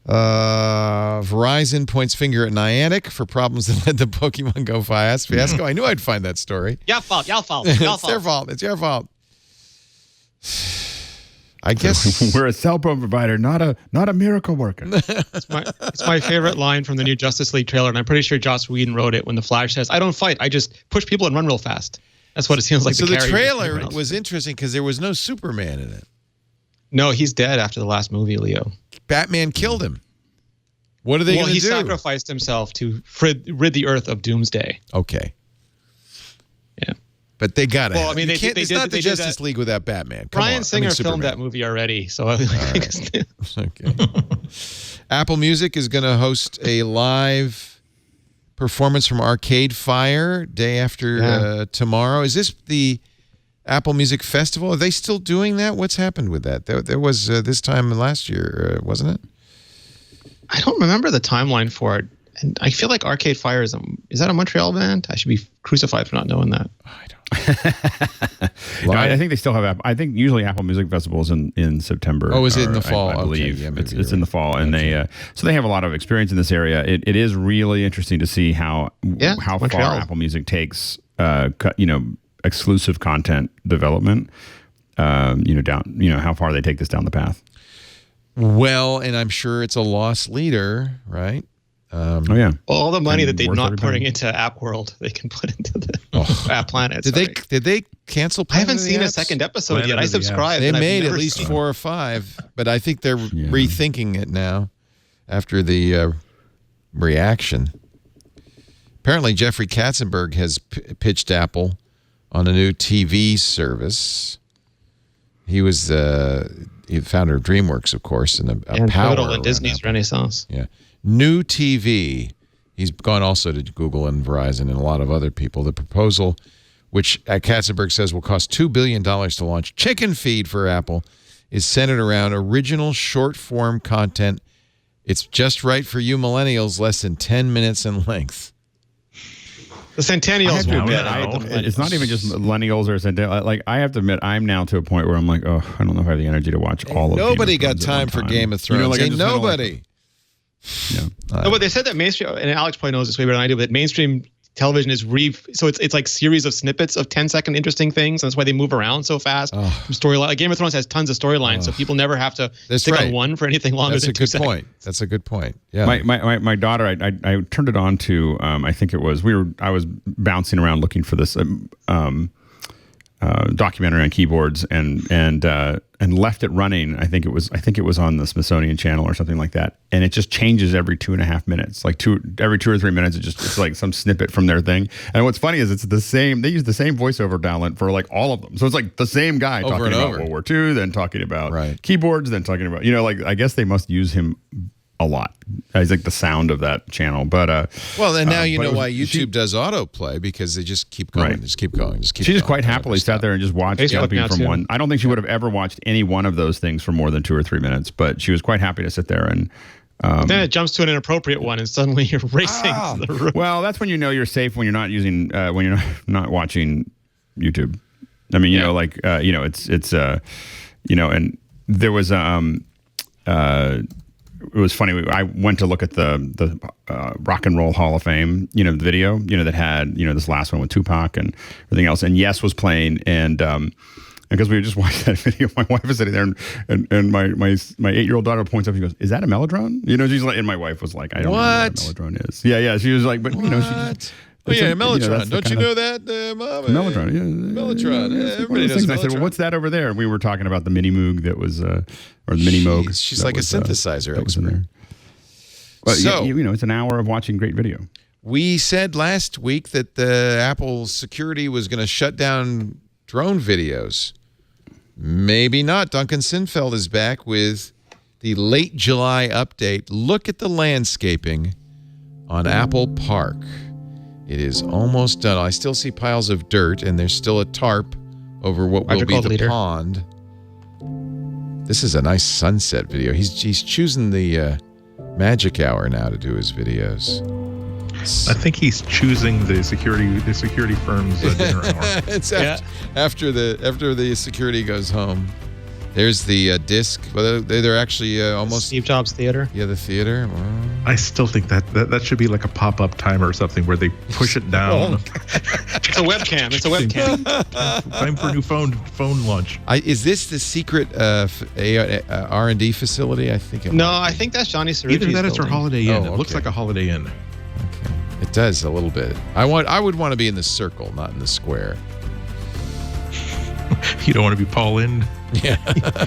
Verizon points finger at Niantic for problems that led to Pokemon Go fiasco. I knew I'd find that story. Your fault. It's their fault. It's your fault. I guess we're a cell phone provider, not a miracle worker. It's my favorite line from the new Justice League trailer, and I'm pretty sure Joss Whedon wrote it when the Flash says, "I don't fight. I just push people and run real fast." That's what it seems like. So the character trailer was interesting because there was no Superman in it. No, he's dead after the last movie, Leo. Batman killed him. What are they going to do? He sacrificed himself to rid the Earth of Doomsday. Okay. Yeah. But they got it. Well, I mean, it's not the Justice League without Batman. Come Bryan on. Singer Superman. filmed that movie already, so Okay. Apple Music is going to host a live performance from Arcade Fire day after tomorrow. Is this the Apple Music Festival? Are they still doing that? What's happened with that? There was this time last year, wasn't it? I don't remember the timeline for it. And I feel like Arcade Fire is that a Montreal band? I should be crucified for not knowing that. I think they still have. I think usually Apple Music Festivals in September. Oh, is it in the fall? I believe okay. it's in the fall, and they so they have a lot of experience in this area. It is really interesting to see how Montreal. far Apple Music takes exclusive content development. How far they take this down the path. Well, and I'm sure it's a loss leader, right? All the money that they're worth not every putting penny. into App World, they can put into the App Planet. Did they cancel? I haven't Planet of the seen a Apps? second episode Planet yet. I of the subscribed. They and I've made at never least seen 4 or 5, but I think they're rethinking it now after the reaction. Apparently, Jeffrey Katzenberg has pitched Apple on a new TV service. He was the founder of DreamWorks, of course, and a power pivotal in around Disney's Apple. renaissance. Yeah. New TV. He's gone also to Google and Verizon and a lot of other people. The proposal, which Katzenberg says will cost $2 billion to launch Chicken Feed for Apple, is centered around original short-form content. It's just right for you millennials, less than 10 minutes in length. The Centennials will get it. It's not even just millennials or Centennials. Like, I have to admit, I'm now to a point where I'm like, I don't know if I have the energy to watch all of Nobody Game of got Thrones at time one for time. Game of Thrones. I just kinda Nobody. No, but they said that mainstream, and Alex probably knows this way better than I do, but mainstream television is so it's like series of snippets of 10-second interesting things, and that's why they move around so fast from storyline. Like Game of Thrones has tons of storylines, so people never have to stick on one for anything longer That's than a good 2 seconds. point. That's a good point. Yeah. My daughter, I turned it on to I think it was I was bouncing around looking for this documentary on keyboards and left it running. I think it was on the Smithsonian Channel or something like that, and it just changes every 2.5 minutes. Like every 2 or 3 minutes, it's like some snippet from their thing. And what's funny is it's the same. They use the same voiceover talent for like all of them, so it's like the same guy Over talking and about over. World War II, then talking about keyboards, then talking about like I guess they must use him a lot. He's like the sound of that channel. But well, and now you know why YouTube does autoplay, because they just keep going, just keep going, just keep. She just going. quite happily sat there and just watched Facebook jumping now, from too. one. I don't think she would have ever watched any one of those things for more than 2 or 3 minutes, but she was quite happy to sit there and. Then it jumps to an inappropriate one, and suddenly you're racing to the room. Well, that's when you know you're safe, when you're not using when you're not watching YouTube. I mean, it's and there was it was funny. I went to look at the Rock and Roll Hall of Fame, the video, that had, this last one with Tupac and everything else. And Yes was playing. And because we were just watching that video, my wife was sitting there and my 8-year-old daughter points up and goes, "Is that a Mellotron?" She's like, and my wife was like, "I don't know what a Mellotron is." Yeah. She was like, but, she just. Oh, yeah, Mellotron. Don't you know that, Mom? Mellotron, yeah. Mellotron. Everybody knows Mellotron. I said, well, what's that over there? And we were talking about the Mini Moog that was, or the Mini Moog. She's like a synthesizer expert. There. Well, so, it's an hour of watching great video. We said last week that the Apple security was going to shut down drone videos. Maybe not. Duncan Sinfeld is back with the late July update. Look at the landscaping on Apple Park. It is almost done. I still see piles of dirt, and there's still a tarp over what will be the pond. This is a nice sunset video. He's choosing the magic hour now to do his videos. I think he's choosing the security firm's dinner hour. It's after the security goes home. There's the disc. Well, they're actually almost Steve Jobs Theater. Yeah, the theater. Wow. I still think that should be like a pop-up timer or something where they push it down. It's a webcam. Time for a new phone launch. Is this the secret R&D facility? I think. I think that's Johnny Cerrucci's Either that or Holiday Inn. Oh, It looks like a Holiday Inn. Okay, it does a little bit. I would want to be in the circle, not in the square. You don't want to be Paul Lind. Yeah.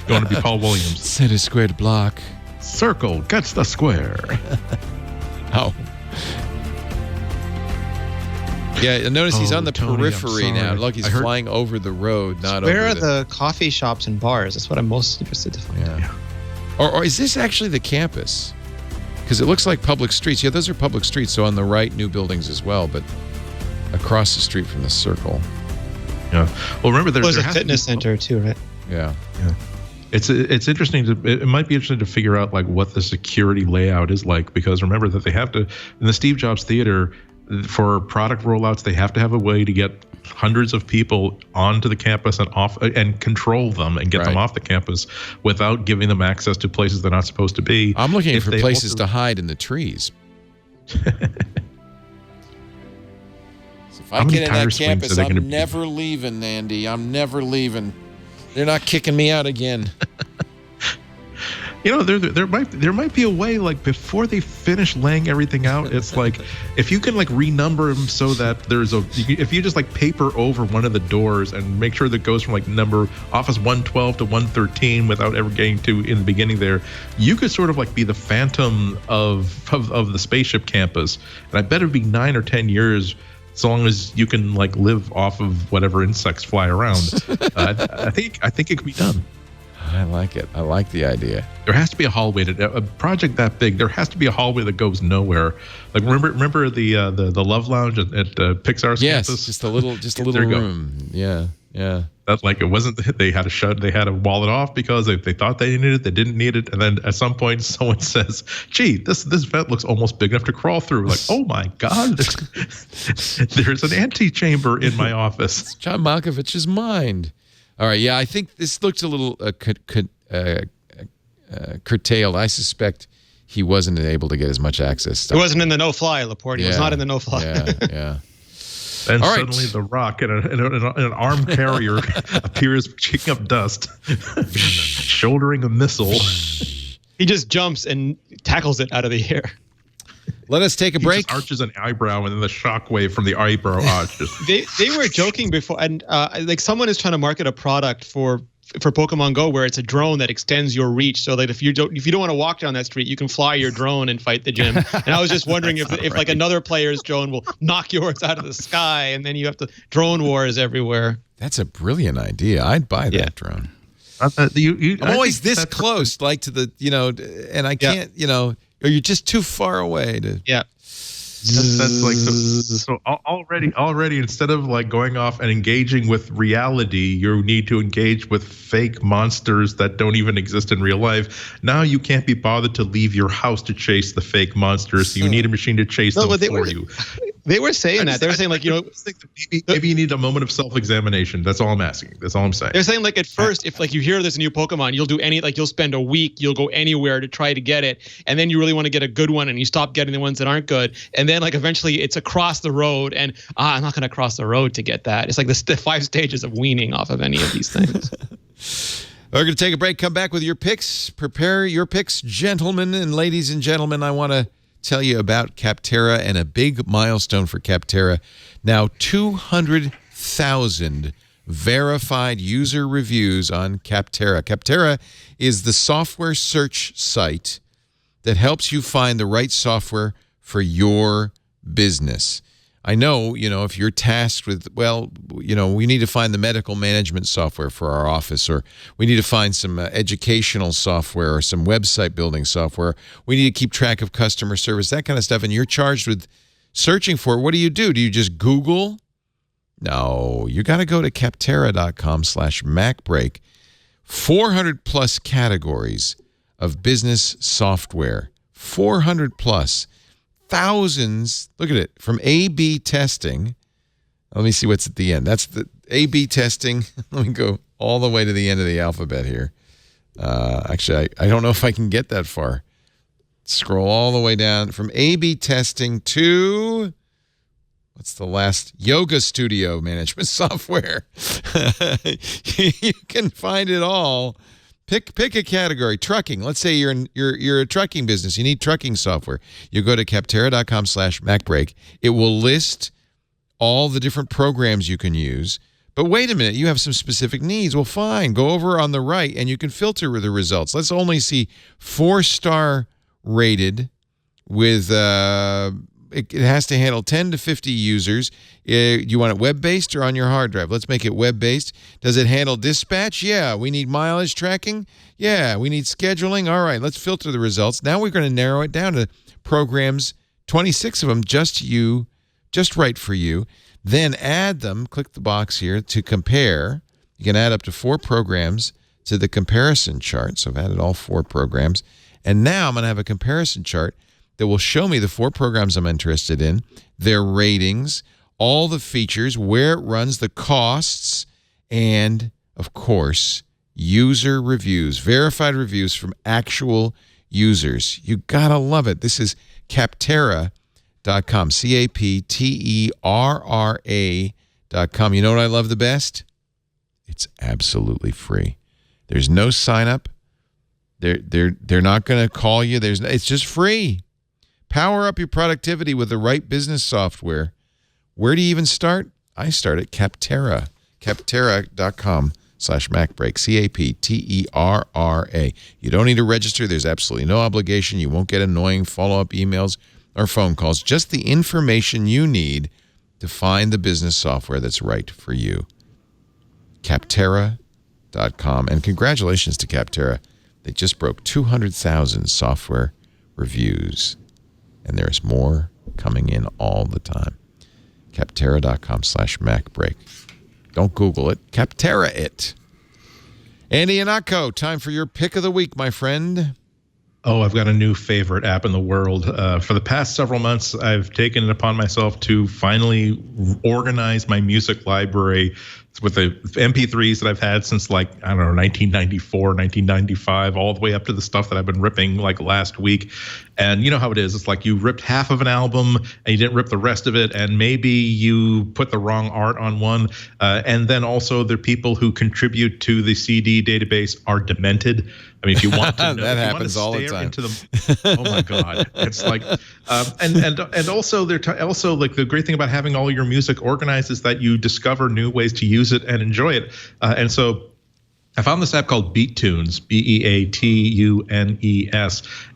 You want to be Paul Williams. Center squared block. Circle gets the square. Oh. Yeah, notice he's on the periphery now. Look, he's flying over the road, not over. Where are the coffee shops and bars? That's what I'm most interested to find out. Or is this actually the campus? Because it looks like public streets. Yeah, those are public streets. So on the right, new buildings as well, but across the street from the circle. Yeah. Well, remember there's a fitness center too, right? Yeah. It's interesting it might be interesting to figure out like what the security layout is like, because remember that they have to, in the Steve Jobs Theater, for product rollouts, they have to have a way to get hundreds of people onto the campus and off and control them and get them off the campus without giving them access to places they're not supposed to be. I'm looking for places to hide in the trees. If I get in that campus, I'm never leaving, Andy. I'm never leaving. They're not kicking me out again. There might be a way, like, before they finish laying everything out, it's like, if you can like renumber them so that if you just like paper over one of the doors and make sure that it goes from like number office 112 to 113 without ever getting to in the beginning there, you could sort of like be the phantom of the spaceship campus. And I bet it'd be 9 or 10 years. As long as you can like live off of whatever insects fly around, I think it could be done. I like it. I like the idea. There has to be a hallway a project that big. There has to be a hallway that goes nowhere. Like remember the Love Lounge at Pixar's campus? Yes, just a little room. Yeah. That's like, it wasn't. They had to wall it off because they thought they needed it. They didn't need it, and then at some point someone says, "Gee, this vent looks almost big enough to crawl through." Like, oh my God, there's an antechamber in my office. It's John Malkovich's mind. All right, yeah, I think this looks a little curtailed. I suspect he wasn't able to get as much access. It wasn't in the no-fly, Laporte. He was not in the no-fly. Yeah. And suddenly The Rock in an arm carrier appears kicking up dust, shouldering a missile. He just jumps and tackles it out of the air. Let us take a break. He just arches an eyebrow, and then the shockwave from the eyebrow arches. They were joking before, and like someone is trying to market a product for Pokemon Go where it's a drone that extends your reach, so that if you don't want to walk down that street, you can fly your drone and fight the gym. And I was just wondering if like another player's drone will knock yours out of the sky, and then you have to drone wars everywhere. That's a brilliant idea. I'd buy that drone. I'm always this close, like to the and I can't or you're just too far away to. Yeah. That's like so already instead of like going off and engaging with reality, you need to engage with fake monsters that don't even exist in real life. Now you can't be bothered to leave your house to chase the fake monsters. So you need a machine to chase them for you. They were saying that. They were saying, like, you know, maybe you need a moment of self-examination. That's all I'm asking. That's all I'm saying. They're saying, like, at first, if like you hear there's a new Pokemon, you'll do you'll spend a week, you'll go anywhere to try to get it, and then you really want to get a good one, and you stop getting the ones that aren't good, and then like eventually it's across the road, and I'm not going to cross the road to get that. It's like the 5 stages of weaning off of any of these things. We're going to take a break. Come back with your picks. Prepare your picks, gentlemen and ladies and gentlemen. I want to tell you about Capterra and a big milestone for Capterra. Now, 200,000 verified user reviews on Capterra. Capterra is the software search site that helps you find the right software for your business. I know, you know, if you're tasked with, well, you know, we need to find the medical management software for our office, or we need to find some educational software or some website building software. We need to keep track of customer service, that kind of stuff. And you're charged with searching for it. What do? Do you just Google? No, you got to go to capterra.com/MacBreak. 400 plus categories of business software. 400 plus. Thousands, look at it, from A/B testing. Let me see what's at the end. That's the A/B testing. Let me go all the way to the end of the alphabet here. Actually, I don't know if I can get that far. Scroll all the way down from A/B testing to, what's the last? Yoga studio management software. You can find it all. Pick a category. Trucking. Let's say you're a trucking business. You need trucking software. You go to capterra.com/MacBreak. It will list all the different programs you can use. But wait a minute, you have some specific needs. Well, fine. Go over on the right and you can filter the results. Let's only see 4-star rated with it has to handle 10 to 50 users. You want it web-based or on your hard drive? Let's make it web-based. Does it handle dispatch? Yeah. We need mileage tracking? Yeah. We need scheduling? All right. Let's filter the results. Now we're going to narrow it down to programs, 26 of them, just right for you. Then add them, click the box here, to compare. You can add up to 4 programs to the comparison chart. So I've added all 4 programs. And now I'm going to have a comparison chart that will show me the 4 programs I'm interested in, their ratings, all the features, where it runs, the costs, and, of course, user reviews, verified reviews from actual users. You gotta love it. This is Capterra.com, CAPTERRA.com. You know what I love the best? It's absolutely free. There's no sign up. They're not going to call you. It's just free. Power up your productivity with the right business software. Where do you even start? I start at Capterra. Capterra.com/MacBreak. CAPTERRA. You don't need to register. There's absolutely no obligation. You won't get annoying follow-up emails or phone calls. Just the information you need to find the business software that's right for you. Capterra.com. And congratulations to Capterra. They just broke 200,000 software reviews. And there's more coming in all the time. Capterra.com/MacBreak. Don't Google it. Capterra it. Andy Anako, time for your pick of the week, my friend. Oh, I've got a new favorite app in the world. For the past several months, I've taken it upon myself to finally organize my music library with the MP3s that I've had since, like, I don't know, 1994, 1995, all the way up to the stuff that I've been ripping like last week. And you know how it is. It's like you ripped half of an album and you didn't rip the rest of it. And maybe you put the wrong art on one. And then also the people who contribute to the CD database are demented. I mean, if you want to know, that happens all the time. Oh my God. It's like, and also also like the great thing about having all your music organized is that you discover new ways to use it and enjoy it. And so I found this app called BeatTunes, BeatTunes,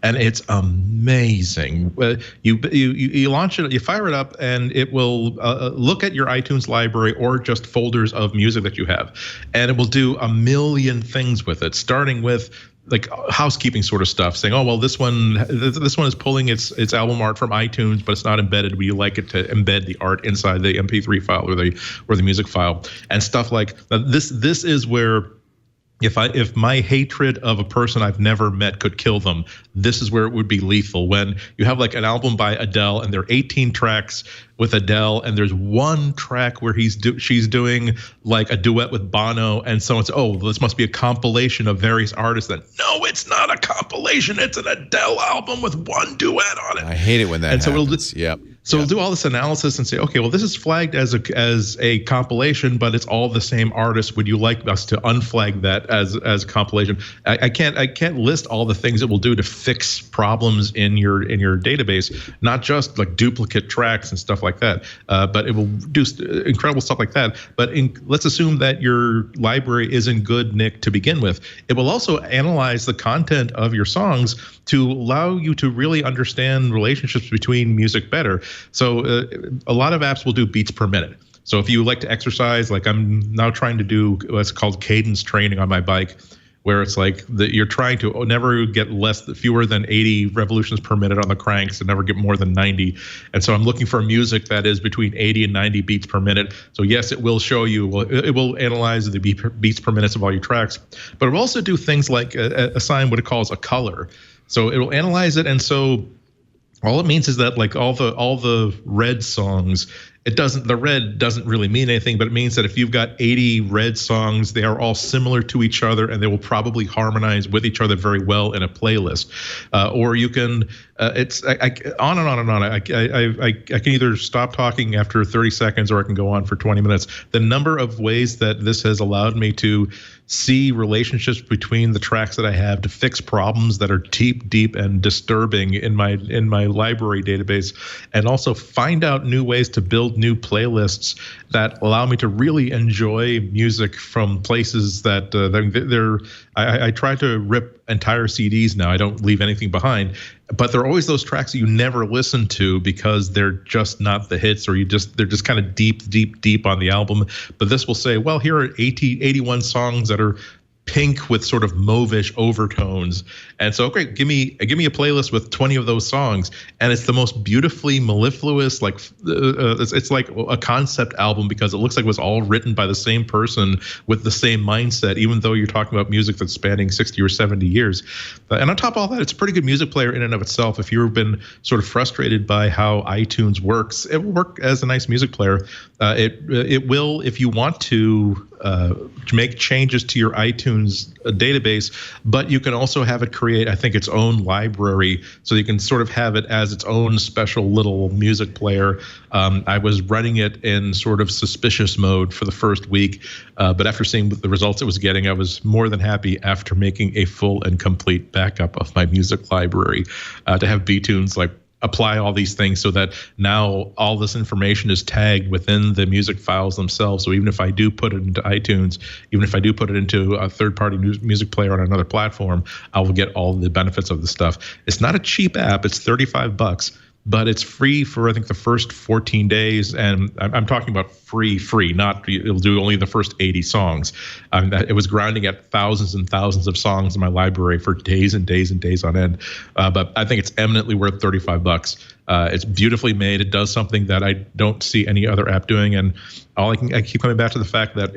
and it's amazing. You launch it, you fire it up, and it will look at your iTunes library or just folders of music that you have, and it will do a million things with it, starting with like housekeeping sort of stuff, saying, oh, well, this one is pulling its album art from iTunes, but it's not embedded. Would you like it to embed the art inside the MP3 file or the music file, and stuff like that. This is where if my hatred of a person I've never met could kill them, this is where it would be lethal. When you have like an album by Adele and there are 18 tracks with Adele, and there's one track where she's doing like a duet with Bono, and someone says, "Oh, this must be a compilation of various artists." Then no, it's not a compilation. It's an Adele album with one duet on it. I hate it when that happens. We'll do all this analysis and say, okay, well, this is flagged as a compilation, but it's all the same artist. Would you like us to unflag that as a compilation? I can't list all the things it will do to fix problems in your database, not just like duplicate tracks and stuff like that, but it will do incredible stuff like that. But let's assume that your library is in good nick to begin with. It will also analyze the content of your songs to allow you to really understand relationships between music better. So a lot of apps will do beats per minute. So if you like to exercise, like I'm now trying to do what's called cadence training on my bike, where it's like you're trying to never get fewer than 80 revolutions per minute on the cranks and never get more than 90. And so I'm looking for music that is between 80 and 90 beats per minute. So yes, it will show you, it will analyze the beats per minute of all your tracks, but it will also do things like assign what it calls a color. So it will analyze it, and so all it means is that like all the red songs, the red doesn't really mean anything, but it means that if you've got 80 red songs, they are all similar to each other and they will probably harmonize with each other very well in a playlist. Or you can, it's on and on and on. I can either stop talking after 30 seconds or I can go on for 20 minutes. The number of ways that this has allowed me to see relationships between the tracks that I have, to fix problems that are deep and disturbing in my library database, and also find out new ways to build new playlists that allow me to really enjoy music from places that I try to rip entire CDs now. I don't leave anything behind, but there are always those tracks that you never listen to because they're just not the hits, or they're just kind of deep on the album. But this will say, well, here are 81 songs that are pink with sort of mauvish overtones, and so great, give me a playlist with 20 of those songs, and it's the most beautifully mellifluous, like it's like a concept album because it looks like it was all written by the same person with the same mindset, even though you're talking about music that's spanning 60 or 70 years. And on top of all that, it's a pretty good music player in and of itself. If you've been sort of frustrated by how iTunes works, it will work as a nice music player. It will, if you want to make changes to your iTunes database, but you can also have it create, I think, its own library, so you can sort of have it as its own special little music player. I was running it in sort of suspicious mode for the first week, but after seeing the results it was getting, I was more than happy after making a full and complete backup of my music library to have BTunes like apply all these things so that now all this information is tagged within the music files themselves. So even if I do put it into iTunes, even if I do put it into a third-party music player on another platform, I will get all the benefits of the stuff. It's not a cheap app. It's $35, but it's free for, I think, the first 14 days. And I'm talking about free, not it'll do only the first 80 songs. It was grinding at thousands and thousands of songs in my library for days and days and days on end. But I think it's eminently worth $35. It's beautifully made. It does something that I don't see any other app doing. And I keep coming back to the fact that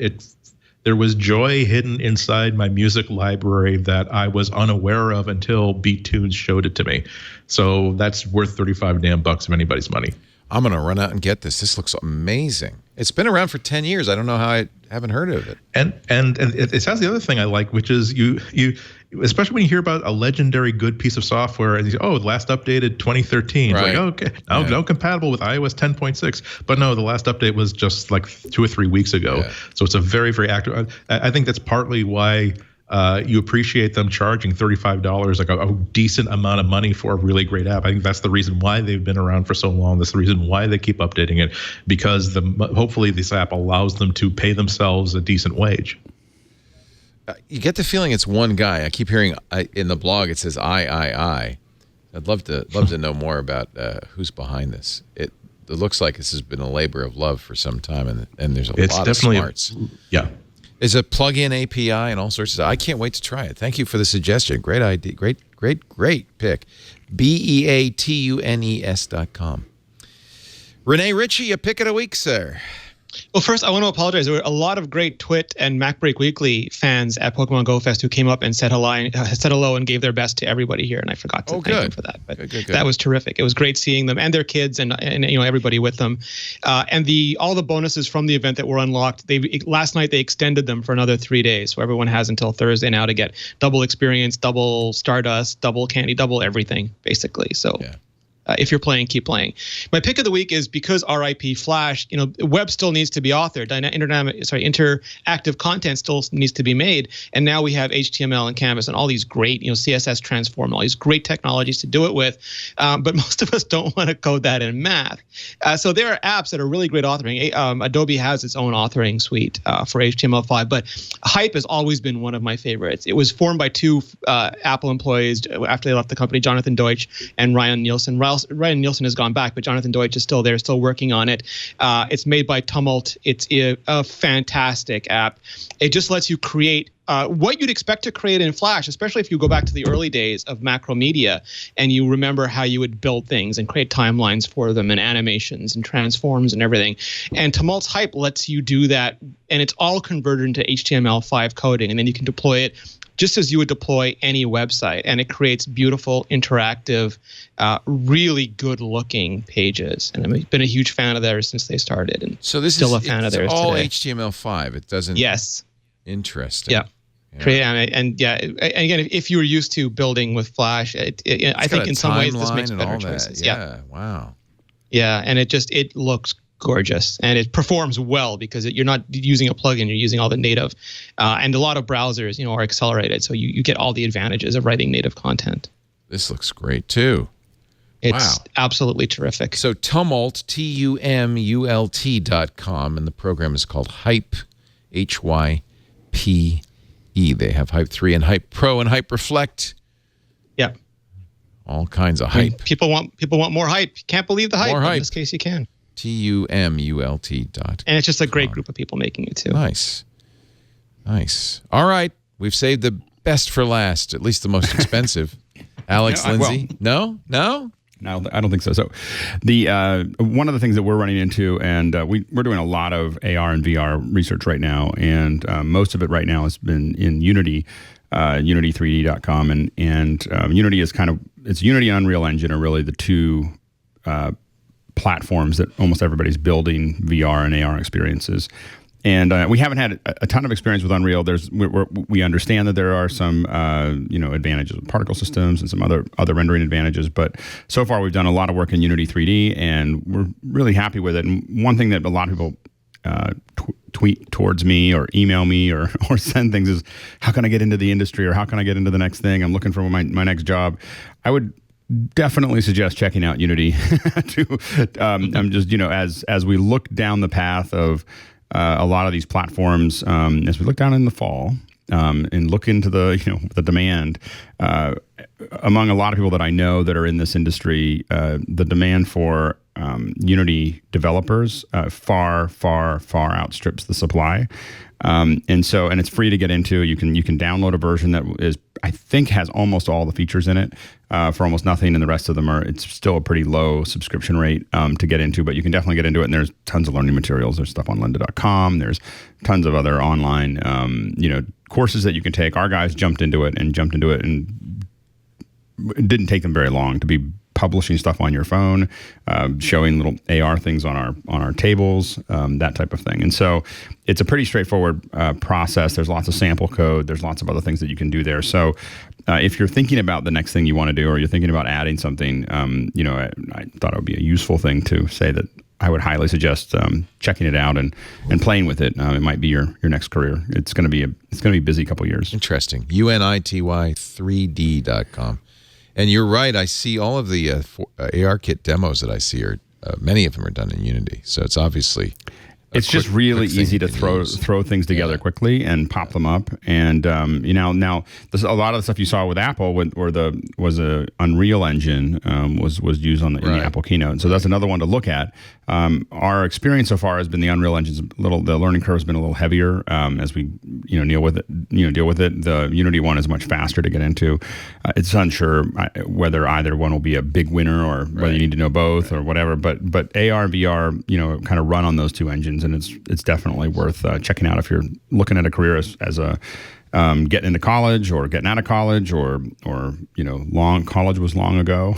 there was joy hidden inside my music library that I was unaware of until BTunes showed it to me. So that's worth 35 damn bucks of anybody's money. I'm going to run out and get this. This looks amazing. It's been around for 10 years. I don't know how I haven't heard of it. And it has the other thing I like, which is you especially when you hear about a legendary good piece of software and you say, oh, last updated 2013. Right. It's like, okay, now compatible with iOS 10.6. But no, the last update was just like 2 or 3 weeks ago. Yeah. So it's a very, very active. I think that's partly why you appreciate them charging $35, like a decent amount of money for a really great app. I think that's the reason why they've been around for so long. That's the reason why they keep updating it, because hopefully this app allows them to pay themselves a decent wage. You get the feeling it's one guy. I keep hearing in the blog it says I. I'd love to know more about who's behind this. It looks like this has been a labor of love for some time, and there's a lot of smarts. Yeah. It's a plug-in API and all sorts of stuff. I can't wait to try it. Thank you for the suggestion. Great idea. Great pick. BEATUNES.com. Renee Ritchie, a pick of the week, sir. Well, first, I want to apologize. There were a lot of great Twit and MacBreak Weekly fans at Pokemon Go Fest who came up and said hello and gave their best to everybody here, and I forgot to thank them for that. But good. That was terrific. It was great seeing them and their kids and everybody with them, and all the bonuses from the event that were unlocked. Last night they extended them for another 3 days, so everyone has until Thursday now to get double experience, double Stardust, double candy, double everything basically. So. Yeah. If you're playing, keep playing. My pick of the week is because RIP Flash, web still needs to be authored. Interactive content still needs to be made. And now we have HTML and Canvas and all these great, CSS Transform, all these great technologies to do it with. But most of us don't want to code that in math. So there are apps that are really great authoring. Adobe has its own authoring suite for HTML5, but Hype has always been one of my favorites. It was formed by two Apple employees after they left the company, Jonathan Deutsch and Ryan Nielsen. Ryan Nielsen has gone back, but Jonathan Deutsch is still there, still working on it. It's made by Tumult. It's a fantastic app. It just lets you create what you'd expect to create in Flash, especially if you go back to the early days of Macromedia and you remember how you would build things and create timelines for them and animations and transforms and everything. And Tumult's Hype lets you do that, and it's all converted into HTML5 coding, and then you can deploy it just as you would deploy any website, and it creates beautiful, interactive, really good-looking pages. And I've been a huge fan of theirs since they started, and so this still is a fan of theirs all today. HTML5. It doesn't. Yes. Interesting. Yeah. And again, if you were used to building with Flash, I think in some ways this makes better choices. Yeah. Wow. Yeah, and it looks gorgeous, and it performs well because you're not using a plugin, you're using all the native, and a lot of browsers, are accelerated, so you get all the advantages of writing native content. This looks great too. It's absolutely terrific. So Tumult, TUMULT.com, and the program is called Hype, HYPE. They have Hype 3 and Hype Pro and Hype Reflect. Yeah. All kinds of hype. People want more hype. You can't believe the hype. More hype. In this case, you can. TUMULT.com. And it's just a great group of people making it too. Nice. All right. We've saved the best for last, at least the most expensive. Alex Lindsay. No, I don't think so. So the one of the things that we're running into, and we're doing a lot of AR and VR research right now, and most of it right now has been in Unity, Unity3D.com, and Unity is it's Unity and Unreal Engine are really the two platforms that almost everybody's building VR and AR experiences. And we haven't had a ton of experience with Unreal. We understand that there are some advantages with particle systems and some other rendering advantages. But so far, we've done a lot of work in Unity 3D, and we're really happy with it. And one thing that a lot of people tweet towards me or email me or send things is, how can I get into the industry, or how can I get into the next thing? I'm looking for my next job. I would definitely suggest checking out Unity. I'm just as we look down the path of a lot of these platforms, as we look down in the fall and look into the demand among a lot of people that I know that are in this industry, the demand for Unity developers far outstrips the supply. And it's free to get into. You can download a version that I think has almost all the features in it for almost nothing, and the rest of them it's still a pretty low subscription rate to get into, but you can definitely get into it. And there's tons of learning materials. There's stuff on lynda.com. There's tons of other online courses that you can take. Our guys jumped into it, and it didn't take them very long to be publishing stuff on your phone, showing little AR things on our tables, that type of thing. And so it's a pretty straightforward process. There's lots of sample code. There's lots of other things that you can do there. So if you're thinking about the next thing you want to do, or you're thinking about adding something, I thought it would be a useful thing to say that I would highly suggest checking it out and playing with it. It might be your next career. It's going to be a busy couple years. Interesting. UNITY3D.com. And you're right. I see all of the ARKit demos that I see are many of them are done in Unity. So it's obviously it's just really easy to throw things together quickly and pop them up. And now a lot of the stuff you saw with Apple was a Unreal Engine was used in the Apple keynote. So that's another one to look at. Our experience so far has been the Unreal Engine's the learning curve has been a little heavier as we deal with it. The Unity one is much faster to get into. It's unsure whether either one will be a big winner or whether you need to know both or whatever. But AR VR kind of run on those two engines. and it's definitely worth checking out if you're looking at a career as a getting into college or getting out of college or college was long ago,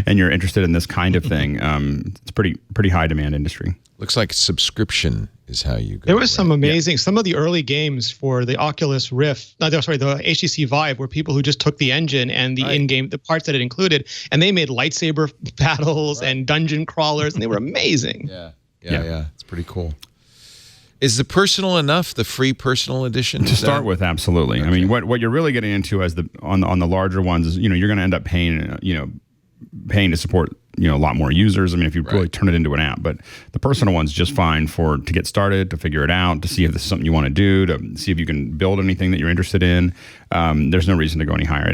and you're interested in this kind of thing. It's pretty high demand industry. Looks like subscription is how you go. There was some amazing, some of the early games for the Oculus Rift, the HTC Vive, were people who just took the engine and the in-game, the parts that it included, and they made lightsaber battles and dungeon crawlers, and they were amazing. Yeah. It's pretty cool. Is the personal enough, the free personal edition? To start with, absolutely. Okay. I mean, what you're really getting into as on the larger ones is, you're going to end up paying to support a lot more users. I mean, if you really turn it into an app, but the personal one's just fine to get started, to figure it out, to see if this is something you want to do, to see if you can build anything that you're interested in. There's no reason to go any higher.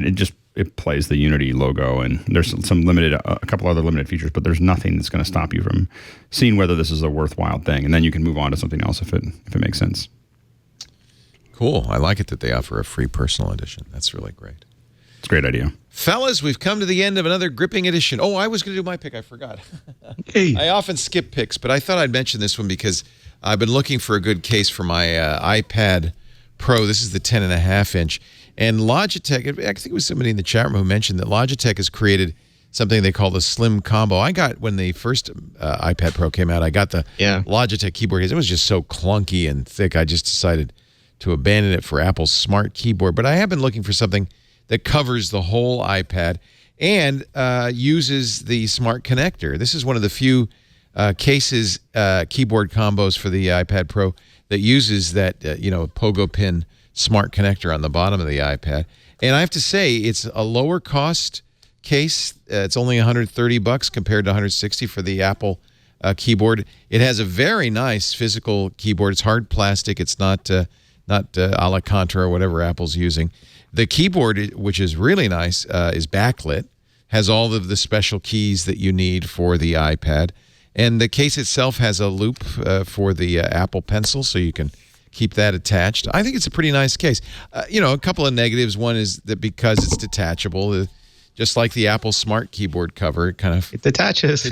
It plays the Unity logo, and there's a couple other limited features, but there's nothing that's going to stop you from seeing whether this is a worthwhile thing, and then you can move on to something else if it makes sense. Cool. I like it that they offer a free personal edition. That's really great. It's a great idea. Fellas, we've come to the end of another gripping edition. Oh, I was going to do my pick. I forgot. Hey. I often skip picks, but I thought I'd mention this one because I've been looking for a good case for my iPad Pro. This is the 10.5-inch. And Logitech, I think it was somebody in the chat room who mentioned that Logitech has created something they call the Slim Combo. I got, when the first iPad Pro came out, I got the Logitech keyboard. It was just so clunky and thick, I just decided to abandon it for Apple's Smart Keyboard. But I have been looking for something that covers the whole iPad and uses the Smart Connector. This is one of the few cases, keyboard combos for the iPad Pro that uses that, pogo pin Smart Connector on the bottom of the iPad. And I have to say, it's a lower cost case. It's only $130 compared to $160 for the Apple keyboard. It has a very nice physical keyboard. It's hard plastic. It's not Alcantara or whatever Apple's using. The keyboard, which is really nice, is backlit, has all of the special keys that you need for the iPad. And the case itself has a loop for the Apple Pencil, so you can keep that attached. I think it's a pretty nice case. A couple of negatives. One is that because it's detachable, just like the Apple Smart Keyboard cover, it detaches.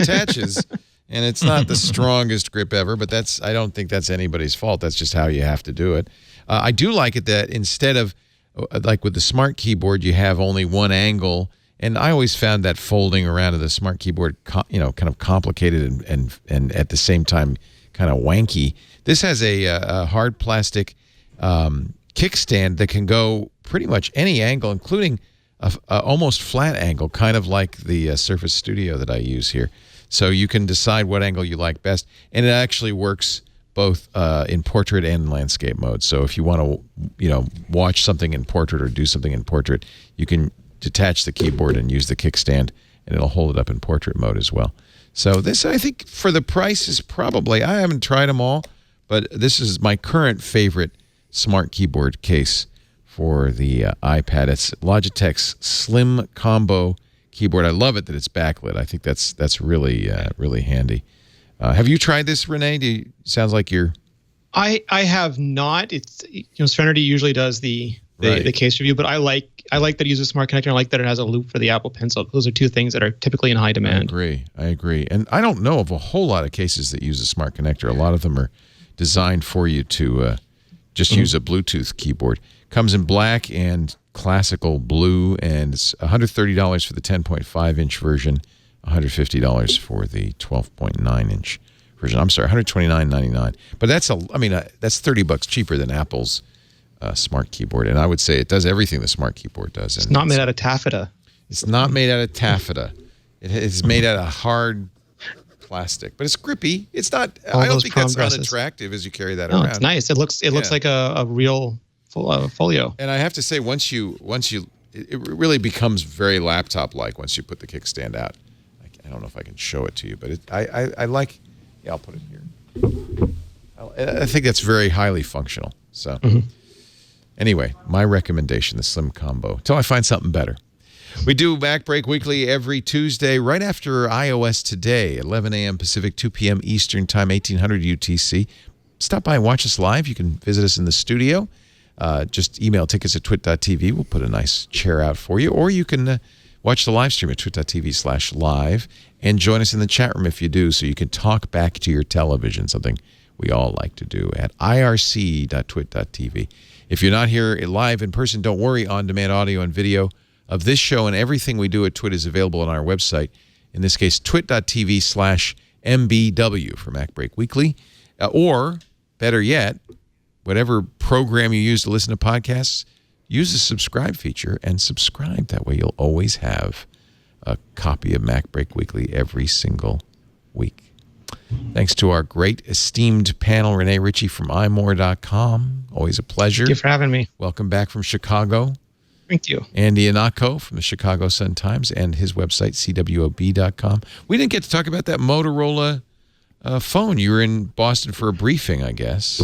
And it's not the strongest grip ever, but I don't think that's anybody's fault. That's just how you have to do it. I do like it that instead of, like with the Smart Keyboard, you have only one angle, and I always found that folding around of the Smart Keyboard, kind of complicated and at the same time kind of wanky. This has a hard plastic kickstand that can go pretty much any angle, including a almost flat angle, kind of like the Surface Studio that I use here. So you can decide what angle you like best, and it actually works both in portrait and landscape mode. So if you want to, watch something in portrait or do something in portrait, you can detach the keyboard and use the kickstand, and it'll hold it up in portrait mode as well. So this, I think, for the price is probably, I haven't tried them all, but this is my current favorite Smart Keyboard case for the iPad. It's Logitech's Slim Combo keyboard. I love it that it's backlit. I think that's really really handy. Have you tried this, Renee? Sounds like you're. I have not. It's Serenity usually does the case review, but I like that it uses Smart Connector. I like that it has a loop for the Apple Pencil. Those are two things that are typically in high demand. I agree. And I don't know of a whole lot of cases that use a Smart Connector. A lot of them are designed for you to just use a Bluetooth keyboard. Comes in black and classical blue, and it's $130 for the 10.5-inch version, $150 for the 12.9-inch version. I'm sorry, $129.99. But that's that's $30 cheaper than Apple's Smart Keyboard, and I would say it does everything the Smart Keyboard does. It's not made out of taffeta. It's not made out of taffeta. It's made out of hard plastic, but it's grippy. It's not. I don't think that's unattractive as you carry that around. It's nice. It looks like a real folio. And I have to say, once you, it really becomes very laptop-like once you put the kickstand out. I don't know if I can show it to you, but I like. Yeah, I'll put it here. I think that's very highly functional. So, anyway, my recommendation: the Slim Combo. Until I find something better. We do MacBreak Weekly every Tuesday, right after iOS Today, 11 a.m. Pacific, 2 p.m. Eastern Time, 1800 UTC. Stop by and watch us live. You can visit us in the studio. Just email tickets at twit.tv. We'll put a nice chair out for you. Or you can watch the live stream at twit.tv/live and join us in the chat room if you do, so you can talk back to your television, something we all like to do at irc.twit.tv. If you're not here live in person, don't worry. On-demand audio and video of this show and everything we do at Twit is available on our website. In this case, twit.tv/MBW for MacBreak Weekly. Or, better yet, whatever program you use to listen to podcasts, use the subscribe feature and subscribe. That way you'll always have a copy of MacBreak Weekly every single week. Thanks to our great esteemed panel, Renee Ritchie from imore.com. Always a pleasure. Thank you for having me. Welcome back from Chicago. Thank you. Andy Anako from the Chicago Sun-Times and his website, cwob.com. We didn't get to talk about that Motorola phone. You were in Boston for a briefing, I guess.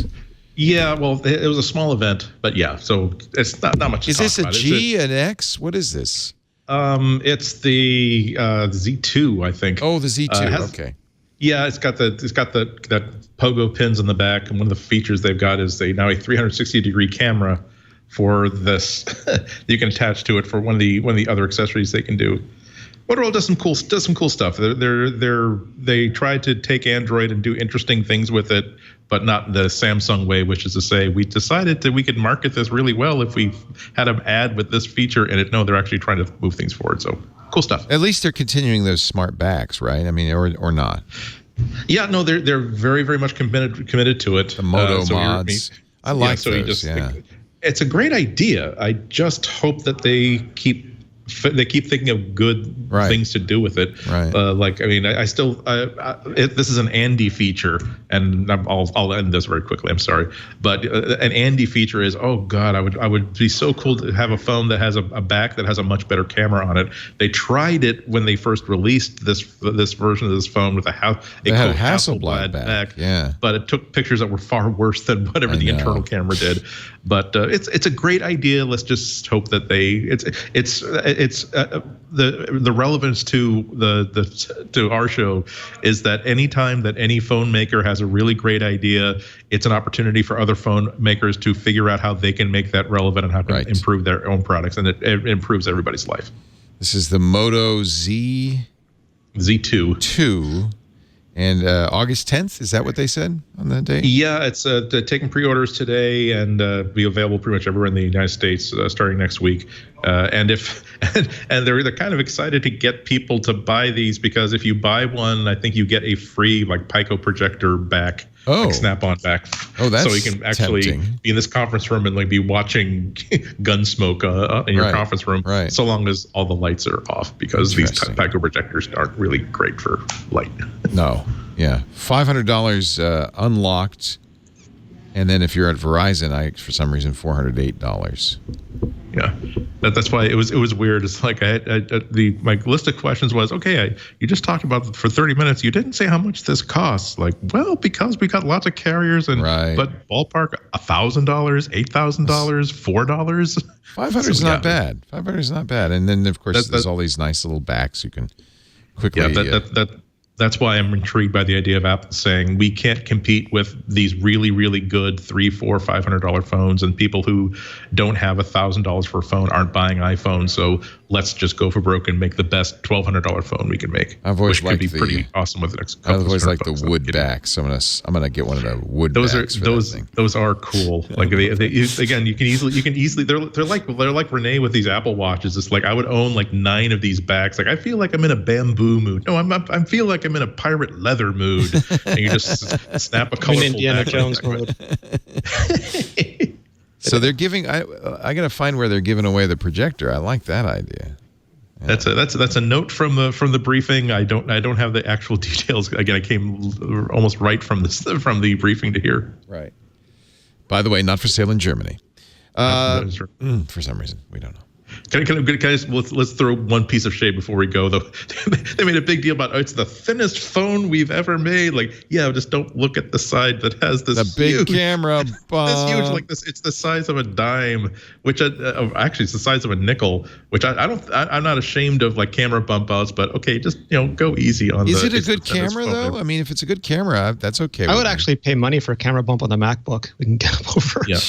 Yeah, well, it was a small event, but yeah, so it's not much to Is talk this a about. G, an X? What is this? It's the Z2, I think. Oh, the Z2. Okay. Yeah, it's got that pogo pins in the back, and one of the features they've got is now a 360-degree camera for this you can attach to it for one of the other accessories they can do. Motorola does some cool stuff. They tried to take Android and do interesting things with it, but not the Samsung way, which is to say, we decided that we could market this really well if we had an ad with this feature in it. No, they're actually trying to move things forward. So cool stuff. At least they're continuing those smart backs, right? I mean, or not. Yeah, no, they're very, very much committed to it. The Moto mods. I like those. It's a great idea. I just hope that they keep thinking of good things to do with it. Right. This is an Andy feature, and I'll end this very quickly. I'm sorry, but an Andy feature is, oh God, I would be so cool to have a phone that has a back that has a much better camera on it. They tried it when they first released this version of this phone with a Hasselblad back. Yeah. But it took pictures that were far worse than whatever the internal camera did. But it's a great idea. Let's just hope that the relevance to our show is that anytime that any phone maker has a really great idea, it's an opportunity for other phone makers to figure out how they can make that relevant and how to improve their own products, and it improves everybody's life. This is the Moto Z2. And August 10th, is that what they said on that date? Yeah, it's taking pre-orders today and be available pretty much everywhere in the United States starting next week. And they're kind of excited to get people to buy these, because if you buy one, I think you get a free Pico projector back, snap-on back. Oh, that's so you can actually be in this conference room and be watching Gunsmoke in your conference room, so long as all the lights are off, because these Pico projectors aren't really great for light. No, yeah, $500 unlocked, and then if you're at Verizon, for some reason $408. Yeah, that's why it was weird. It's like my list of questions was, okay, you just talked about it for 30 minutes. You didn't say how much this costs. Like, well, because we got lots of carriers, but ballpark $1,000, $8,000, $4. $500 is not bad. $500 is not bad. And then of course there's all these nice little backs you can quickly. Yeah, that's why I'm intrigued by the idea of Apple saying we can't compete with these really, really good $300, $400, $500 phones, and people who don't have $1,000 for a phone aren't buying iPhones. So let's just go for broke and make the best $1,200 phone we can make. I've always liked pretty awesome with the next. I've always liked the wood backs. I'm gonna get one of the wood backs. Those are cool. Like they again, you can easily. They're like Renee with these Apple Watches. It's like I would own 9 of these backs. Like I feel like I'm in a bamboo mood. No, I feel like I'm in a pirate leather mood, and you just snap a colorful Indiana Jones mode. So they're giving. I gotta find where they're giving away the projector. I like that idea. Yeah. That's a note from the briefing. I don't have the actual details. Again, I came almost right from the briefing to here. Right. By the way, not for sale in Germany. For some reason, we don't know. Can I just, let's throw one piece of shade before we go, though. They made a big deal about it's the thinnest phone we've ever made. Just don't look at the side that has this big camera. This huge, it's the size of a dime, which actually it's the size of a nickel. Which I'm not ashamed of camera bump outs, but okay, just go easy on. Is it a good camera though? I mean, if it's a good camera, that's okay. I would actually pay money for a camera bump on the MacBook. We can get them over. Yeah.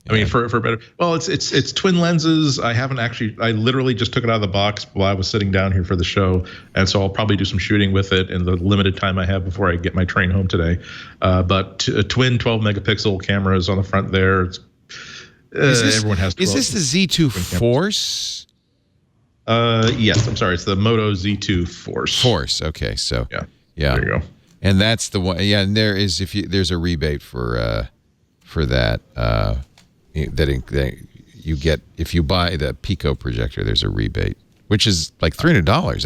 I mean, for better. Well, it's twin lenses. I literally just took it out of the box while I was sitting down here for the show, and so I'll probably do some shooting with it in the limited time I have before I get my train home today. But twin 12 megapixel cameras on the front there. Everyone has. Is this the Z2 Force? Yes. I'm sorry. It's the Moto Z2 Force. Force. Okay. So yeah. There you go. And that's the one. Yeah. And there's a rebate for that. That you get if you buy the Pico projector. There's a rebate, which is like $300.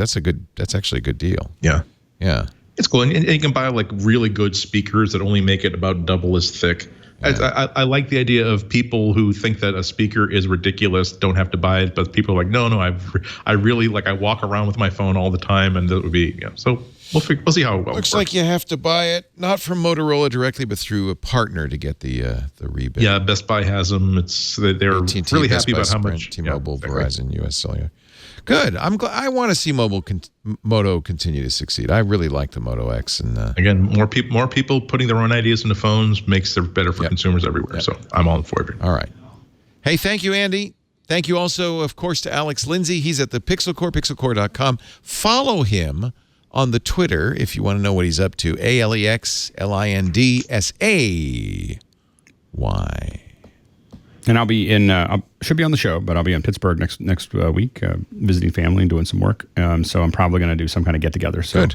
That's actually a good deal. Yeah. Yeah. It's cool, and you can buy like really good speakers that only make it about double as thick. Yeah. I like the idea of people who think that a speaker is ridiculous don't have to buy it, but people are like, no, I really like. I walk around with my phone all the time, and that would be so. We'll see how it Looks like you have to buy it not from Motorola directly, but through a partner to get the rebate. Yeah, Best Buy has them. They're AT&T, really Best happy Buy, about how Sprint, much. T-Mobile, Verizon, US Cellular. Good. I'm glad. I want to see Moto continue to succeed. I really like the Moto X, and again, more people putting their own ideas into phones makes it better for consumers everywhere. So I'm all for it. All right. Hey, thank you, Andy. Thank you also, of course, to Alex Lindsay. He's at the Pixel Core, pixelcore.com. Follow him on the Twitter if you want to know what he's up to. AlexLindSay. And I'll be in. I should be on the show, but I'll be in Pittsburgh next week, visiting family and doing some work. So I'm probably going to do some kind of get together. So, good.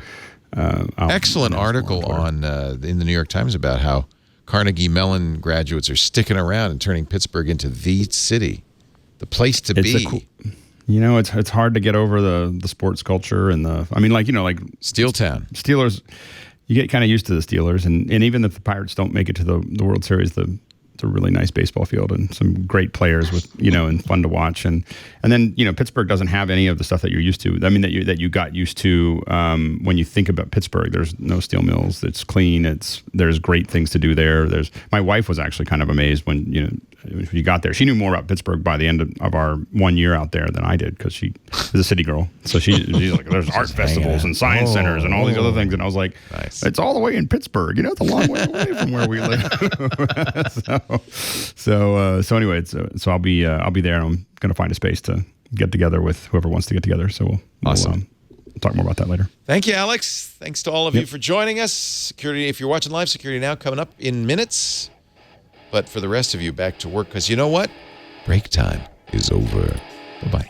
Excellent article in the New York Times about how Carnegie Mellon graduates are sticking around and turning Pittsburgh into the city, the place to be. It's hard to get over the sports culture and like Steel Town. Steelers. You get kind of used to the Steelers, and even if the Pirates don't make it to the World Series, it's a really nice baseball field and some great players with and fun to watch, and then Pittsburgh doesn't have any of the stuff that you're used to. I mean that you got used to when you think about Pittsburgh. There's no steel mills. It's clean. There's great things to do there. My wife was actually kind of amazed when you got there. She knew more about Pittsburgh by the end of our 1 year out there than I did because she is a city girl. So she's like, there's art festivals and science centers and all these other things. And I was like, nice. It's all the way in Pittsburgh. It's a long way away from where we live. So anyway, so I'll be there, and I'm going to find a space to get together with whoever wants to get together. So we'll talk more about that later. Thank you, Alex. Thanks to all of you for joining us. Security, if you're watching live, Security Now coming up in minutes. But for the rest of you, back to work, because you know what? Break time is over. Bye-bye.